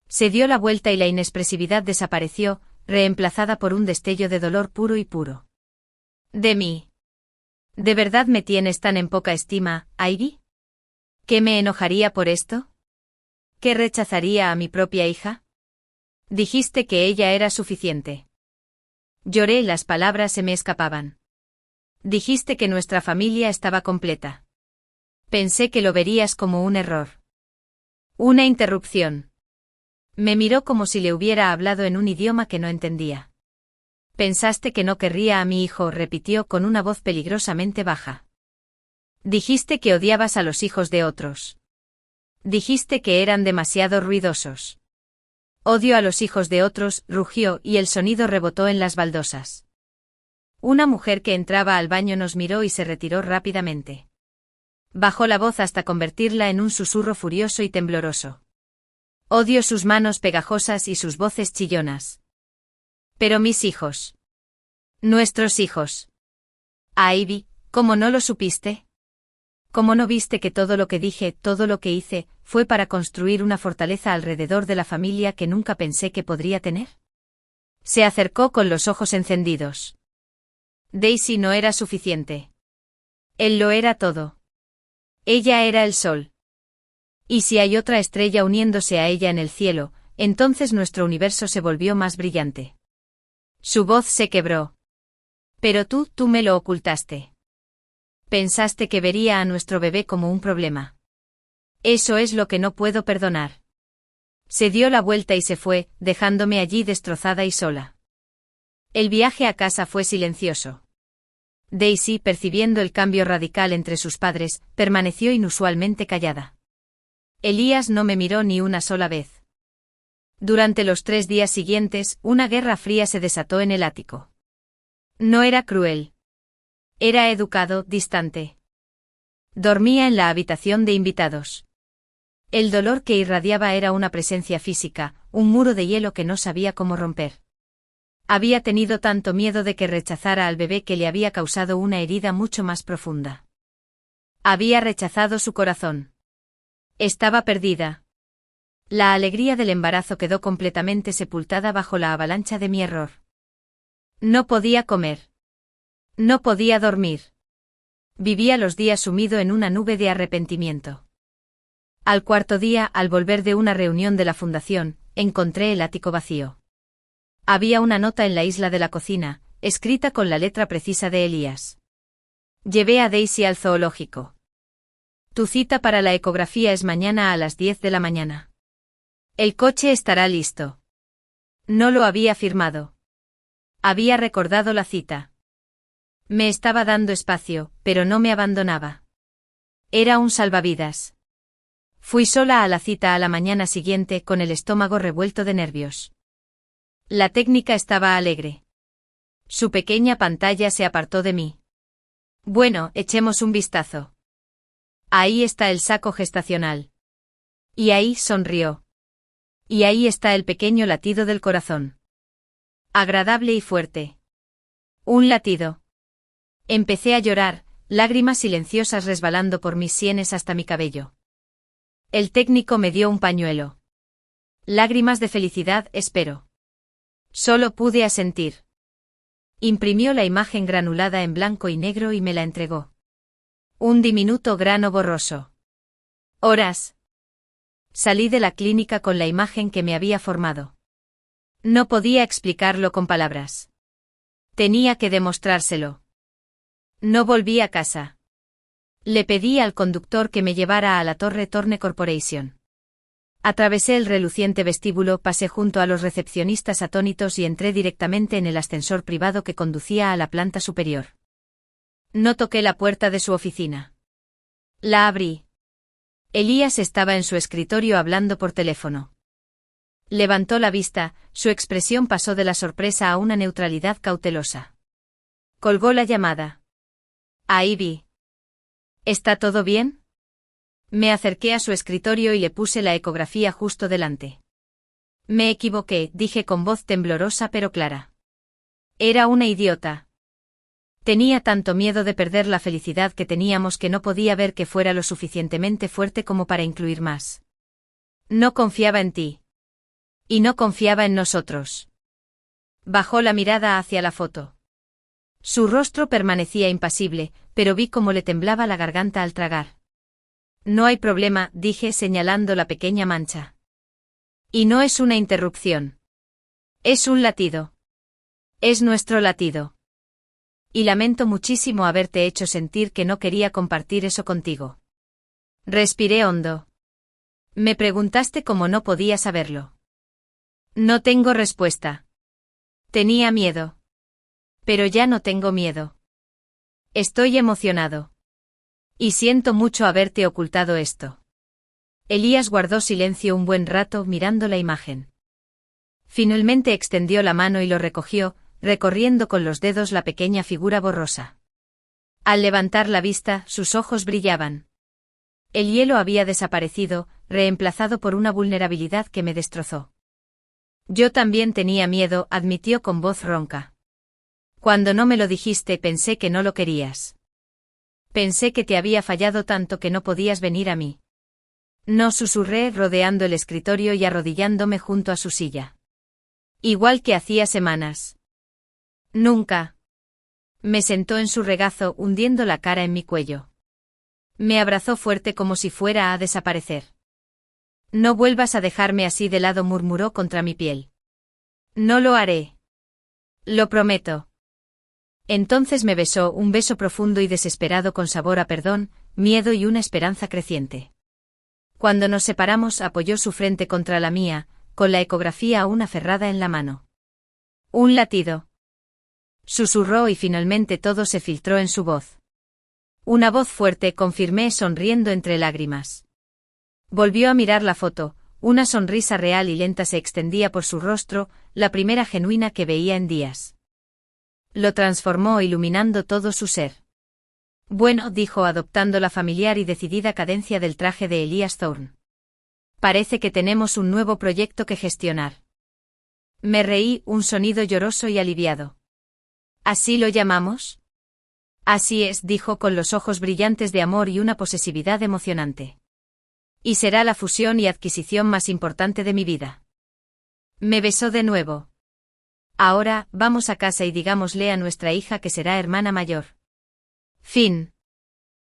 Se dio la vuelta y la inexpresividad desapareció, reemplazada por un destello de dolor puro y puro. ¿De mí? ¿De verdad me tienes tan en poca estima, Ivy? ¿Qué me enojaría por esto? ¿Qué rechazaría a mi propia hija? Dijiste que ella era suficiente. Lloré, las palabras se me escapaban. Dijiste que nuestra familia estaba completa. Pensé que lo verías como un error. Una interrupción. Me miró como si le hubiera hablado en un idioma que no entendía. Pensaste que no querría a mi hijo, repitió con una voz peligrosamente baja. Dijiste que odiabas a los hijos de otros. Dijiste que eran demasiado ruidosos. Odio a los hijos de otros, rugió, y el sonido rebotó en las baldosas. Una mujer que entraba al baño nos miró y se retiró rápidamente. Bajó la voz hasta convertirla en un susurro furioso y tembloroso. Odio sus manos pegajosas y sus voces chillonas. Pero mis hijos. Nuestros hijos. Ivy, ¿cómo no lo supiste? ¿Cómo no viste que todo lo que dije, todo lo que hice, fue para construir una fortaleza alrededor de la familia que nunca pensé que podría tener? Se acercó con los ojos encendidos. Daisy no era suficiente. Él lo era todo. Ella era el sol. Y si hay otra estrella uniéndose a ella en el cielo, entonces nuestro universo se volvió más brillante. Su voz se quebró. Pero tú me lo ocultaste. Pensaste que vería a nuestro bebé como un problema. Eso es lo que no puedo perdonar. Se dio la vuelta y se fue, dejándome allí destrozada y sola. El viaje a casa fue silencioso. Daisy, percibiendo el cambio radical entre sus padres, permaneció inusualmente callada. Elías no me miró ni una sola vez. Durante los 3 días siguientes, una guerra fría se desató en el ático. No era cruel. Era educado, distante. Dormía en la habitación de invitados. El dolor que irradiaba era una presencia física, un muro de hielo que no sabía cómo romper. Había tenido tanto miedo de que rechazara al bebé que le había causado una herida mucho más profunda. Había rechazado su corazón. Estaba perdida. La alegría del embarazo quedó completamente sepultada bajo la avalancha de mi error. No podía comer. No podía dormir. Vivía los días sumido en una nube de arrepentimiento. Al 4.º día, al volver de una reunión de la fundación, encontré el ático vacío. Había una nota en la isla de la cocina, escrita con la letra precisa de Elías. Llevé a Daisy al zoológico. Tu cita para la ecografía es mañana a las 10 de la mañana. El coche estará listo. No lo había firmado. Había recordado la cita. Me estaba dando espacio, pero no me abandonaba. Era un salvavidas. Fui sola a la cita a la mañana siguiente con el estómago revuelto de nervios. La técnica estaba alegre. Su pequeña pantalla se apartó de mí. Bueno, echemos un vistazo. Ahí está el saco gestacional. Y ahí sonrió. Y ahí está el pequeño latido del corazón. Agradable y fuerte. Un latido. Empecé a llorar, lágrimas silenciosas resbalando por mis sienes hasta mi cabello. El técnico me dio un pañuelo. Lágrimas de felicidad, espero. Solo pude asentir. Imprimió la imagen granulada en blanco y negro y me la entregó. Un diminuto grano borroso. Horas. Salí de la clínica con la imagen que me había formado. No podía explicarlo con palabras. Tenía que demostrárselo. No volví a casa. Le pedí al conductor que me llevara a la Torre Thorne Corporation. Atravesé el reluciente vestíbulo, pasé junto a los recepcionistas atónitos y entré directamente en el ascensor privado que conducía a la planta superior. No toqué la puerta de su oficina. La abrí. Elías estaba en su escritorio hablando por teléfono. Levantó la vista, su expresión pasó de la sorpresa a una neutralidad cautelosa. Colgó la llamada. Ahí vi. ¿Está todo bien? Me acerqué a su escritorio y le puse la ecografía justo delante. Me equivoqué, dije con voz temblorosa pero clara. Era una idiota. Tenía tanto miedo de perder la felicidad que teníamos que no podía ver que fuera lo suficientemente fuerte como para incluir más. No confiaba en ti. Y no confiaba en nosotros. Bajó la mirada hacia la foto. Su rostro permanecía impasible, pero vi cómo le temblaba la garganta al tragar. No hay problema, dije señalando la pequeña mancha. Y no es una interrupción. Es un latido. Es nuestro latido. Y lamento muchísimo haberte hecho sentir que no quería compartir eso contigo. Respiré hondo. Me preguntaste cómo no podía saberlo. No tengo respuesta. Tenía miedo. Pero ya no tengo miedo. Estoy emocionado. Y siento mucho haberte ocultado esto. Elías guardó silencio un buen rato mirando la imagen. Finalmente extendió la mano y lo recogió, recorriendo con los dedos la pequeña figura borrosa. Al levantar la vista, sus ojos brillaban. El hielo había desaparecido, reemplazado por una vulnerabilidad que me destrozó. Yo también tenía miedo, admitió con voz ronca. Cuando no me lo dijiste pensé que no lo querías. Pensé que te había fallado tanto que no podías venir a mí. No, susurré, rodeando el escritorio y arrodillándome junto a su silla. Igual que hacía semanas. Nunca. Me sentó en su regazo, hundiendo la cara en mi cuello. Me abrazó fuerte como si fuera a desaparecer. No vuelvas a dejarme así de lado, murmuró contra mi piel. No lo haré. Lo prometo. Entonces me besó, un beso profundo y desesperado con sabor a perdón, miedo y una esperanza creciente. Cuando nos separamos, apoyó su frente contra la mía, con la ecografía aún aferrada en la mano. Un latido. Susurró y finalmente todo se filtró en su voz. Una voz fuerte, confirmé sonriendo entre lágrimas. Volvió a mirar la foto, una sonrisa real y lenta se extendía por su rostro, la primera genuina que veía en días. Lo transformó iluminando todo su ser. Bueno, dijo adoptando la familiar y decidida cadencia del traje de Elias Thorne. Parece que tenemos un nuevo proyecto que gestionar. Me reí, un sonido lloroso y aliviado. ¿Así lo llamamos? Así es, dijo con los ojos brillantes de amor y una posesividad emocionante. Y será la fusión y adquisición más importante de mi vida. Me besó de nuevo. Ahora, vamos a casa y digámosle a nuestra hija que será hermana mayor. Fin.